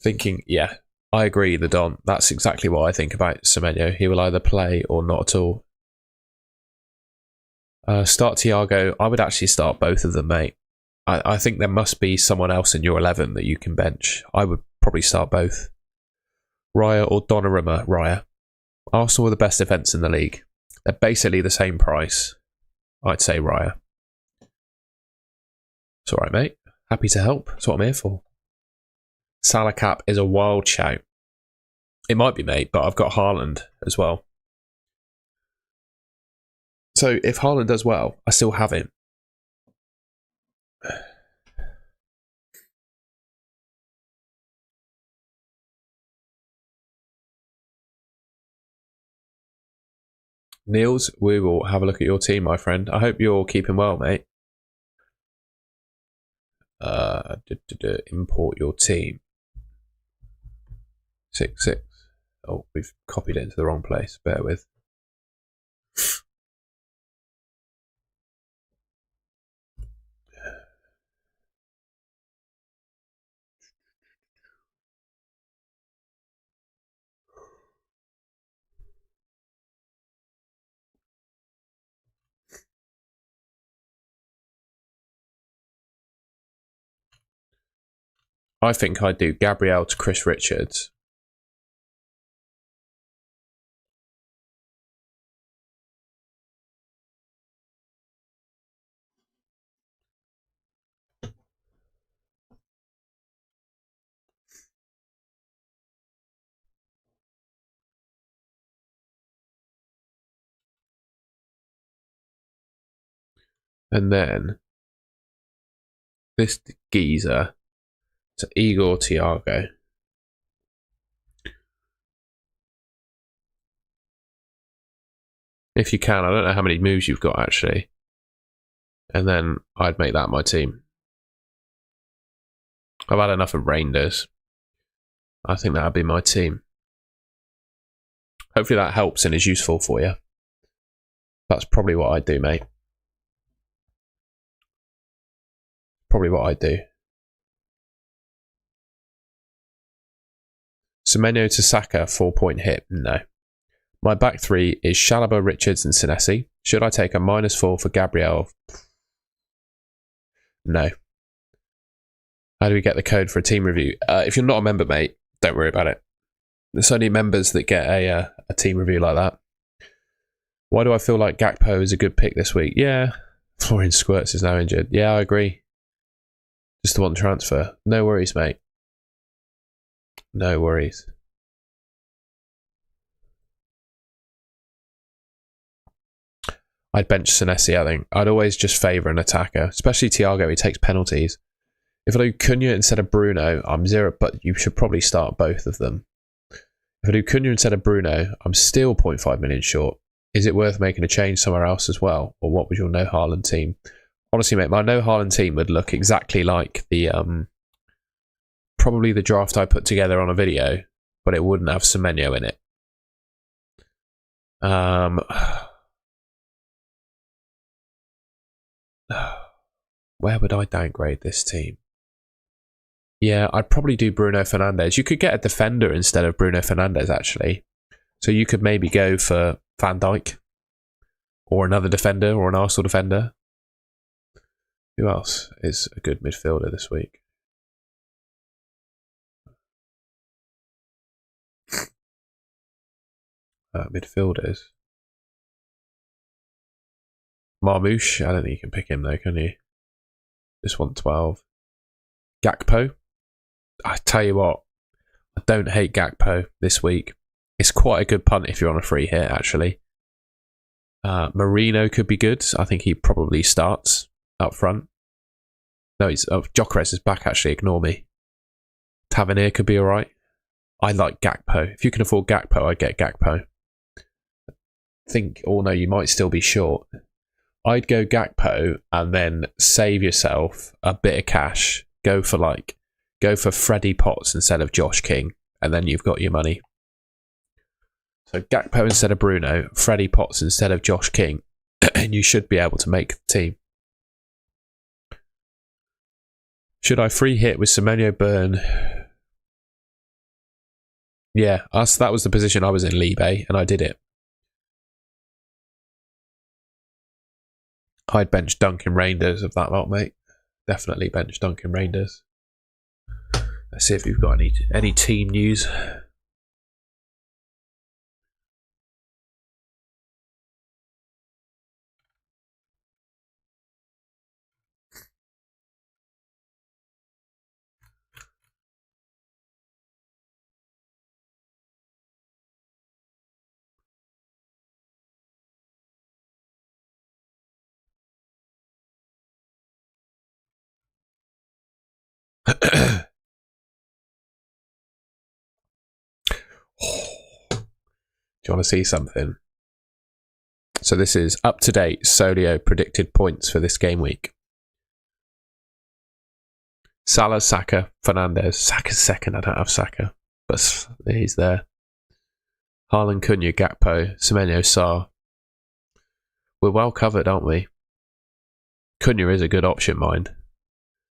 Thinking, yeah, I agree, the Don. That's exactly what I think about Semenyo. He will either play or not at all. Start Thiago. I would actually start both of them, mate. I think there must be someone else in your 11 that you can bench. I would probably start both. Raya or Donnarumma. Raya. Arsenal are the best defence in the league. They're basically the same price. I'd say Raya. It's alright, mate. Happy to help. That's what I'm here for. Salah cap is a wild shout. It might be, mate, but I've got Haaland as well. So if Haaland does well, I still have him. Niels, we will have a look at your team, my friend. I hope you're keeping well, mate. Import your team. 6-6. Oh, we've copied it into the wrong place. Bear with. I think I'd do Gabriel to Chris Richards. And then this geezer to Igor Thiago. If you can, I don't know how many moves you've got actually. And then I'd make that my team. I've had enough of Rangers. I think that'd be my team. Hopefully that helps and is useful for you. That's probably what I'd do, mate. Probably what I'd do. Semenyo to Saka, 4-point hit. No. My back three is Chalobah, Richards and Senesi. Should I take a -4 for Gabriel? No. How do we get the code for a team review? If you're not a member, mate, don't worry about it. It's only members that get a team review like that. Why do I feel like Gakpo is a good pick this week? Yeah. Florian Squirts is now injured. Yeah, I agree. Just the one transfer. No worries, mate. No worries. I'd bench Senesi, I think. I'd always just favour an attacker, especially Thiago. He takes penalties. If I do Cunha instead of Bruno, I'm 0, but you should probably start both of them. If I do Cunha instead of Bruno, I'm still 0.5 million short. Is it worth making a change somewhere else as well? Or what was your no Haaland team? Honestly, mate, my no Haaland team would look exactly like the probably the draft I put together on a video, but it wouldn't have Semenyo in it. Where would I downgrade this team? Yeah, I'd probably do Bruno Fernandes. You could get a defender instead of Bruno Fernandes, actually. So you could maybe go for Van Dijk or another defender or an Arsenal defender. Who else is a good midfielder this week? Midfielders. Marmouche. I don't think you can pick him though, can you? Just 112. Gakpo. I tell you what, I don't hate Gakpo this week. It's quite a good punt if you're on a free hit, actually. Marino could be good. I think he probably starts up front. No, Gyökeres is back, actually. Ignore me. Tavernier could be alright. I like Gakpo. If you can afford Gakpo, I'd get Gakpo. No, you might still be short. I'd go Gakpo and then save yourself a bit of cash. Go for Freddie Potts instead of Josh King, and then you've got your money. So Gakpo instead of Bruno, Freddie Potts instead of Josh King, and you should be able to make the team. Should I free hit with Semenyo Burn? Yeah, that was the position I was in, Libe, and I did it. I'd bench Duncan Reinders of that lot, mate. Definitely bench Duncan Reinders. Let's see if we've got any team news. Do you want to see something? So this is up-to-date Solio predicted points for this game week. Salah, Saka, Fernandes. Saka's second. I don't have Saka, but he's there. Haaland, Cunha, Gakpo, Semenyo, Sarr. We're well covered, aren't we? Cunha is a good option, mind.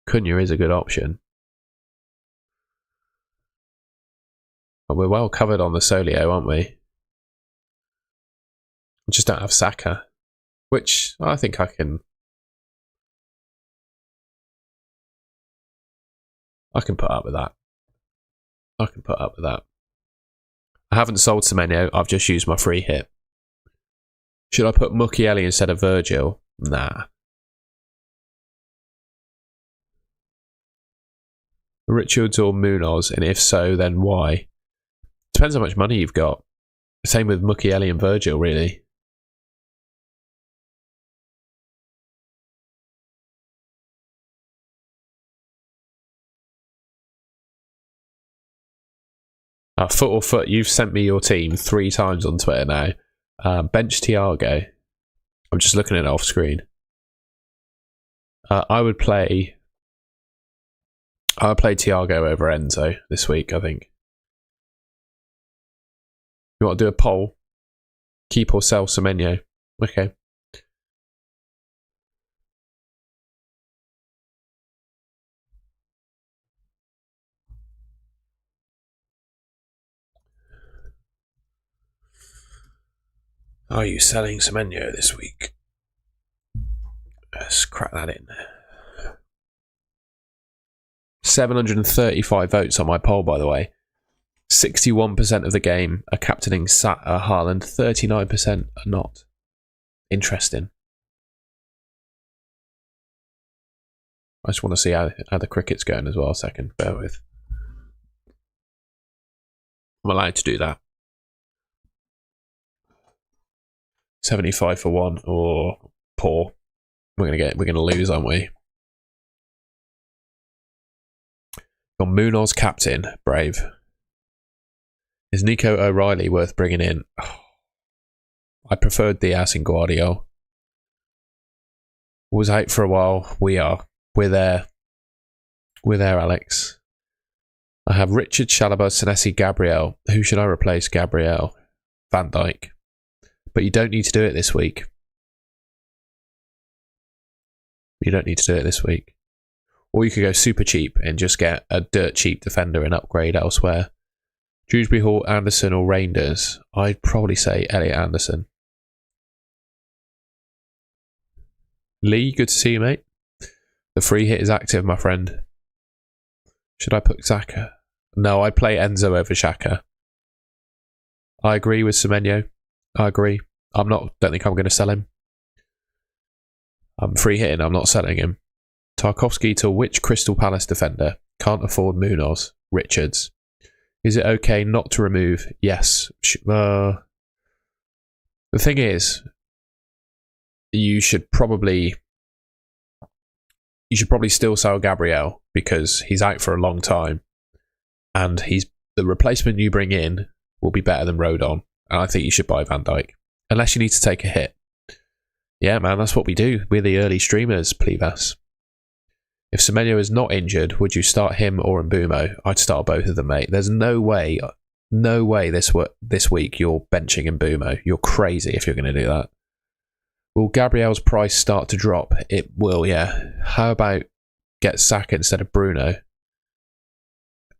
Cunha is a good option. But we're well covered on the Solio, aren't we? I just don't have Saka, which I think I can put up with that. I can put up with that. I haven't sold Semenyo, I've just used my free hit. Should I put Mukiele instead of Virgil? Nah. Richards or Munoz, and if so, then why? Depends how much money you've got. Same with Mukiele and Virgil, really. Foot or foot, you've sent me your team 3 times on Twitter now. Bench Thiago. I'm just looking at it off screen. I would play Thiago over Enzo this week, I think. You want to do a poll? Keep or sell Semenyo? Okay. Are you selling Semenyo this week? Let's crack that in. 735 votes on my poll, by the way. 61% of the game are captaining Haaland, 39% are not. Interesting. I just want to see how the cricket's going as well. A second, bear with. I'm allowed to do that. 75 for one or poor. We're gonna lose, aren't we? Got Munoz captain, brave. Is Nico O'Reilly worth bringing in? Oh, I preferred Diaz and Guardiola. Was out for a while. We're there. We're there, Alex. I have Richard, Chalobah, Senesi, Gabriel. Who should I replace? Gabriel. Van Dijk. But you don't need to do it this week. You don't need to do it this week. Or you could go super cheap and just get a dirt cheap defender and upgrade elsewhere. Dewsbury Hall, Anderson or Reinders? I'd probably say Elliot Anderson. Lee, good to see you, mate. The free hit is active, my friend. Should I put Xhaka? No, I'd play Enzo over Xhaka. I agree with Semenyo. I agree. Don't think I'm going to sell him. I'm free hitting, I'm not selling him. Tarkovsky to which Crystal Palace defender? Can't afford Munoz. Richards. Is it okay not to remove? Yes. The thing is, you should probably still sell Gabriel because he's out for a long time, and the replacement you bring in will be better than Rodon, and I think you should buy Van Dijk unless you need to take a hit. Yeah, man, that's what we do. We're the early streamers, Plevas. If Semenyo is not injured, would you start him or Mbumo? I'd start both of them, mate. There's no way this week you're benching Mbumo. You're crazy if you're going to do that. Will Gabriel's price start to drop? It will, yeah. How about get Saka instead of Bruno?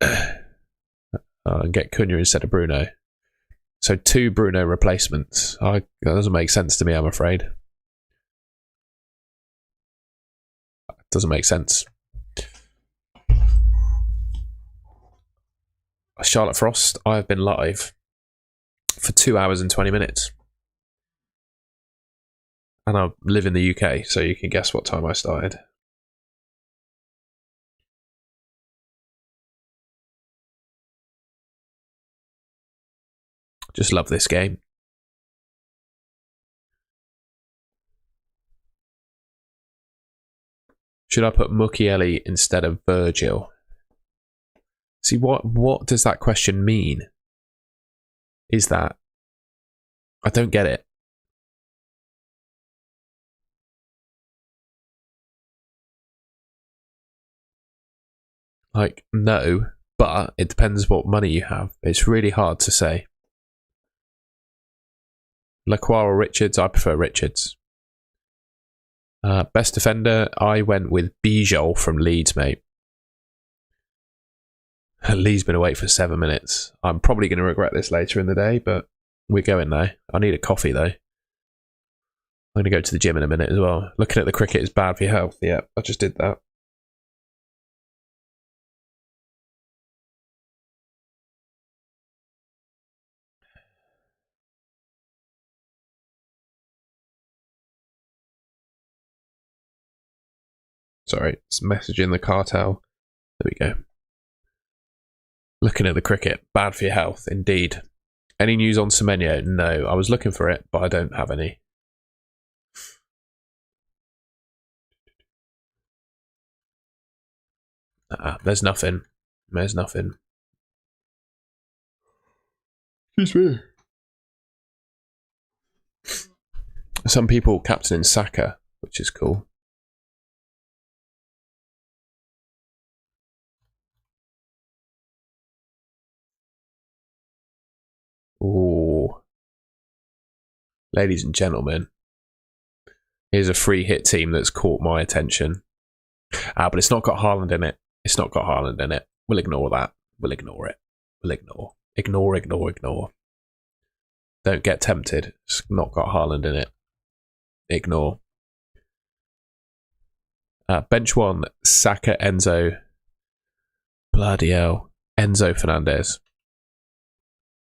And get Cunha instead of Bruno. So 2 Bruno replacements. That doesn't make sense to me, I'm afraid. Doesn't make sense. Charlotte Frost, I have been live for 2 hours and 20 minutes. And I live in the UK, so you can guess what time I started. Just love this game. Should I put Mukiele instead of Virgil? See, what does that question mean? Is that... I don't get it. Like, no, but it depends what money you have. It's really hard to say. Lacroix or Richards? I prefer Richards. Best defender, I went with Bijol from Leeds, mate. Lee's been awake for 7 minutes. I'm probably going to regret this later in the day, but we're going now. I need a coffee, though. I'm going to go to the gym in a minute as well. Looking at the cricket is bad for your health. Yeah, I just did that. Sorry, it's messaging the cartel. There we go. Looking at the cricket, bad for your health, indeed. Any news on Semenyo? No, I was looking for it, but I don't have any. There's nothing. There's nothing. Excuse me. Some people captain Saka, which is cool. Ladies and gentlemen, here's a free hit team that's caught my attention. But it's not got Haaland in it. It's not got Haaland in it. We'll ignore that. We'll ignore it. We'll ignore. Ignore. Don't get tempted. It's not got Haaland in it. Ignore. Bench 1, Saka, Enzo. Bloody hell. Enzo Fernandez.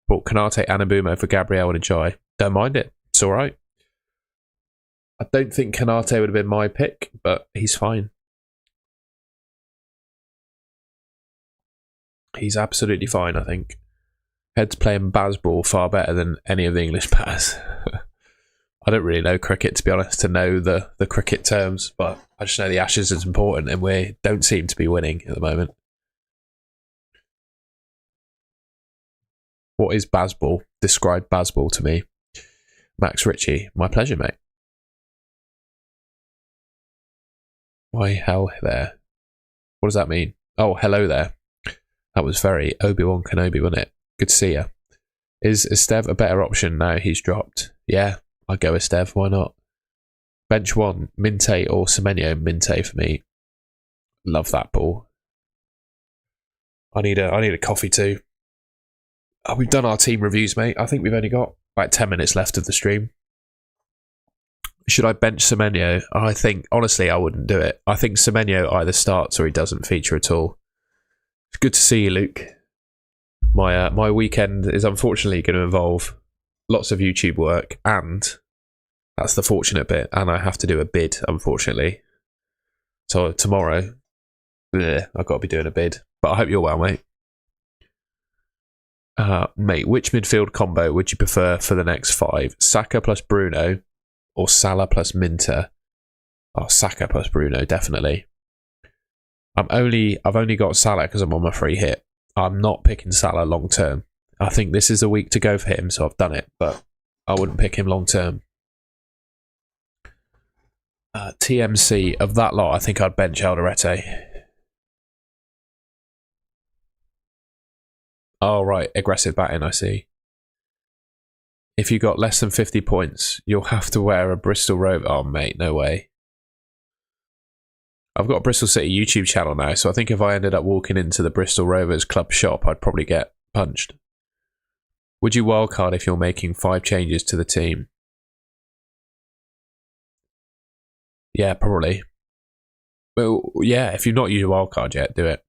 Bought Kanate, Anabumo for Gabriel and Ajay. Don't mind it. It's alright. I don't think Kanate would have been my pick, but he's fine. He's absolutely fine, I think. Head's playing Bazball far better than any of the English players. I don't really know cricket, to be honest, to know the cricket terms, but I just know the Ashes is important and we don't seem to be winning at the moment. What is Bazball? Describe Bazball to me. Max Ritchie, my pleasure, mate. Why, hell there. What does that mean? Oh, hello there. That was very Obi-Wan Kenobi, wasn't it? Good to see you. Is Estev a better option now he's dropped? Yeah, I'd go Estev, why not? Bench 1, Minte or Semenyo. Minte for me. Love that ball. I need a coffee too. We've done our team reviews, mate. I think we've only got about 10 minutes left of the stream. Should I bench Semenyo? I think, honestly, I wouldn't do it. I think Semenyo either starts or he doesn't feature at all. It's good to see you, Luke. My weekend is unfortunately going to involve lots of YouTube work, and that's the fortunate bit, and I have to do a bid, unfortunately. So tomorrow, I've got to be doing a bid. But I hope you're well, mate. Mate, which midfield combo would you prefer for the next 5? Saka plus Bruno or Salah plus Minter? Oh, Saka plus Bruno, definitely. I've only got Salah because I'm on my free hit. I'm not picking Salah long term. I think this is a week to go for him, so I've done it, but I wouldn't pick him long term. TMC, of that lot, I think I'd bench Alderete. Oh, right, aggressive batting, I see. If you got less than 50 points, you'll have to wear a Bristol Rover. Oh, mate, no way. I've got a Bristol City YouTube channel now, so I think if I ended up walking into the Bristol Rovers club shop, I'd probably get punched. Would you wildcard if you're making 5 changes to the team? Yeah, probably. Well, yeah, if you've not used a wildcard yet, do it.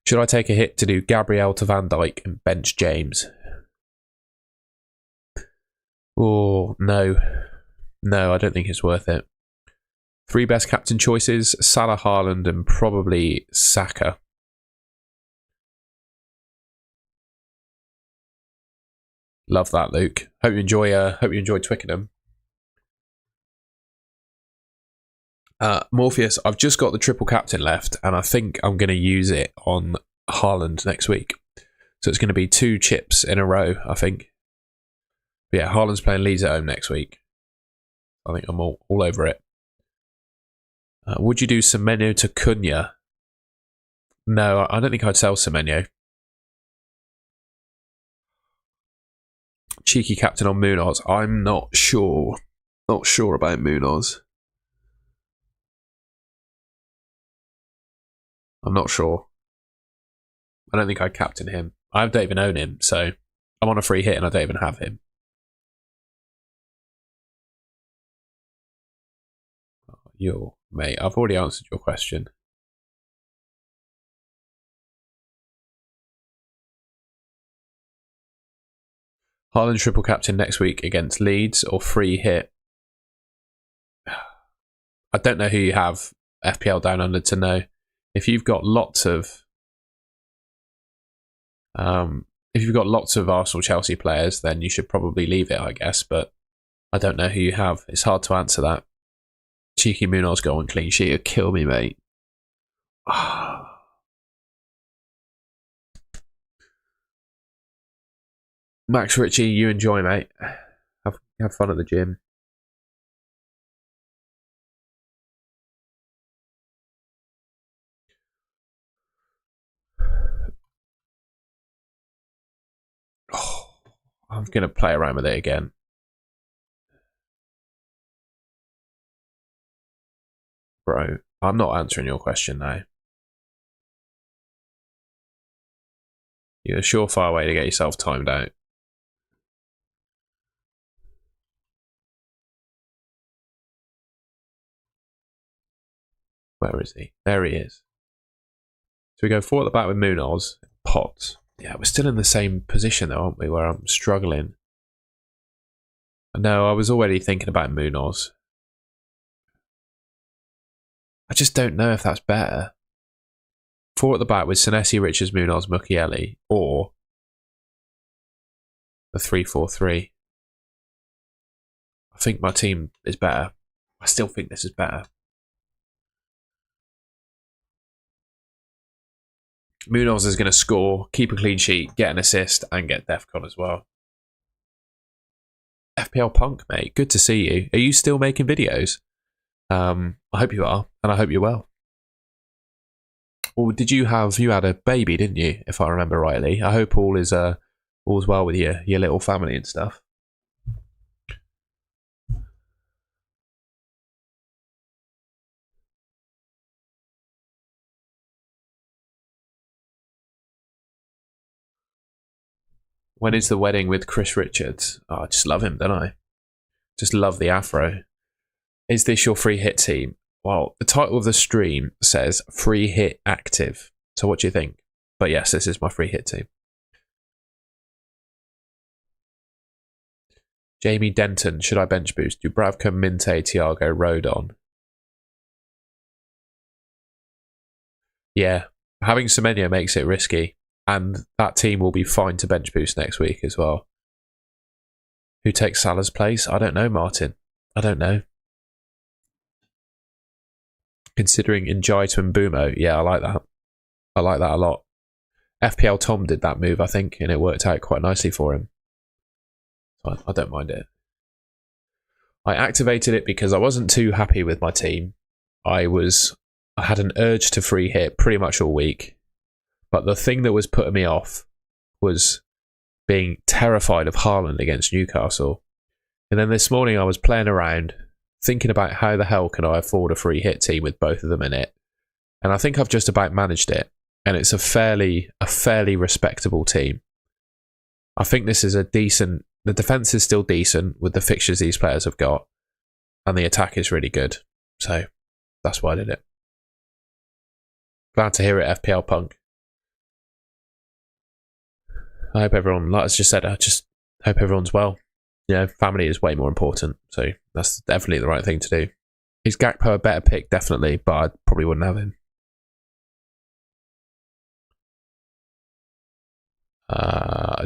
Should I take a hit to do Gabriel to Van Dijk and bench James? Oh, no. No, I don't think it's worth it. 3 best captain choices, Salah, Haaland, and probably Saka. Love that, Luke. Hope you enjoy Twickenham. Morpheus, I've just got the triple captain left, and I think I'm going to use it on Haaland next week. So it's going to be 2 chips in a row, I think. But yeah, Haaland's playing Leeds at home next week. I think I'm all over it. Would you do Semenyo to Cunha? No, I don't think I'd sell Semenyo. Cheeky captain on Munoz. I'm not sure. Not sure about Munoz. I'm not sure. I don't think I'd captain him. I don't even own him, so I'm on a free hit and I don't even have him. Oh, mate, I've already answered your question. Haaland triple captain next week against Leeds or free hit? I don't know who you have FPL Down Under to know. If you've got lots of Arsenal Chelsea players, then you should probably leave it, I guess, but I don't know who you have. It's hard to answer that. Cheeky Munoz goal and clean sheet would kill me, mate. Max Ritchie, you enjoy, mate. Have fun at the gym. I'm going to play around with it again. Bro, I'm not answering your question now. You're a surefire way to get yourself timed out. Where is he? There he is. So we go 4 at the back with Munoz. Potts. Yeah, we're still in the same position though, aren't we? Where I'm struggling. No, I was already thinking about Munoz. I just don't know if that's better. 4 at the back with Senesi, Richards, Munoz, Mukiele, or the 3-4-3. I think my team is better. I still think this is better. Munoz is going to score, keep a clean sheet, get an assist, and get DEFCON as well. FPL Punk, mate, good to see you. Are you still making videos? I hope you are, and I hope you're well. Or you had a baby, didn't you? If I remember rightly. I hope all's well with your little family and stuff. When is the wedding with Chris Richards? Oh, I just love him, don't I? Just love the afro. Is this your free hit team? Well, the title of the stream says free hit active. So what do you think? But yes, this is my free hit team. Jamie Denton, should I bench boost? Dubravka, Minte, Thiago, Rodon. Yeah, having Semenyo makes it risky. And that team will be fine to bench boost next week as well. Who takes Salah's place? I don't know, Martin. I don't know. Considering Njai to Mbumo, yeah, I like that. I like that a lot. FPL Tom did that move, I think, and it worked out quite nicely for him. So I don't mind it. I activated it because I wasn't too happy with my team. I had an urge to free hit pretty much all week. But the thing that was putting me off was being terrified of Haaland against Newcastle. And then this morning I was playing around, thinking about how the hell can I afford a free hit team with both of them in it. And I think I've just about managed it. And it's a fairly respectable team. I think this is the defence is still decent with the fixtures these players have got. And the attack is really good. So that's why I did it. Glad to hear it, FPL Punk. I hope everyone, like I just said, I just hope everyone's well. Yeah, family is way more important. So that's definitely the right thing to do. Is Gakpo a better pick? Definitely, but I probably wouldn't have him.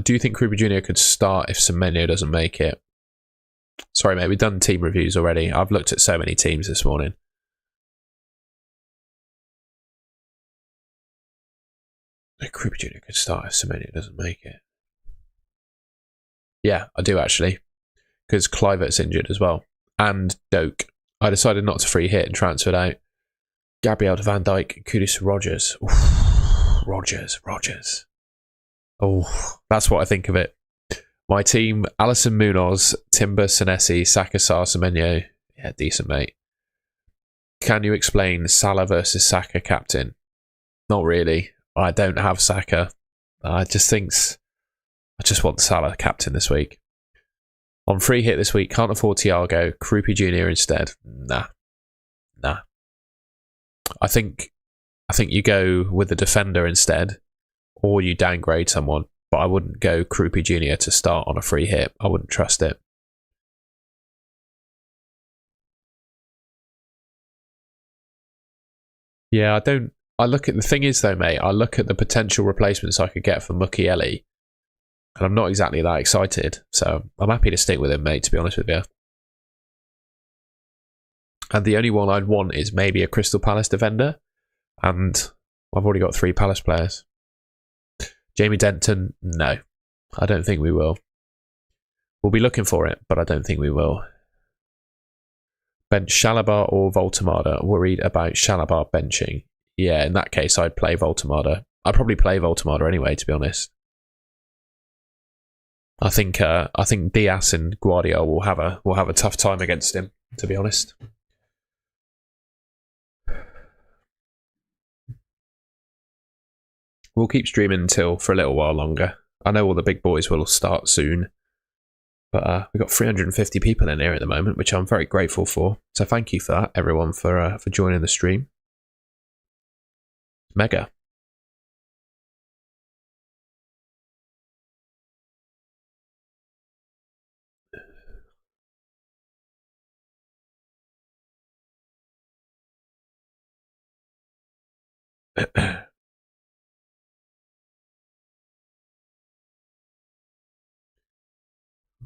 Do you think Krupa Jr. could start if Semenyo doesn't make it? Sorry, mate, we've done team reviews already. I've looked at so many teams this morning. Krupa Jr. could start if Semenyo doesn't make it. Yeah, I do actually. Because Kluivert's injured as well. And Doak. I decided not to free hit and transferred out. Gabriel to Van Dijk, Kudus to Rogers. Oof. Rogers. Oh, that's what I think of it. My team, Alisson, Munoz, Timber, Senesi, Saka, Sarr, Semenyo. Yeah, decent, mate. Can you explain Salah versus Saka captain? Not really. I don't have Saka. I just want Salah captain this week. On free hit this week, can't afford Thiago. Krupa Jr. instead. Nah. I think you go with the defender instead, or you downgrade someone. But I wouldn't go Krupa Jr. to start on a free hit. I wouldn't trust it. Yeah, I don't. The thing is though, mate, I look at the potential replacements I could get for Mukiele, and I'm not exactly that excited. So I'm happy to stick with him, mate, to be honest with you. And the only one I'd want is maybe a Crystal Palace defender, and I've already got 3 Palace players. Jamie Denton, no. I don't think we will. We'll be looking for it, but I don't think we will. Bench Shalabar or Voltemada? Worried about Shalabar benching. Yeah, in that case, I'd play Voltemada. I'd probably play Voltemada anyway, to be honest. I think Diaz and Guardiola will have a tough time against him, to be honest. We'll keep streaming until for a little while longer. I know all the big boys will start soon. But we've got 350 people in here at the moment, which I'm very grateful for. So thank you for that, everyone, for joining the stream. Mega.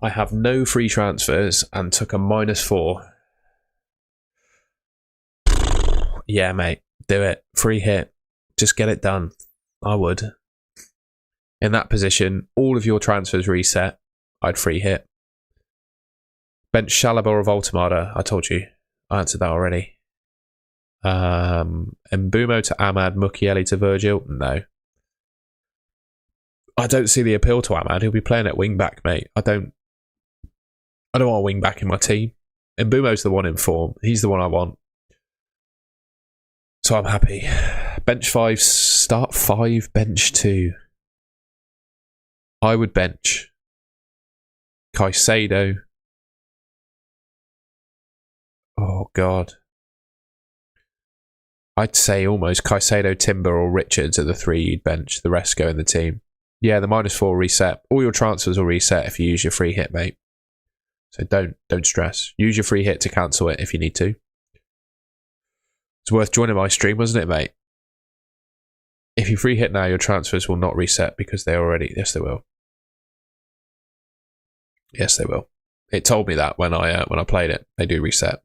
I have no free transfers and took a -4. Yeah, mate. Do it. Free hit. Just get it done. I would. In that position, all of your transfers reset. I'd free hit. Bench Shalaba or Voltamada. I told you. I answered that already. Mbumo to Ahmad. Mukiele to Virgil. No. I don't see the appeal to Ahmad. He'll be playing at wing back, mate. I don't want a wing back in my team. Mbumo's the one in form. He's the one I want. So I'm happy. Bench 5, start 5, bench 2. I would bench Caicedo. Oh, God. I'd say almost Caicedo, Timber, or Richards are the 3 you'd bench. The rest go in the team. Yeah, the -4 reset. All your transfers will reset if you use your free hit, mate. So don't stress. Use your free hit to cancel it if you need to. It's worth joining my stream, wasn't it, mate? If you free hit now, your transfers will not reset because they already... Yes, they will. Yes, they will. It told me that when I played it. They do reset.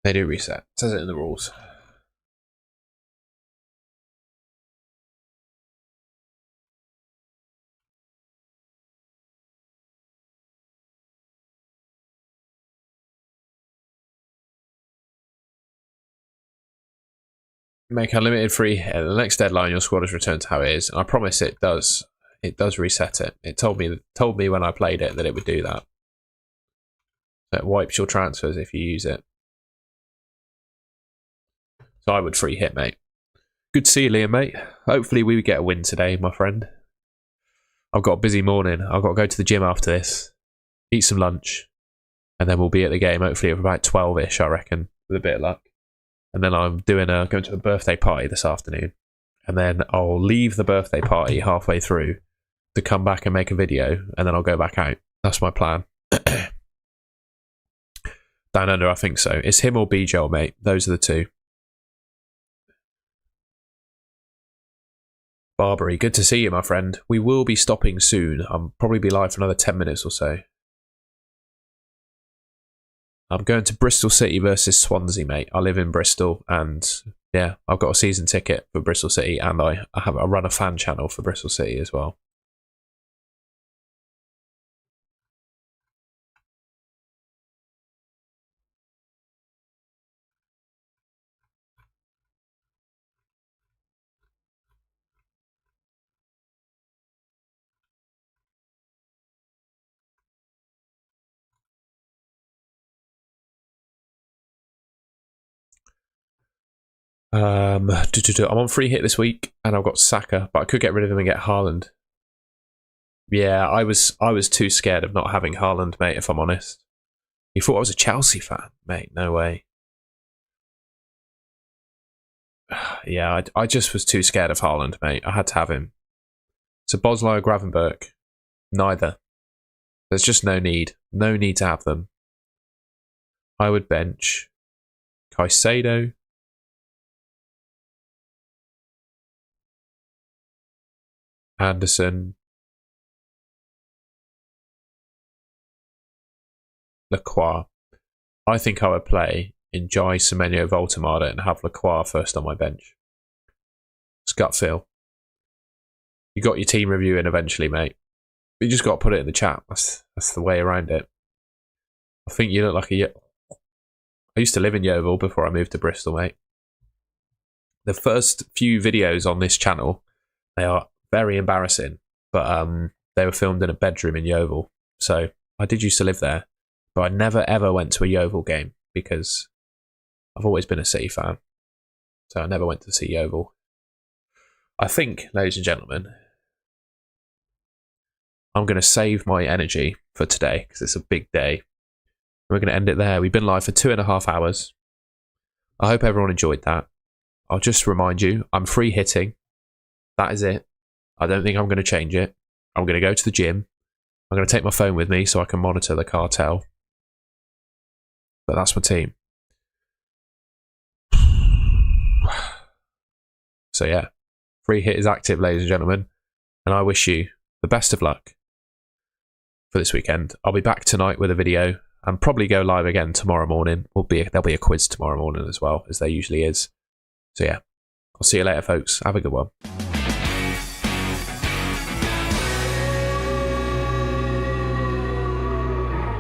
They do reset. It says it in the rules. Make unlimited free hit. At the next deadline, your squad is returned to how it is. And I promise it does. It does reset it. It told me when I played it that it would do that. So it wipes your transfers if you use it. So I would free hit, mate. Good to see you, Liam, mate. Hopefully we get a win today, my friend. I've got a busy morning. I've got to go to the gym after this, eat some lunch, and then we'll be at the game hopefully at about 12-ish, I reckon, with a bit of luck. And then I'm going to a birthday party this afternoon. And then I'll leave the birthday party halfway through to come back and make a video, and then I'll go back out. That's my plan. Down under, I think so. It's him or B-Joel, mate. Those are the two. Barbary, good to see you, my friend. We will be stopping soon. I'll probably be live for another 10 minutes or so. I'm going to Bristol City versus Swansea, mate. I live in Bristol, and yeah, I've got a season ticket for Bristol City, and I run a fan channel for Bristol City as well. I'm on free hit this week, and I've got Saka, but I could get rid of him and get Haaland. Yeah, I was too scared of not having Haaland, mate, if I'm honest. You thought I was a Chelsea fan? Mate, no way. Yeah, I just was too scared of Haaland, mate. I had to have him. So Bosley or Gravenberch? Neither. There's just no need. No need to have them. I would bench Caicedo, Anderson, Lacroix. I think I would play Njai, Semenyo, Voltamada and have Lacroix first on my bench. It's gut feel. You got your team review in eventually, mate. But you just got to put it in the chat. That's the way around it. I think you look like a... I used to live in Yeovil before I moved to Bristol, mate. The first few videos on this channel, they are very embarrassing, but they were filmed in a bedroom in Yeovil. So I did used to live there, but I never ever went to a Yeovil game because I've always been a City fan. So I never went to see Yeovil. I think, ladies and gentlemen, I'm going to save my energy for today because it's a big day. We're going to end it there. We've been live for 2.5 hours. I hope everyone enjoyed that. I'll just remind you, I'm free hitting. That is it. I don't think I'm going to change it. I'm going to go to the gym. I'm going to take my phone with me so I can monitor the cartel. But that's my team. So yeah, free hit is active, ladies and gentlemen. And I wish you the best of luck for this weekend. I'll be back tonight with a video and probably go live again tomorrow morning. There'll be a quiz tomorrow morning as well, as there usually is. So yeah, I'll see you later, folks. Have a good one.